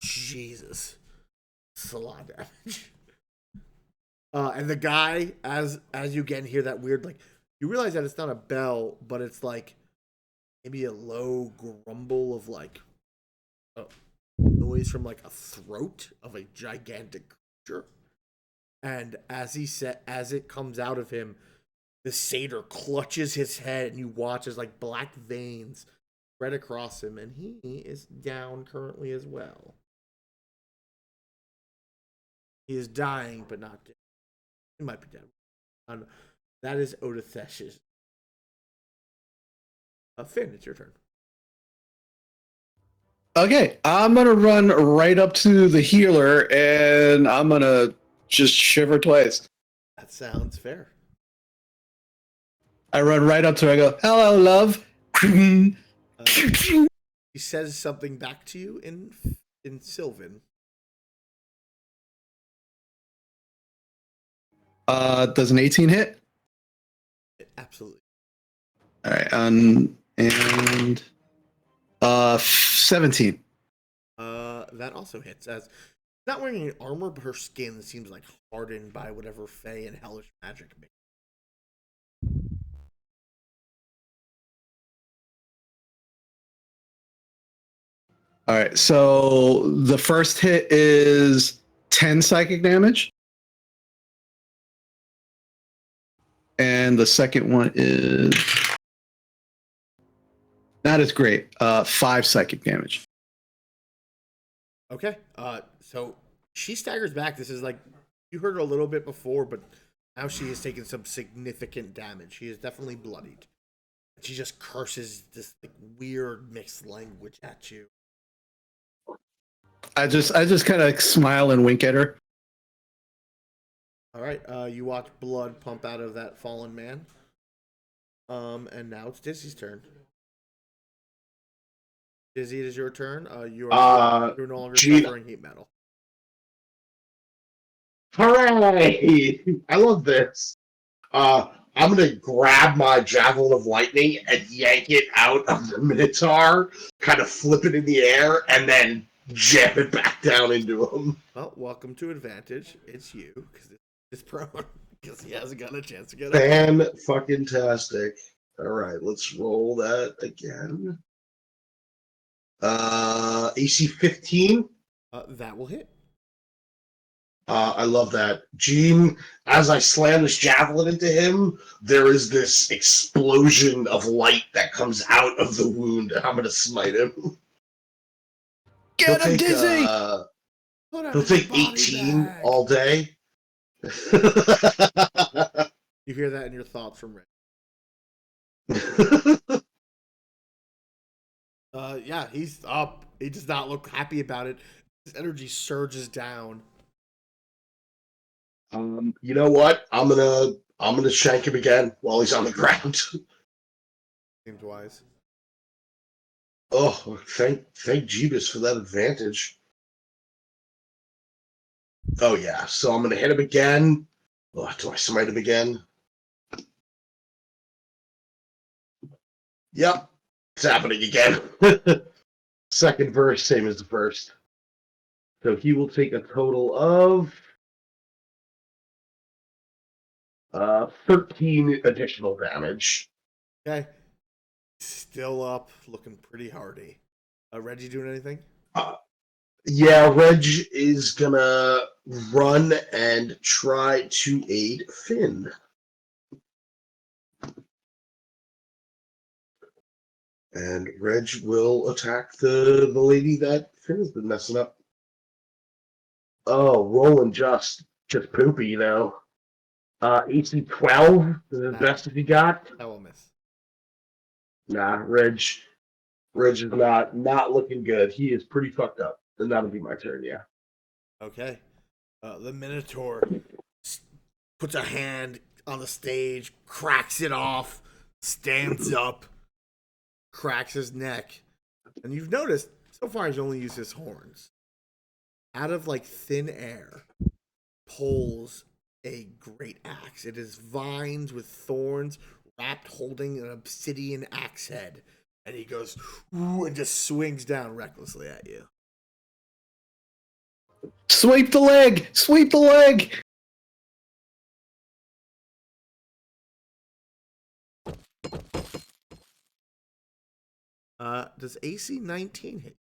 Jesus. That's a lot of damage. And the guy, as you again hear that weird, like, you realize that it's not a bell, but it's like maybe a low grumble of like a noise from like a throat of a gigantic creature. And as it comes out of him, the satyr clutches his head, and you watch as like black veins spread across him, and he is down currently as well. He is dying, but not dead. He might be dead. That is Odethesh's. Finn, it's your turn. Okay, I'm gonna run right up to the healer, and I'm gonna just shiver twice. That sounds fair. I run right up to her. I go, "Hello, love." He says something back to you in Sylvan. Does an 18 hit? Absolutely. All right, and 17. That also hits. As not wearing any armor, but her skin seems like hardened by whatever fey and hellish magic made. All right, so the first hit is 10 psychic damage. And the second one is not as great. 5 psychic damage. Okay. So she staggers back. This is like you heard her a little bit before, but now she has taken some significant damage. She is definitely bloodied. She just curses this like weird mixed language at you. I just kind of smile and wink at her. All right. You watch blood pump out of that fallen man. And now it's Dizzy's turn. Dizzy, it is your turn. You're no longer suffering heat metal. Hooray! I love this. I'm gonna grab my Javelin of Lightning and yank it out of the Minotaur, kind of flip it in the air, and then jam it back down into him. Well, welcome to advantage. It's you, because it's prone, because he hasn't gotten a chance to get up. Fan-fucking-tastic. Alright, let's roll that again. AC 15. That will hit. I love that. Gene, as I slam this javelin into him, there is this explosion of light that comes out of the wound, and I'm going to smite him. Get him, Dizzy! He'll take 18 back. all day. You hear that in your thoughts from Rick. Yeah, he's up. He does not look happy about it. His energy surges down. You know what? I'm gonna shank him again while he's on the ground. Seems wise. Oh, thank Jeebus for that advantage. Oh yeah, so I'm gonna hit him again. Oh, do I smite him again? Yep, it's happening again. Second verse, same as the first. So he will take a total of 13 additional damage. Okay. Still up, looking pretty hardy. Reggie doing anything? Yeah, Reg is gonna run and try to aid Finn. And Reg will attack the lady that Finn has been messing up. Oh, rolling just poopy, you know. AC 12 is the best if you got. I will miss. Nah, Reg is not looking good. He is pretty fucked up. And that'll be my turn, yeah. Okay. The Minotaur puts a hand on the stage, cracks it off, stands up, cracks his neck, And you've noticed so far he's only used his horns. Out of like thin air, pulls a great axe. It is vines with thorns wrapped, holding an obsidian axe head. And he goes, ooh, and just swings down recklessly at you. Sweep the leg! Sweep the leg! Does AC 19 hit?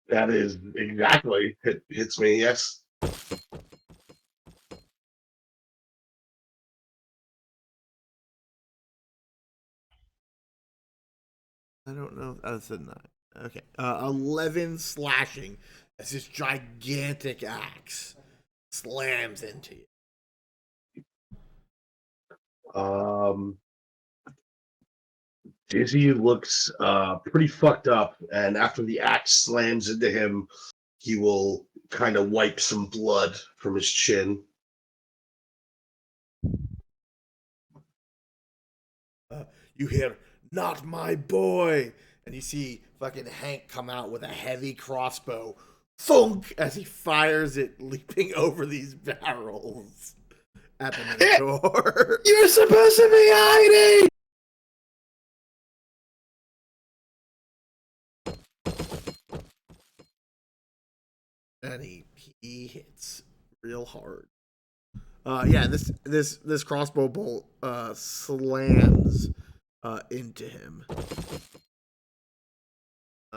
That is exactly hits me. Yes. I don't know. Oh, it's a 9. Okay. 11 slashing as this gigantic axe slams into you. Dizzy looks pretty fucked up, and after the axe slams into him, he will kind of wipe some blood from his chin. You hear, not my boy! And you see fucking Hank come out with a heavy crossbow. Thunk! As he fires it, leaping over these barrels at the Minotaur. You're supposed to be hiding! And he hits real hard. Yeah, this crossbow bolt slams into him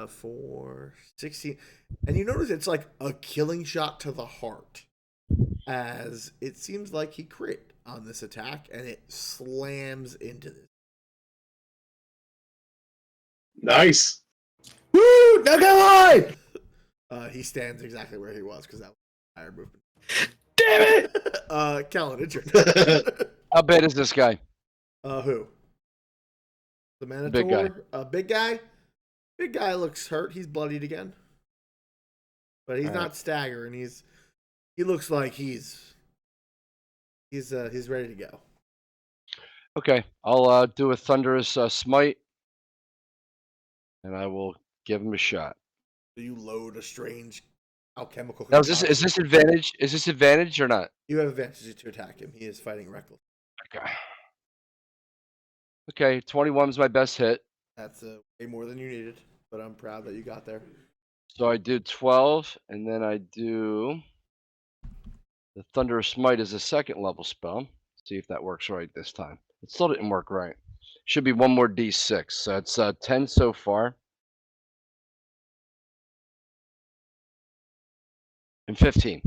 for 16, and you notice it's like a killing shot to the heart, as it seems like he crit on this attack, and it slams into this. Nice. Woo! Now go on! He stands exactly where he was because that was a higher movement. Damn it! Kellen, it's your turn. How bad is this guy? Who? The Minotaur? Big guy. Big guy? Big guy looks hurt. He's bloodied again. But he's not staggering. He looks like he's ready to go. Okay, I'll do a thunderous smite, and I will give him a shot. So you load a strange alchemical. Now, is this advantage? Is this advantage or not? You have advantage to attack him. He is fighting reckless. Okay. Okay, 21 is my best hit. That's way more than you needed, but I'm proud that you got there. So I do 12, and then I do the Thunderous Smite as a second level spell. See if that works right this time. It still didn't work right. Should be one more d6. So it's 10 so far. And 15.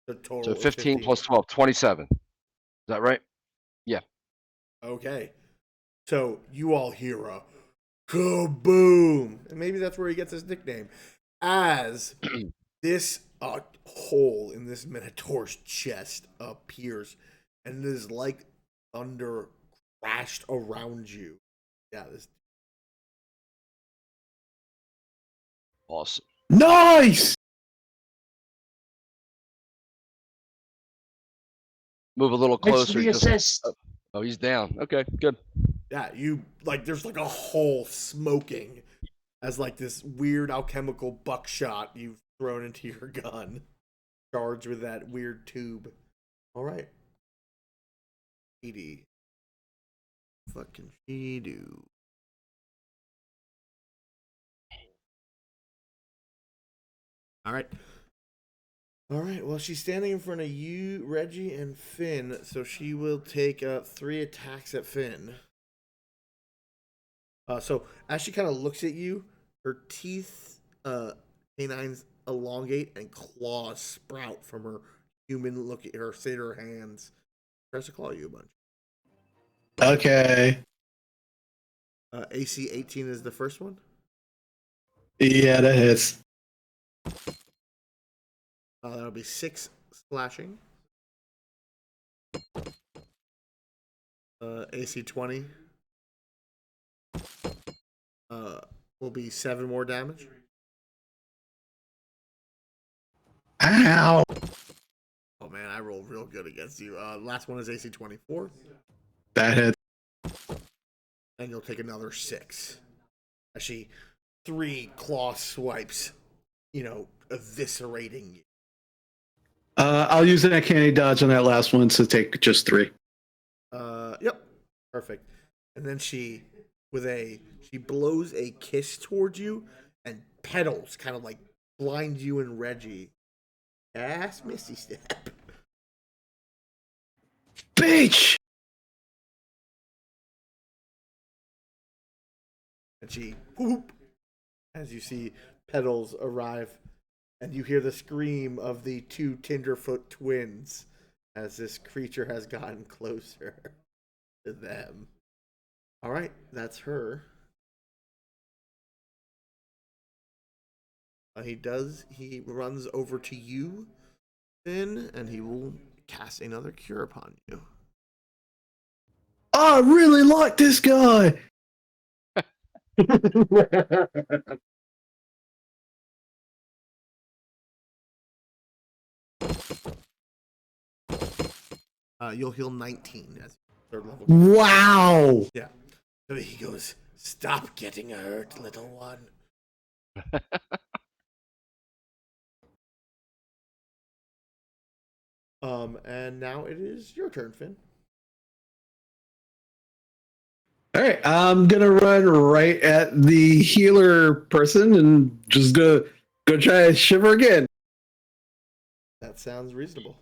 The total. So is 15 plus 12, 27. Is that right? Yeah. Okay. So you all hear a kaboom, and maybe that's where he gets his nickname, as this hole in this Minotaur's chest appears, and it is like thunder crashed around you. Yeah, this. Awesome. Nice! Move a little Thanks for closer. the assist. Oh, he's down. Okay, good. Yeah, you like. There's like a hole smoking, as like this weird alchemical buckshot you've thrown into your gun, charged with that weird tube. All right. Edie. Fucking she do. All right. All right. Well, she's standing in front of you, Reggie, and Finn, so she will take 3 attacks at Finn. So as she kind of looks at you, her teeth, canines elongate and claws sprout from her human look at her, say to her hands. Tries to claw you a bunch. Okay. AC 18 is the first one. Yeah, that hits. That'll be 6 slashing. AC 20. Will be 7 more damage. Ow! Oh man, I rolled real good against you. Last one is AC 24. That hits. And you'll take another 6. as she 3 claw swipes, eviscerating you. I'll use that candy dodge on that last one to take just 3. Yep, perfect. And then she blows a kiss towards you, and petals kind of like blind you and Reggie. Yes, Misty Step. Bitch! And she whoop as you see petals arrive, and you hear the scream of the 2 Tenderfoot twins as this creature has gotten closer to them. All right, that's her. He runs over to you, Finn, and he will cast another cure upon you. I really like this guy. You'll heal 19 as 3rd level. Wow. Yeah. So he goes, "Stop getting hurt, little one." And now it is your turn, Finn. All right, I'm gonna run right at the healer person and just go try to shiver again. That sounds reasonable.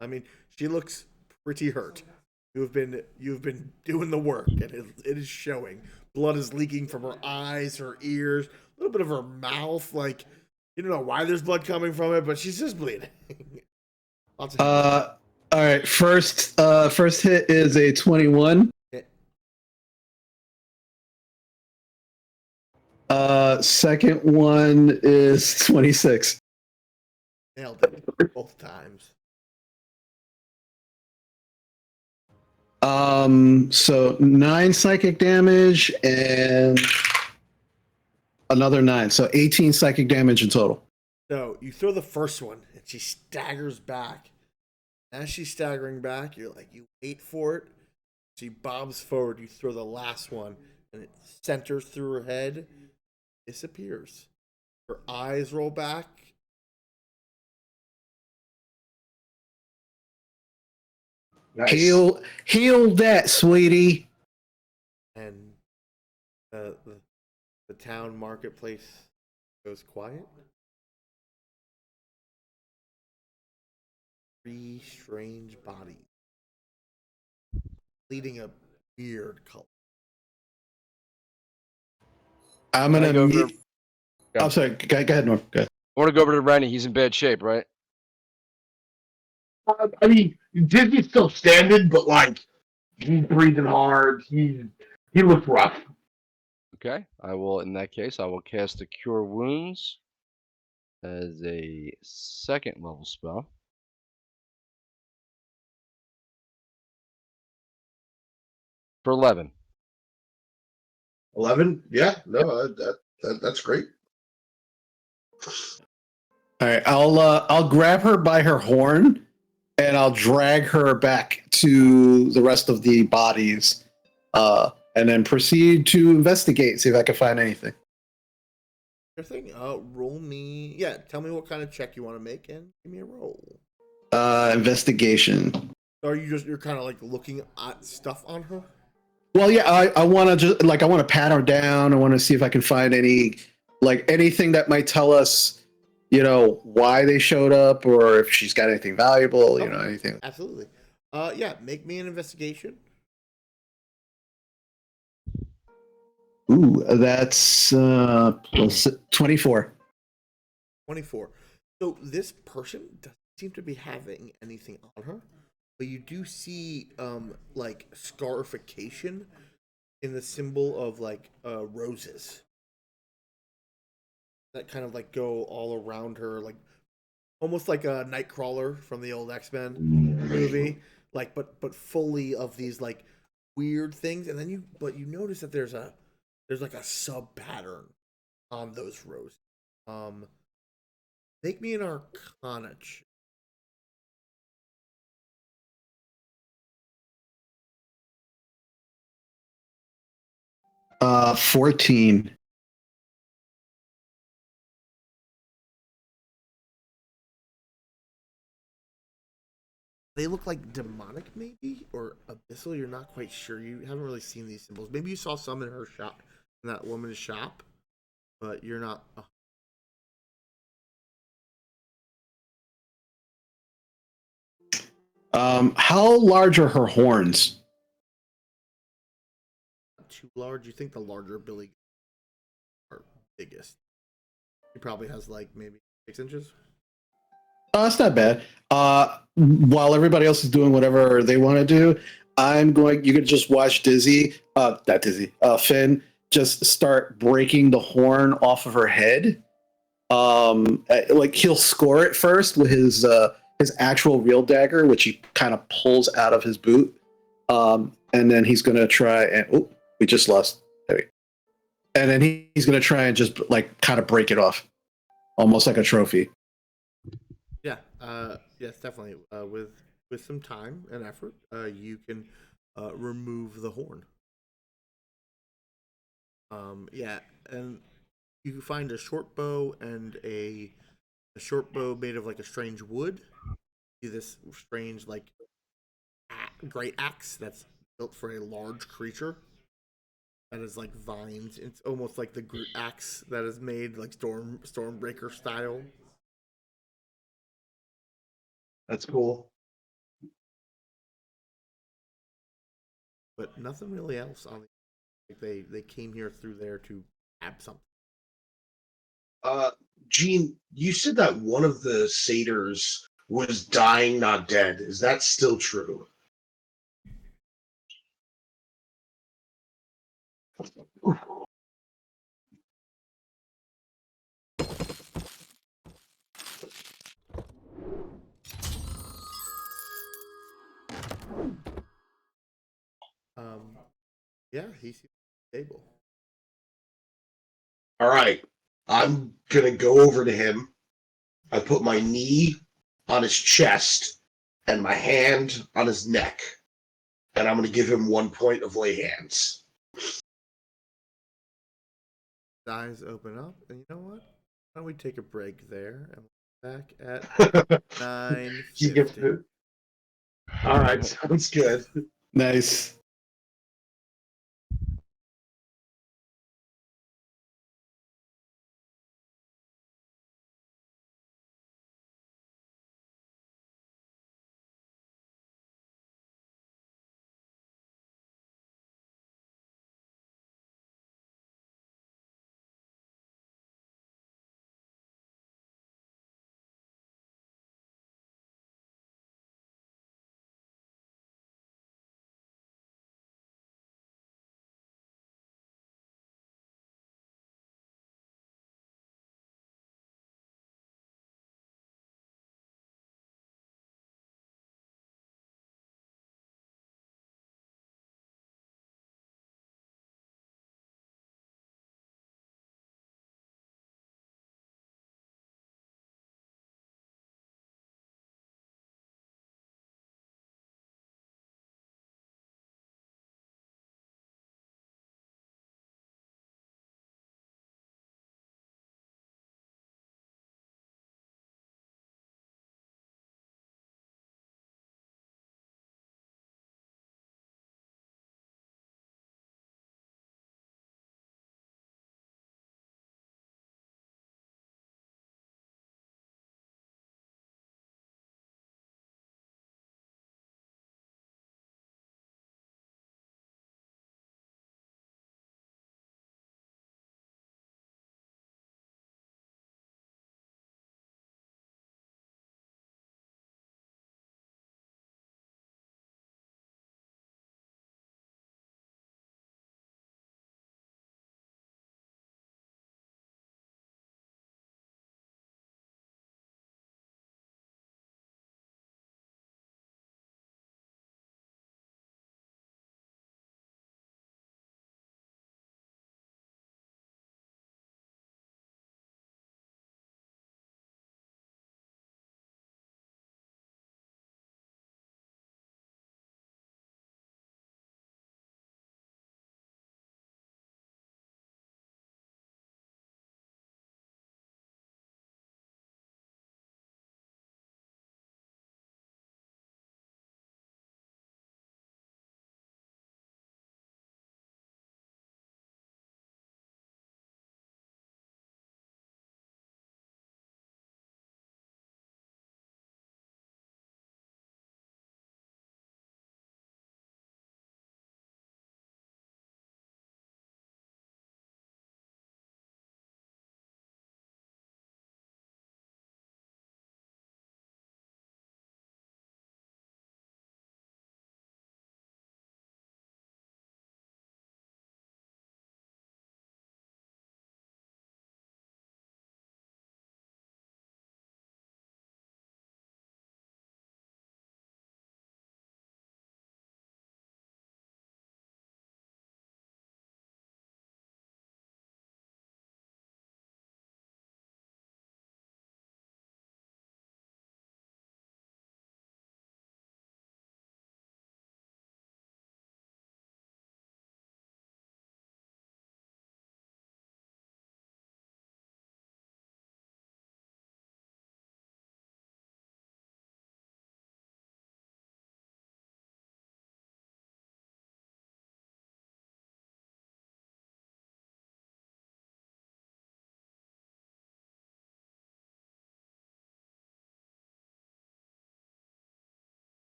I mean, she looks pretty hurt. You've been doing the work, and it is showing. Blood is leaking from her eyes, her ears, a little bit of her mouth. Like, you don't know why there's blood coming from it, but she's just bleeding. Lots of All right, first hit is a 21. hit. Second one is 26. Nailed it both times. So 9 psychic damage and another 9, so 18 psychic damage in total. So you throw the first one, and she staggers back. As she's staggering back, you wait for it. She bobs forward. You throw the last one, and it centers through her head, disappears. Her eyes roll back. Nice. Heal that, sweetie. And the town marketplace goes quiet. 3 strange bodies, leading a weird color. I'm gonna. go over- I'm sorry. Go ahead, Norm. Go ahead. I want to go over to Rennie. He's in bad shape, right? I mean, Disney's still standing, but like he's breathing hard. He looks rough. Okay. In that case, I will cast a Cure Wounds as a 2nd level spell. For 11. 11? Yeah, no, that's great. All right, I'll grab her by her horn, and I'll drag her back to the rest of the bodies, and then proceed to investigate, see if I can find anything. Sure thing. Roll me. Yeah, tell me what kind of check you want to make, and give me a roll. Investigation. Or you're kind of like looking at stuff on her? Well, yeah, I want to just I want to pat her down. I want to see if I can find anything that might tell us, why they showed up, or if she's got anything valuable, anything. Absolutely. Yeah, make me an investigation. Ooh, that's plus 24. 24. So this person doesn't seem to be having anything on her, but you do see like scarification in the symbol of roses that kind of like go all around her, like almost like a Nightcrawler from the old X-Men movie, but fully of these like weird things. And then you notice that there's like a sub pattern on those roses. Make me an Arcana check. 14. They look like demonic, maybe, or abyssal. You're not quite sure. You haven't really seen these symbols. Maybe you saw some in her shop, in that woman's shop, but you're not How large are her horns? too large. You think the larger Billy are biggest? He probably has like maybe 6 inches. That's not bad. While everybody else is doing whatever they want to do, you can just watch not Dizzy, just start breaking the horn off of her head. Like he'll score it first with his actual real dagger, which he kind of pulls out of his boot. And then he's gonna try and we just lost. And then he's gonna try and just like kind of break it off, almost like a trophy. Yeah. Yes, definitely. With some time and effort, you can remove the horn. Yeah, and you can find a short bow and a short bow made of like a strange wood. See this strange like great axe that's built for a large creature that is like vines. It's almost like the Groot axe that is made like Stormbreaker style. That's cool. But nothing really else on the. Like they came here through there to grab something. Uh, Gene, you said that one of the satyrs was dying, not dead. Is that still true? Um, yeah, he's stable. All right. I'm gonna go over to him. I put my knee on his chest and my hand on his neck, and I'm gonna give him 1 point of lay hands. His eyes open up, and you know what? Why don't we take a break there and we're back at You get 9:50. food. All right, sounds good. Nice.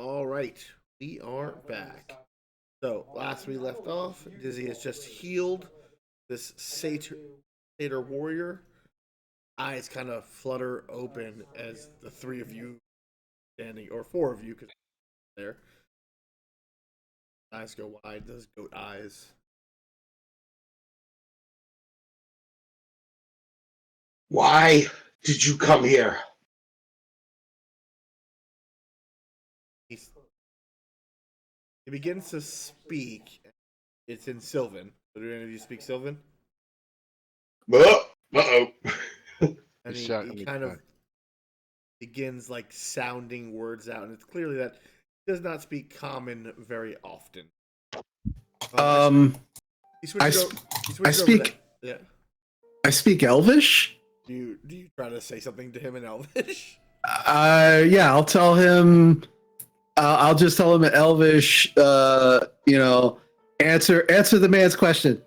All right, we are back. So last we left off, Dizzy has just healed this satyr warrior. Eyes kind of flutter open as the three of you standing, or four of you, because there. Eyes go wide. Those goat eyes. Why did you come here? He's, he begins to speak. It's in Sylvan. So do any of you speak Sylvan? Uh-oh. And he Let me kind try. of begins like sounding words out, and it's clearly that he does not speak common very often. He switched I it sp- he switched I it over speak- to- yeah. I speak Elvish. Do you try to say something to him in Elvish? Yeah, I'll tell him. I'll just tell him in Elvish. Answer the man's question.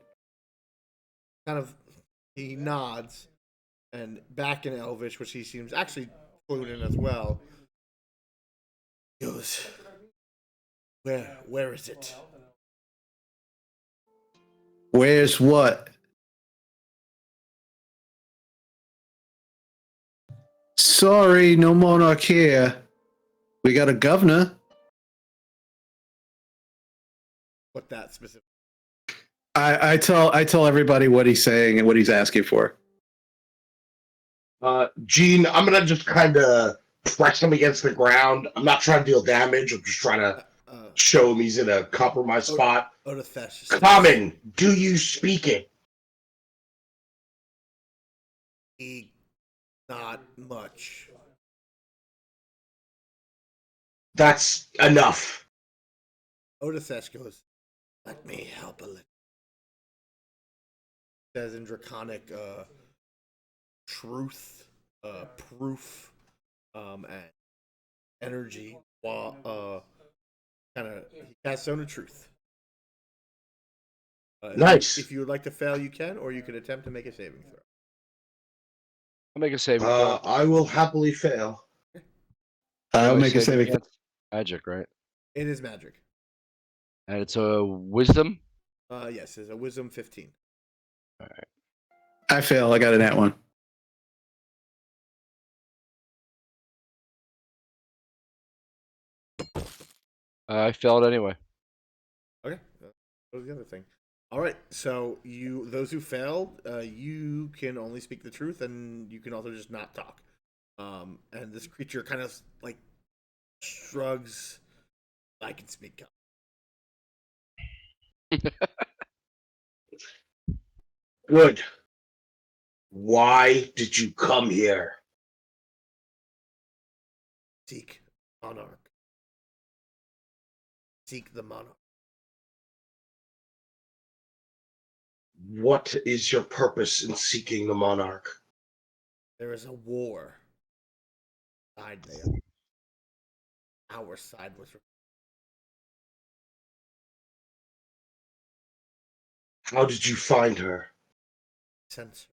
Kind of, he nods, and back in Elvish, which he seems actually fluent in as well. He goes, where is it? Where's what? Sorry, no monarch here. We got a governor. What that specific? I tell everybody what he's saying and what he's asking for. Gene, I'm gonna just kind of press him against the ground. I'm not trying to deal damage. I'm just trying to show him he's in a compromised spot. Odathesh. Common, do you speak it? He, not much. That's enough. Odathesh goes, let me help a little. Says in Draconic, truth, proof, and energy, while kind of he casts Zone of Truth. Nice. If you would like to fail, you can, or you can attempt to make a saving throw. I'll make a saving throw. I will happily fail. I'll Am I make a saving. against Magic, right? It is magic. And it's a wisdom. Yes, it's a Wisdom 15. I fail. I got a nat one. I failed anyway. Okay, what was the other thing? All right, so those who failed, you can only speak the truth, and you can also just not talk. And this creature kind of like shrugs. I can speak. Good. Why did you come here? Seek monarch. Seek the monarch. What is your purpose in seeking the monarch? There is a war. Side there. Our side was How did you find her? censored.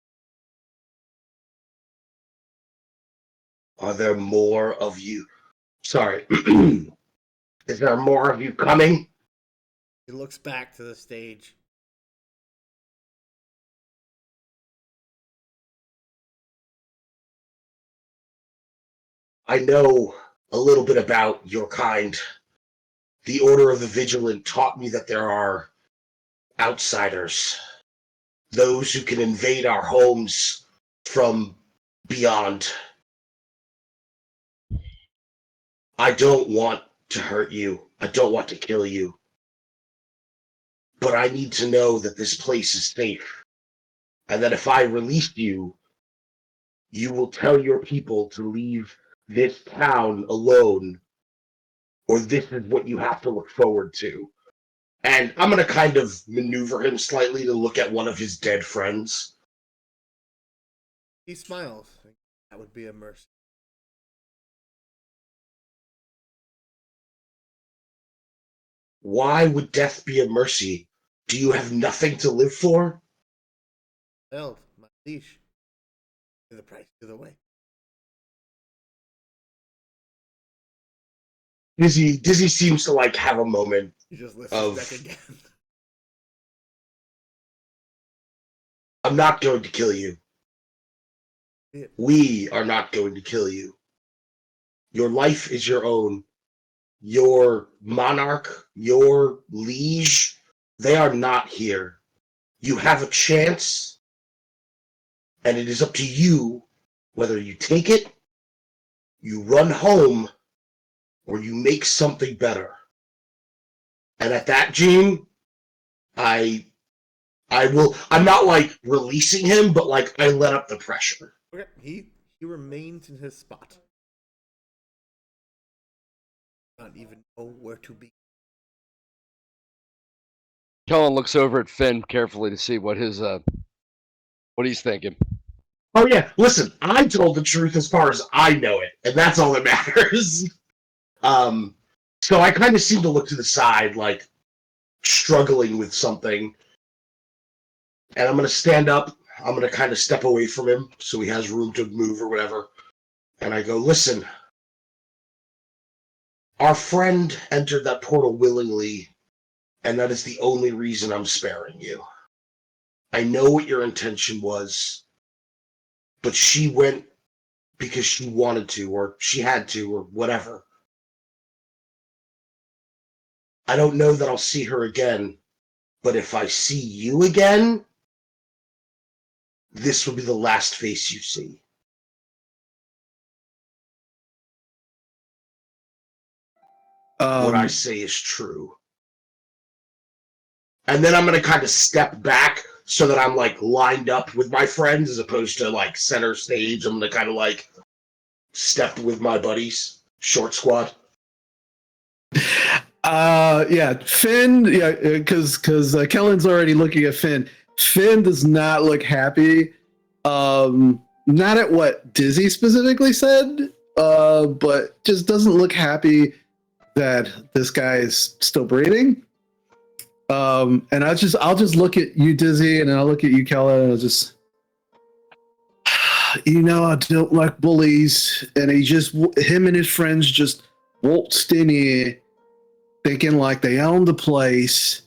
Are there more of you? Sorry. Is there more of you coming? He looks back to the stage. I know a little bit about your kind. The Order of the Vigilant taught me that there are outsiders, those who can invade our homes from beyond. I don't want to hurt you. I don't want to kill you. But I need to know that this place is safe, and that if I release you, you will tell your people to leave this town alone, or this is what you have to look forward to. And I'm going to kind of maneuver him slightly to look at one of his dead friends. He smiles. That would be a mercy. Why would death be a mercy? Do you have nothing to live for? Held, my leash. To the price, to the way. Dizzy seems to like have a moment He just lifts of- his neck again. I'm not going to kill you. Yeah. We are not going to kill you. Your life is your own. Your monarch, your liege, they are not here. You have a chance, and it is up to you whether you take it, you run home, or you make something better. And at that, Gene, I will. I'm not like releasing him, but like I let up the pressure. Okay, he remains in his spot. Not even know where to be. Kellen looks over at Finn carefully to see what he's thinking. Oh yeah, listen, I told the truth as far as I know it, and that's all that matters. So I kind of seem to look to the side, like struggling with something, and I'm gonna stand up. I'm gonna kind of step away from him so he has room to move or whatever. And I go, listen, our friend entered that portal willingly, and that is the only reason I'm sparing you. I know what your intention was, but she went because she wanted to, or she had to, or whatever. I don't know that I'll see her again, but if I see you again, this will be the last face you see. What I say is true. And then I'm going to kind of step back so that I'm like lined up with my friends as opposed to like center stage. I'm going to kind of like step with my buddies, short squad. Yeah, Finn. Yeah, because Kellen's already looking at Finn. Finn does not look happy. Not at what Dizzy specifically said, but just doesn't look happy that this guy is still breathing. And I'll just look at you, Dizzy, and then I'll look at you, Kellen, and I'll just, I don't like bullies, and him and his friends just waltzed in here thinking like they owned the place,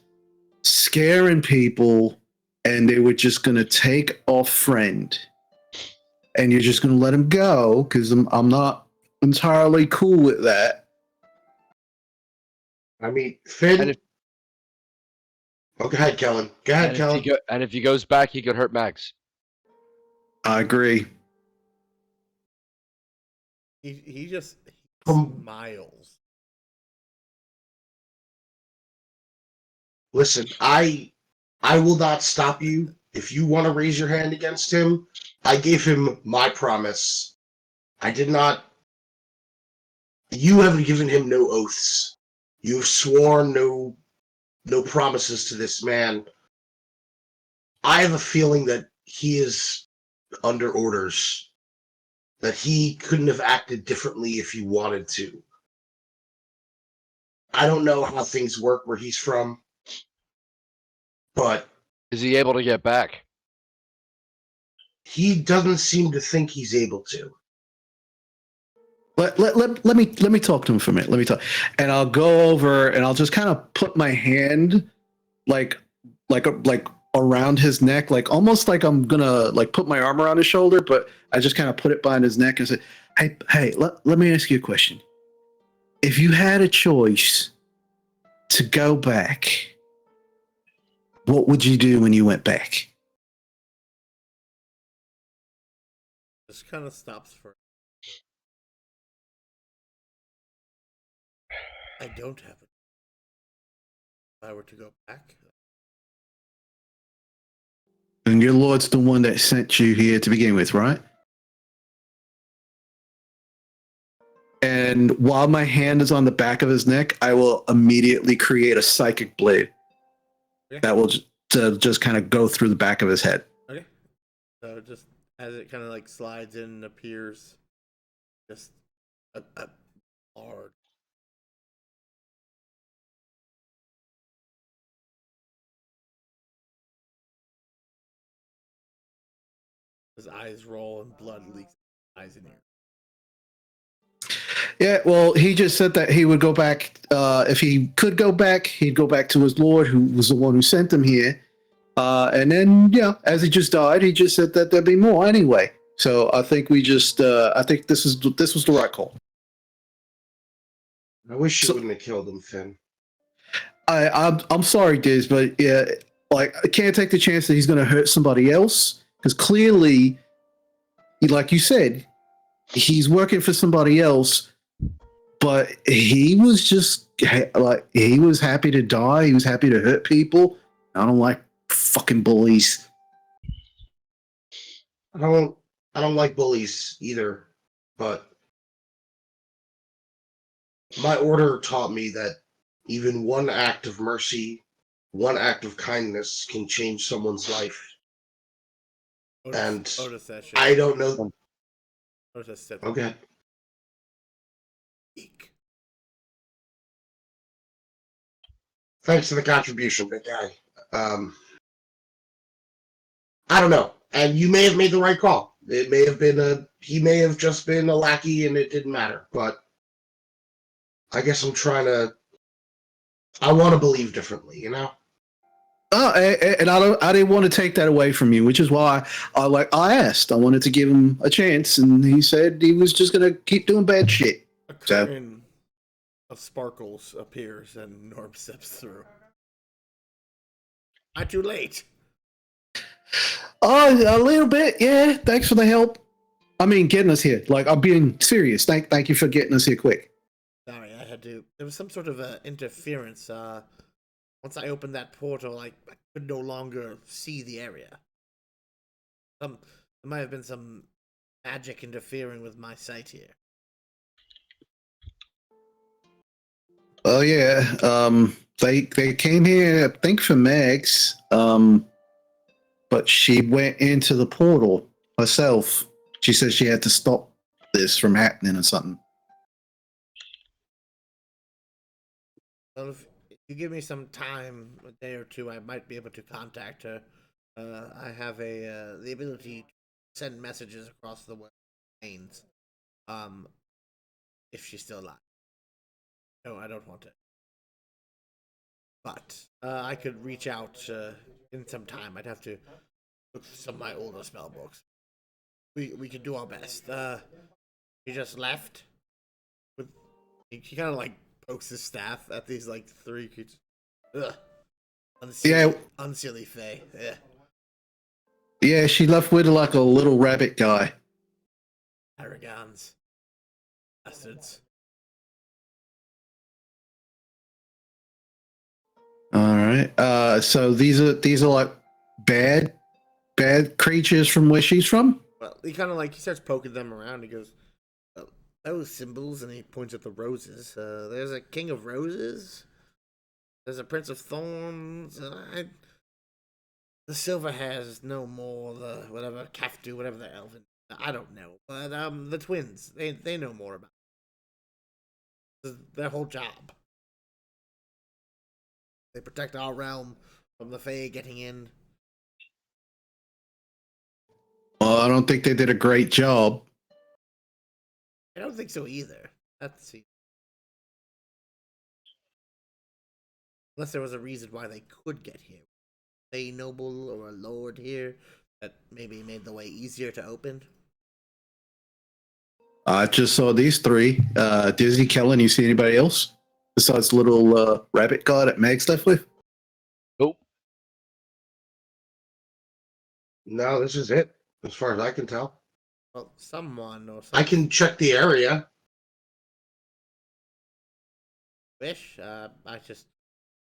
scaring people, and they were just going to take our friend. And you're just going to let him go because I'm not entirely cool with that. I mean, Finn. And if- Oh, go ahead, Kellen. Go ahead, Kellen. And if he goes back, he could hurt Max. I agree. He just Um, smiles. Listen, I will not stop you. If you want to raise your hand against him, I gave him my promise. I did not. You haven't given him no oaths. You've sworn no promises to this man. I have a feeling that he is under orders. That he couldn't have acted differently if he wanted to. I don't know how things work where he's from, but Is he able to get back? he doesn't seem to think he's able to. Let me talk to him for a minute. Let me talk, and I'll go over and I'll just kind of put my hand like around his neck, like almost like I'm gonna like put my arm around his shoulder, but I just kind of put it behind his neck and say, "Hey, let me ask you a question. If you had a choice to go back, what would you do when you went back?" Just kind of stops for. I don't have it. If I were to go back, And your lord's the one that sent you here to begin with, right? And while my hand is on the back of his neck, I will immediately create a psychic blade that will just kind of go through the back of his head. okay. So just as it kind of like slides in and appears, just a large. His eyes roll and blood leaks eyes and ears. Yeah, well, he just said that he would go back. If he could go back, he'd go back to his lord, who was the one who sent him here. And then, yeah, as he just died, he just said that there'd be more anyway. So I think I think this was the right call. I wish you So- wouldn't have killed him, Finn. I'm sorry, Diz, but yeah, like I can't take the chance that he's going to hurt somebody else because clearly, like you said, he's working for somebody else. But he was just like he was happy to die. He was happy to hurt people. I don't like fucking bullies. I don't like bullies either, but my order taught me that even one act of mercy, one act of kindness can change someone's life. And Otis said shit. I don't know. Otis said Okay. eek. Thanks for the contribution, big guy. I don't know. And you may have made the right call. It may have been he may have just been a lackey and it didn't matter. But I guess I want to believe differently, you know? And I didn't want to take that away from you, which is why I asked. I wanted to give him a chance, and he said he was just gonna keep doing bad shit. A So- curtain of sparkles appears and Norm steps through. Not too late. Oh, a little bit, yeah. Thanks for the help. I mean, getting us here. Like I'm being serious. Thank you for getting us here quick. Sorry, I had to. There was some sort of interference. Once I opened that portal, I could no longer see the area. There might have been some magic interfering with my sight here. Oh yeah. They came here, I think, for Megs. But she went into the portal herself. She said she had to stop this from happening or something. Well, if you give me some time, a day or two, I might be able to contact her. I have the ability to send messages across the world. If she's still alive. No, I don't want it. But I could reach out in some time. I'd have to look through some of my older spell books. We could do our best. He just left. He kind of like pokes his staff at these like three creatures. Ugh. Unsilly Fae. Yeah. Yeah, she left with like a little rabbit guy. Arrogans. Bastards. All right. So these are like bad creatures from where she's from. Well, he kind of like he starts poking them around. He goes, oh, "Those symbols," and he points at the roses. There's a king of roses. There's a prince of thorns. The silver hairs no more. The whatever Kaftu, whatever the elven. I don't know, but the twins they know more about it. This is their whole job. They protect our realm from the Fae getting in. Well, I don't think they did a great job. I don't think so either. Let's see. Unless there was a reason why they could get here. A noble or a lord here that maybe made the way easier to open. I just saw these three. Disney, Kellen, you see anybody else besides little rabbit guy that Meg's left with? Nope. No, this is it, as far as I can tell. Well, someone or something. I can check the area. Wish.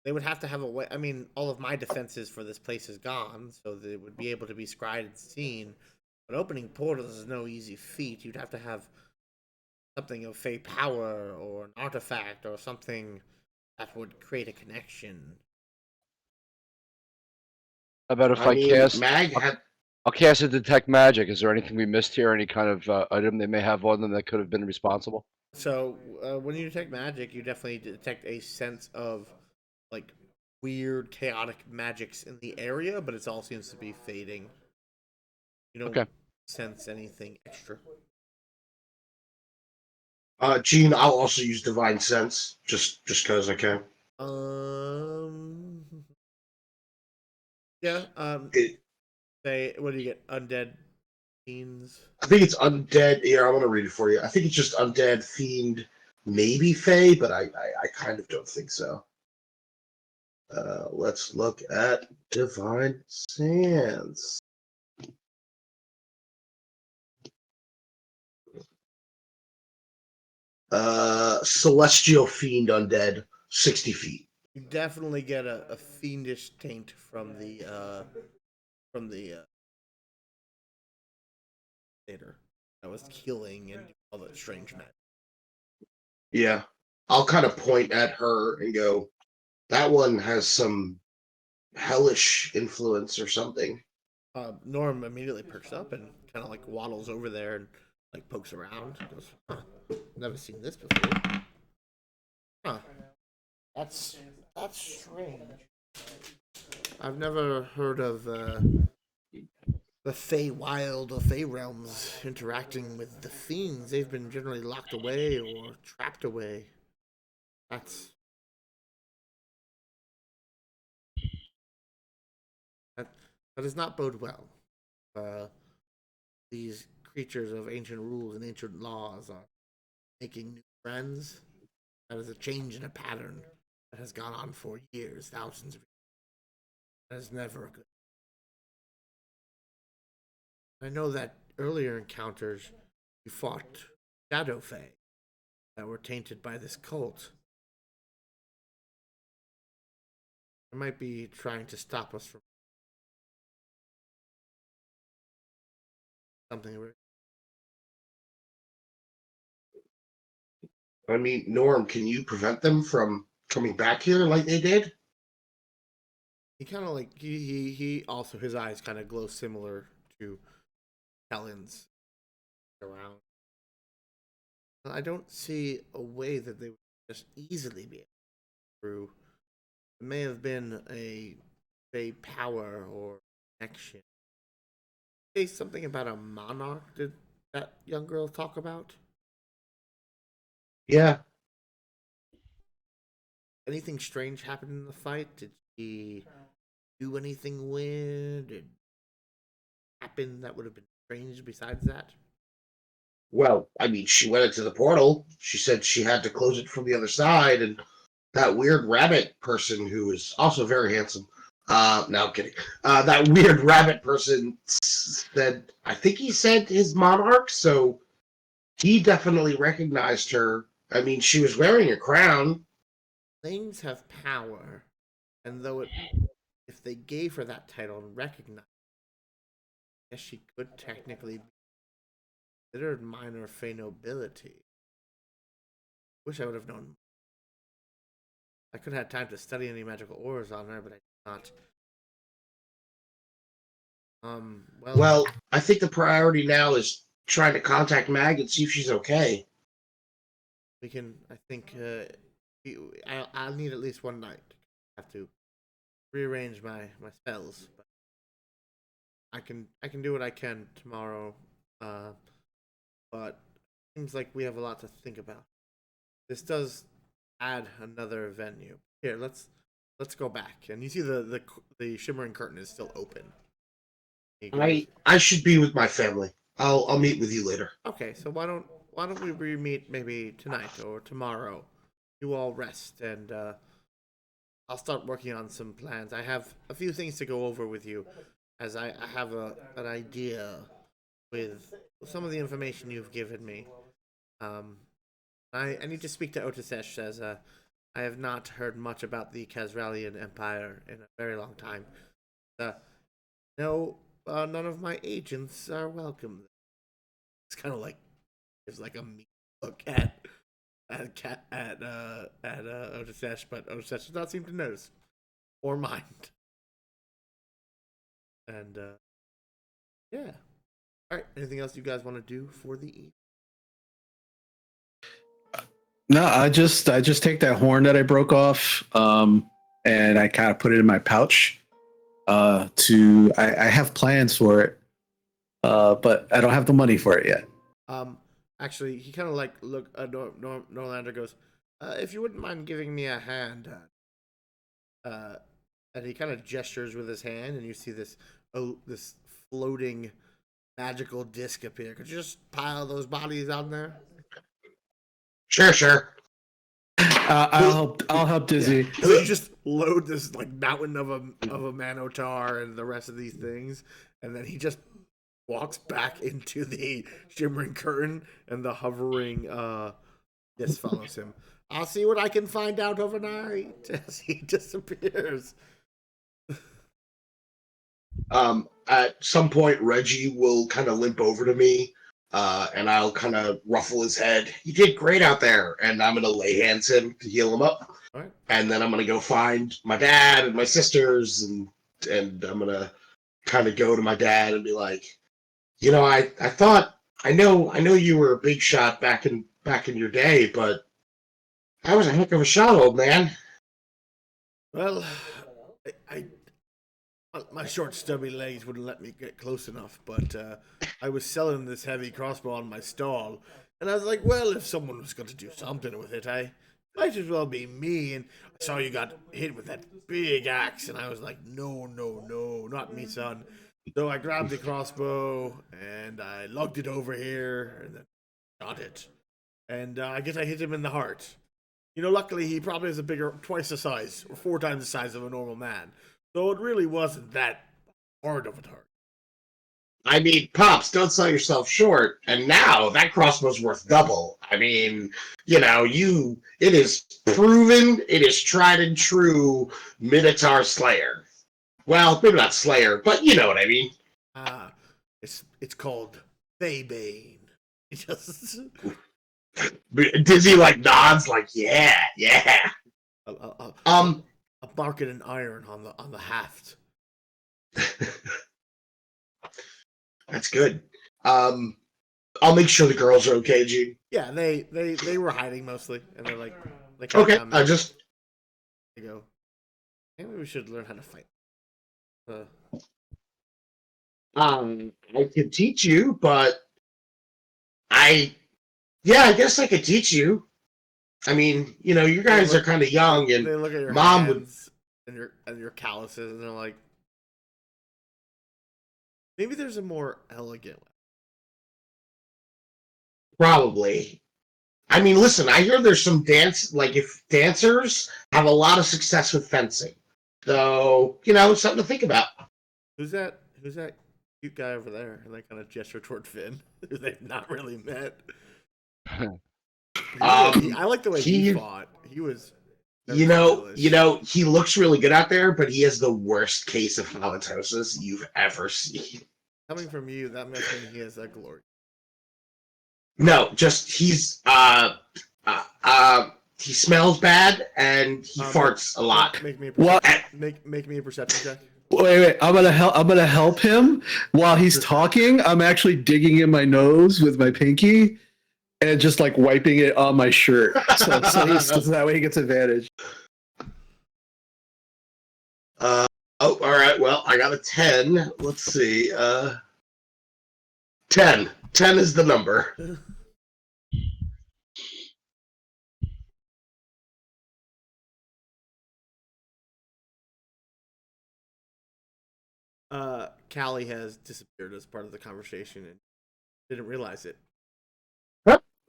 They would have to have a way. I mean, all of my defenses for this place is gone, so they would be able to be scried and seen. But opening portals is no easy feat. You'd have to have something of Fey power or an artifact or something that would create a connection. How about if I mean, cast? Mag had I'll cast a detect magic. Is there anything we missed here? Any kind of item they may have on them that could have been responsible? So when you detect magic, you definitely detect a sense of like weird, chaotic magics in the area, but it all seems to be fading. You don't Okay. sense anything extra. Gene, I'll also use Divine Sense, just because I can. Um. Yeah. It, Say, what do you get? Undead fiends. I think it's undead. Here, I want to read it for you. I think it's just undead, fiend, maybe Fey, but I kind of don't think so. Let's look at Divine Sense. Celestial Fiend Undead, 60 feet. You definitely get a fiendish taint from the theater that was killing and all that strange magic. Yeah. I'll kind of point at her and go, that one has some hellish influence or something. Norm immediately perks up and kind of like waddles over there and like pokes around. Goes, huh, never seen this before. Huh. That's strange. I've never heard of the Feywild or Fey realms interacting with the fiends. They've been generally locked away or trapped away. That's that does not bode well. These creatures of ancient rules and ancient laws are making new friends. That is a change in a pattern that has gone on for years, thousands of years. That is never a good. I know that earlier encounters you fought Shadow Fae that were tainted by this cult. They might be trying to stop us from something. I mean, Norm, can you prevent them from coming back here like they did? He kind of like he also his eyes kind of glow similar to Kellen's around. I don't see a way that they would just easily be able to through. It may have been a power or connection. Say something about a monarch. Did that young girl talk about Yeah. anything strange happen in the fight? Did she do anything weird? Did happen that would have been strange besides that? Well, I mean, she went into the portal. She said she had to close it from the other side, and that weird rabbit person who is also very handsome. No, I'm kidding. That weird rabbit person said, I think he said his monarch, so he definitely recognized her. I mean, she was wearing a crown. Things have power, and if they gave her that title and recognized, I guess she could technically be considered minor Fey nobility. Wish I would have known. I could have had time to study any magical auras on her, but I did not. Well, I think the priority now is trying to contact Mag and see if she's okay. we can. I think I'll need at least one night. I have to rearrange my spells, but I can do what I can tomorrow. But it seems like we have a lot to think about. This does add another venue. Here, let's go back, and you see the shimmering curtain is still open. I should be with my family. I'll meet with you later. Okay, so why don't we meet maybe tonight or tomorrow? You all rest, and I'll start working on some plans. I have a few things to go over with you, as I have an idea with some of the information you've given me. I need to speak to Otisesh, as I have not heard much about the Khazralian Empire in a very long time. No, none of my agents are welcome. It's kind of like gives like a mean look at Otisesh, but Otisesh does not seem to notice or mind. And yeah. All right. Anything else you guys want to do for the evening? No, I just take that horn that I broke off, and I kind of put it in my pouch. I have plans for it, but I don't have the money for it yet. actually, he kind of like Norlander goes, if you wouldn't mind giving me a hand, and he kind of gestures with his hand, and you see this this floating magical disc appear. Could you just pile those bodies on there? Sure. I'll help Dizzy. Yeah. So you just load this like mountain of a Manotar and the rest of these things, and then he just walks back into the shimmering curtain, and the hovering disc follows him. I'll see what I can find out overnight as he disappears. At some point, Reggie will kind of limp over to me, and I'll kind of ruffle his head. You did great out there, and I'm gonna lay hands him to heal him up. All right. And then I'm gonna go find my dad and my sisters, and I'm gonna kind of go to my dad and be like, you know, I thought I know you were a big shot back in your day, but that was a heck of a shot, old man. Well, my short stubby legs wouldn't let me get close enough, but I was selling this heavy crossbow on my stall, and I was like, well, if someone was going to do something with it, I might as well be me. And I saw you got hit with that big axe, and I was like, no, not me, son. So I grabbed the crossbow, and I lugged it over here, and then shot it. And I guess I hit him in the heart. You know, luckily he probably has twice the size, or 4 times the size of a normal man. So it really wasn't that hard of a target. I mean, Pops, don't sell yourself short. And now that crossbow's worth double. I mean, you know, it is proven, it is tried and true Minotaur Slayer. Well, maybe not Slayer, but you know what I mean. It's called Faybane. It just Dizzy like nods, like yeah. I'll mark it in iron on the haft. That's good. I'll make sure the girls are okay, Gene. Yeah, they were hiding mostly, and they're like, Okay. They go, maybe we should learn how to fight. I could teach you, but I guess I could teach you. I mean, you know, you guys are kind of young, and they look at your Mom hands and your calluses, and they're like, maybe there's a more elegant way. Probably. I mean, listen, I hear there's some if dancers have a lot of success with fencing. So, you know, something to think about. Who's that cute guy over there? And they kind of gesture toward Finn, who they've not really met. I like the way he fought. He was, you know, he looks really good out there, but he has the worst case of halitosis you've ever seen. Coming from you, that must mean he has that glory. No, just he smells bad and he farts a lot. Make me a perception check. Wait! I'm gonna help him while he's talking. I'm actually digging in my nose with my pinky and just like wiping it on my shirt, so that way he gets advantage. All right. Well, I got a 10. Let's see. 10. 10 is the number. Callie has disappeared as part of the conversation and didn't realize it.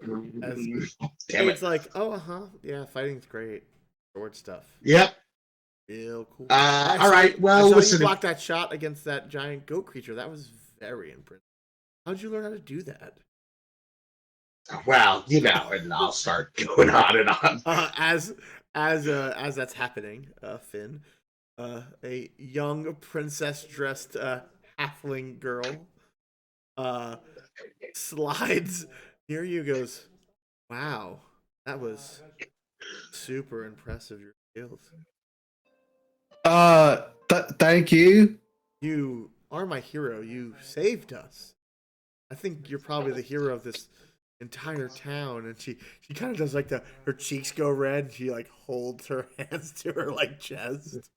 Damn it. It's like, yeah, fighting's great. Sword stuff. Yep. Real cool. All right. Well, listen. You blocked that shot against that giant goat creature. That was very impressive. How'd you learn how to do that? Well, you know, and I'll start going on and on. As that's happening, Finn, a young princess-dressed halfling girl slides near you. Goes, wow, that was super impressive. Your skills. Thank you. You are my hero. You saved us. I think you're probably the hero of this entire town. And she kind of does like her cheeks go red. And she like holds her hands to her like chest.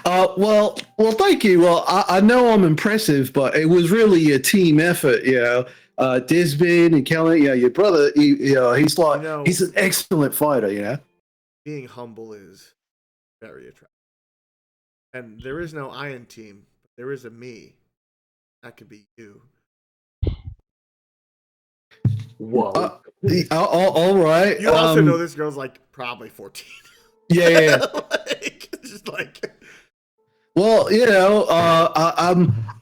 Well, thank you. Well, I know I'm impressive, but it was really a team effort, you know. Disbin and Kellen. Yeah, your brother. He's like know- he's an excellent fighter. You know. Being humble is very attractive. And there is no Iron Team, but there is a me. That could be you. Whoa. All right. You also know this girl's like probably 14. Yeah. like, just like. Well,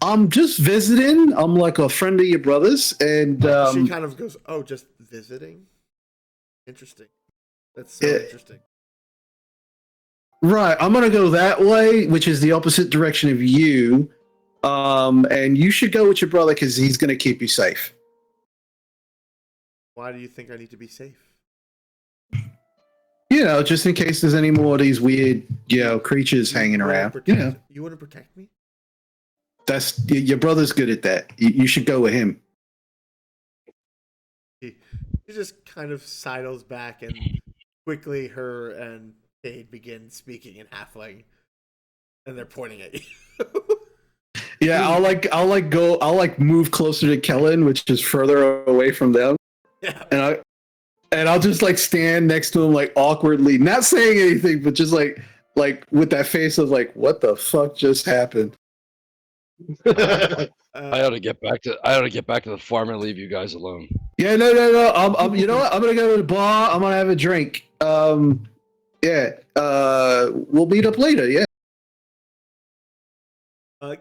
I'm just visiting. I'm like a friend of your brother's, and She kind of goes, "Oh, just visiting? Interesting. That's so interesting." right. I'm gonna go that way, which is the opposite direction of you. And you should go with your brother because he's gonna keep you safe. Why do you think I need to be safe? Just in case there's any more of these weird, creatures hanging around. You want to protect me? That's your brother's good at that. You should go with him. He just kind of sidles back, and quickly her and Cade begin speaking in halfling, and they're pointing at you. Yeah, I'll move closer to Kellen, which is further away from them. Yeah. And I'll just like stand next to him like awkwardly, not saying anything, but just like with that face of like, what the fuck just happened? I ought to get back to the farm and leave you guys alone. Yeah, no. I'm you know what? I'm gonna go to the bar. I'm gonna have a drink. Yeah. We'll meet up later. Yeah.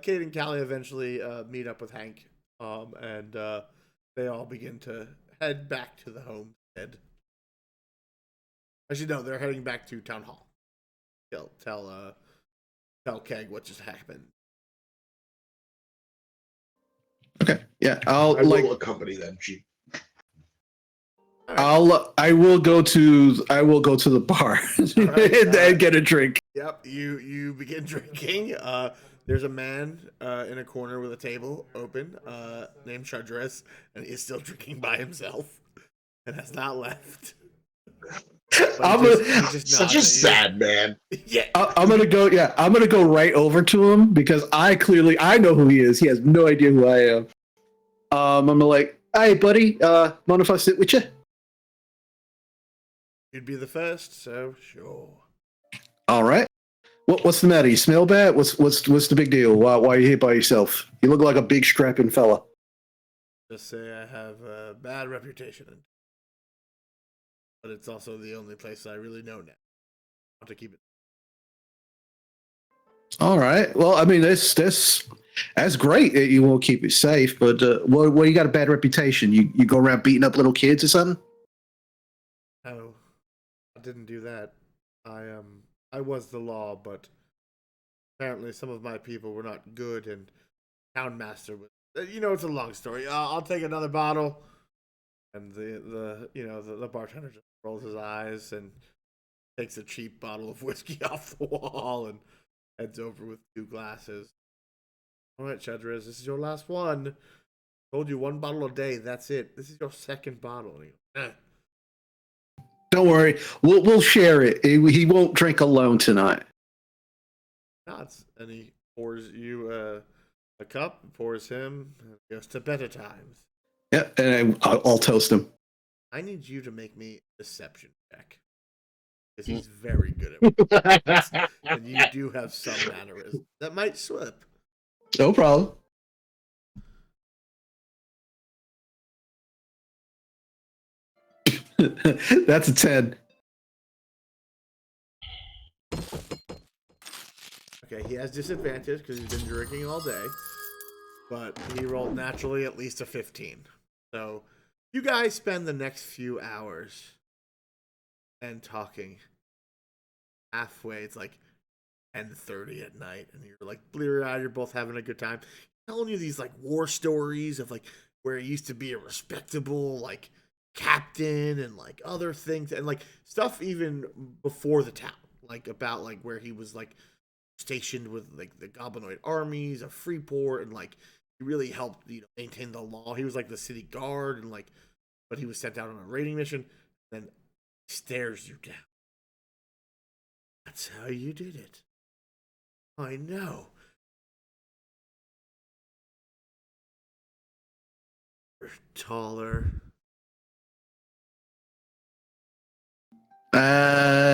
Cade and Callie eventually meet up with Hank, and they all begin to head back to the homestead. Actually, no, they're heading back to town hall. Tell Keg what just happened. Okay. Yeah. I will accompany them, Chief. Right. I will go to the bar and get a drink. Yep, you begin drinking. There's a man in a corner with a table open, named Chudress, and he is still drinking by himself and has not left. Such a sad man. Yeah, I'm gonna go. Yeah, I'm gonna go right over to him because I know who he is. He has no idea who I am. I'm like, hey, buddy, mind if I sit with you? you'd be the first, so sure. All right. What's the matter? You smell bad? What's the big deal? Why are you here by yourself? You look like a big strapping fella. Just say I have a bad reputation, but it's also the only place I really know now. I want to keep it. All right. Well, I mean, that's great that you want to keep it safe, but what you got a bad reputation? You go around beating up little kids or something? Oh, I didn't do that. I was the law, but apparently some of my people were not good, and Townmaster was. It's a long story. I'll take another bottle, and the bartender just rolls his eyes and takes a cheap bottle of whiskey off the wall and heads over with 2 glasses. All right, Chudrez, this is your last one. Told you 1 bottle a day. That's it. This is your second bottle. Don't worry, we'll share it. He won't drink alone tonight. Nods, and he pours you a cup, pours him, and goes to better times. Yeah, and I'll toast him. I need you to make me a deception check. Because he's very good at it. And you do have some mannerisms that might slip. No problem. That's a 10. Okay, he has disadvantage because he's been drinking all day. But he rolled naturally at least a 15. So you guys spend the next few hours and talking. Halfway, it's like 10:30 at night, and you're like bleary-eyed. You're both having a good time. Telling you these like war stories of like where he used to be a respectable like captain and like other things and like stuff even before the town, like about like where he was like stationed with like the goblinoid armies of Freeport, and like he really helped maintain the law. He was like the city guard, and like but he was sent out on a raiding mission. Then stares you down. That's how you did it. I know. taller.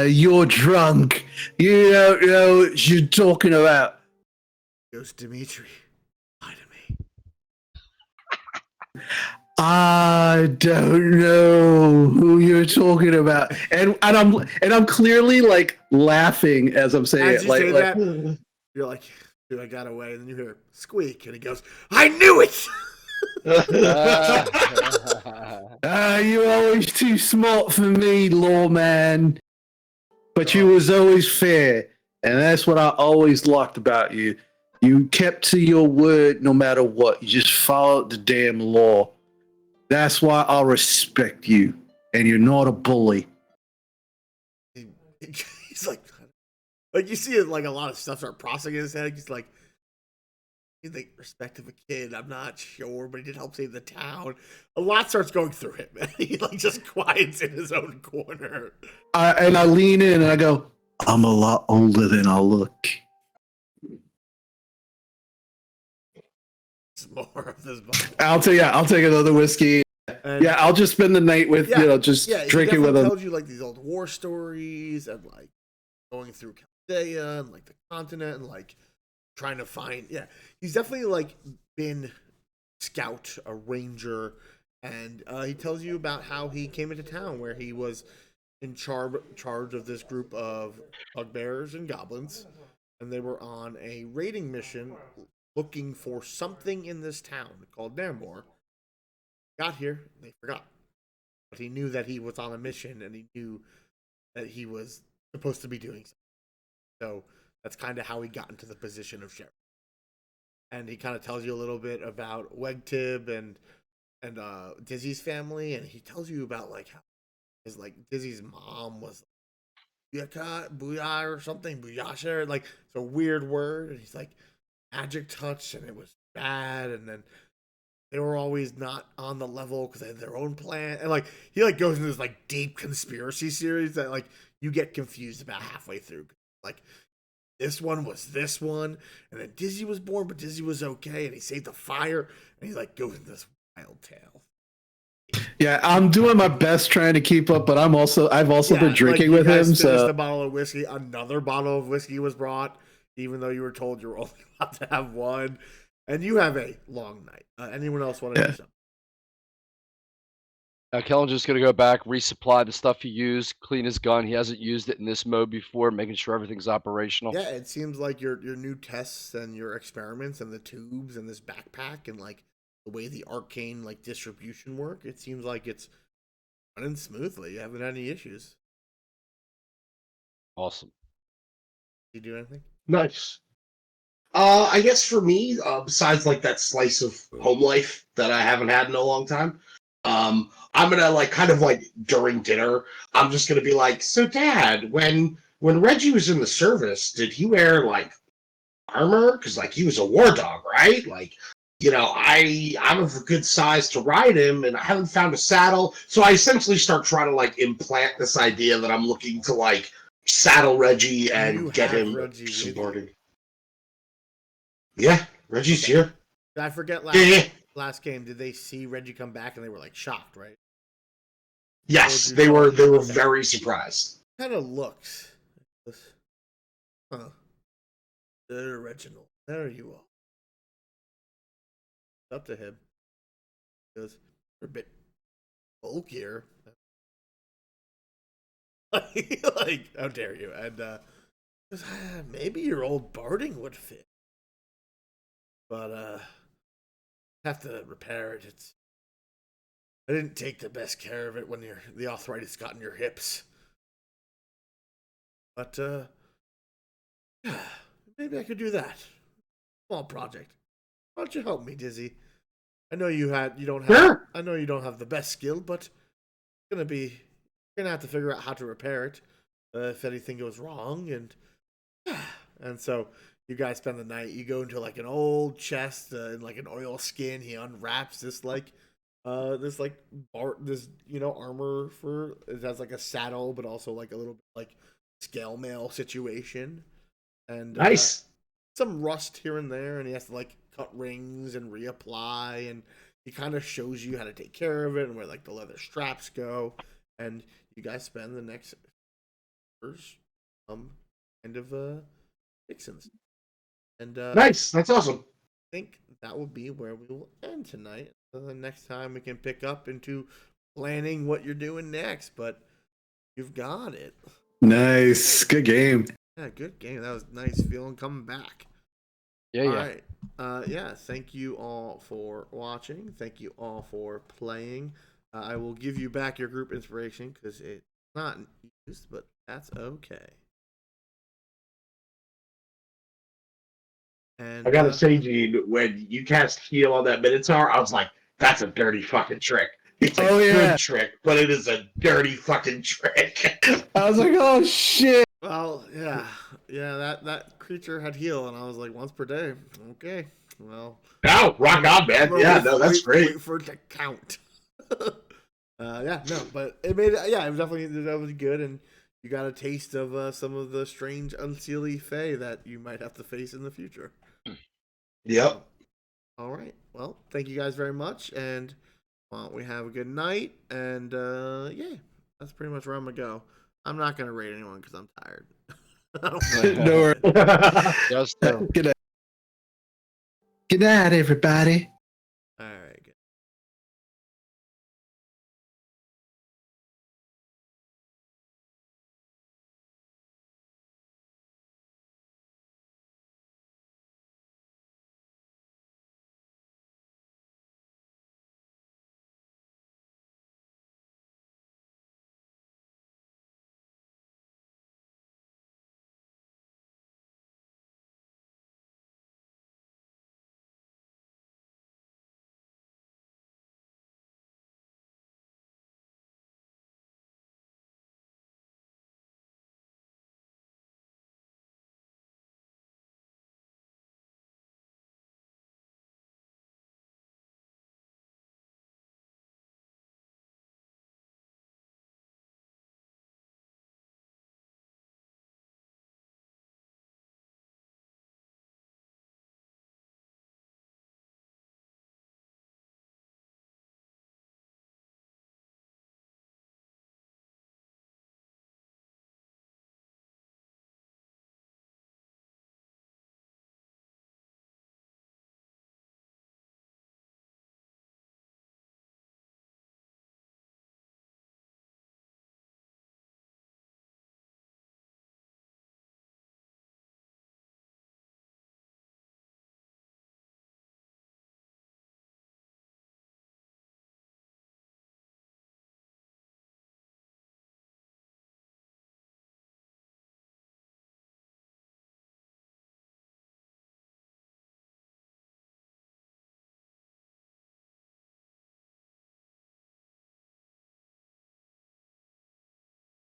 You're drunk. You don't know what you're talking about. Goes Dimitri. Lie to me. I don't know who you're talking about, and I'm clearly like laughing as I'm saying As it. you say Like that, you're like, dude, I got away. And then you hear squeak, and he goes, I knew it! you're always too smart for me, lawman. But you was always fair, and that's what I always liked about you. You kept to your word no matter what. You just followed the damn law. That's why I respect you, and you're not a bully. He's like you see it, like a lot of stuff start processing in his head. He's like, the respect of a kid, I'm not sure, but he did help save the town. A lot starts going through him, man. He like just quiets in his own corner. I lean in and I go, I'm a lot older than I look. It's more of this bottle. I'll take another whiskey. And Yeah, I'll just spend the night with just he drinking with definitely him. tells you like these old war stories and like going through Chaldea and like the continent and like trying to find. Yeah, he's definitely like been scout, a ranger, and he tells you about how he came into town where he was in charge of this group of bugbears and goblins, and they were on a raiding mission looking for something in this town called Namor. Got here, they forgot. But he knew that he was on a mission, and he knew that he was supposed to be doing something. So that's kind of how he got into the position of sheriff. And he kind of tells you a little bit about Wegtib and Dizzy's family, and he tells you about like how his like Dizzy's mom was Booyah or something, Booyasha, like it's a weird word, and he's like magic touch, and it was bad, and then they were always not on the level because they had their own plan, and like he like goes into this like deep conspiracy series that like you get confused about halfway through, like this one was this one, and then Dizzy was born, but Dizzy was okay, and he saved the fire, and he like goes into this wild tale. Yeah, I'm doing my best trying to keep up, but I've also been drinking like with you guys him. finished So a bottle of whiskey, another bottle of whiskey was brought, even though you were told you were only allowed to have one, and you have a long night. Anyone else want to do something? Kellen's just gonna go back, resupply the stuff he used, clean his gun. He hasn't used it in this mode before, making sure everything's operational. Yeah, it seems like your new tests and your experiments and the tubes and this backpack and like the way the arcane like distribution work, it seems like it's running smoothly. You haven't had any issues. Awesome. Did you do anything? Nice. I guess for me, besides like that slice of home life that I haven't had in a long time, I'm gonna like kind of like during dinner, I'm just gonna be like, so Dad, when Reggie was in the service, did he wear like armor? Because like he was a war dog, right? Like, you know, I'm of a good size to ride him, and I haven't found a saddle. So I essentially start trying to like implant this idea that I'm looking to like saddle Reggie and get him Reggie supported. Yeah, Reggie's Okay. here. Did I forget Yeah. last game? Did they see Reggie come back and they were like shocked, right? Yes, they were very surprised. Kind of looks. Huh. There, Reginald. There you are. Up to him. He goes, you're a bit bulkier. Like, how dare you? And he goes, maybe your old barding would fit. But have to repair it. I didn't take the best care of it when the arthritis got in your hips. But maybe I could do that. Small project. Why don't you help me, Dizzy? I know you don't have Sure. I know you don't have the best skill, but you're gonna have to figure out how to repair it if anything goes wrong, and so you guys spend the night. You go into like an old chest in like an oil skin. He unwraps this armor for it has like a saddle, but also like a little bit like scale mail situation, and Nice. some rust here and there, and he has to like cut rings and reapply, and he kind of shows you how to take care of it and where like the leather straps go, and you guys spend the next first kind of fixing. And Nice. That's awesome. I think that will be where we will end tonight. So the next time we can pick up into planning what you're doing next, but you've got it. Nice. Good game. Yeah, good game. That was nice feeling coming back. Yeah, All yeah. right. Yeah, thank you all for watching. Thank you all for playing. I will give you back your group inspiration because it's not used, but that's okay. And I gotta say, Gene, when you cast heal on that Minotaur, I was like, that's a dirty fucking trick. It's a Oh, good yeah. trick, but it is a dirty fucking trick. I was like, oh shit. well, yeah, that creature had heal, and I was like, once per day. Okay, well. No, rock on, man. Well, Yeah, no, that's great. Wait for it to count. Yeah, no, but it made it. Yeah, it was definitely that was good, and you got a taste of some of the strange, unseelie fae that you might have to face in the future. Yep. All right. Well, thank you guys very much, and we have a good night. And yeah, that's pretty much where I'm gonna go. I'm not gonna rate anyone because I'm tired. I don't No worries. Just, Good night, everybody.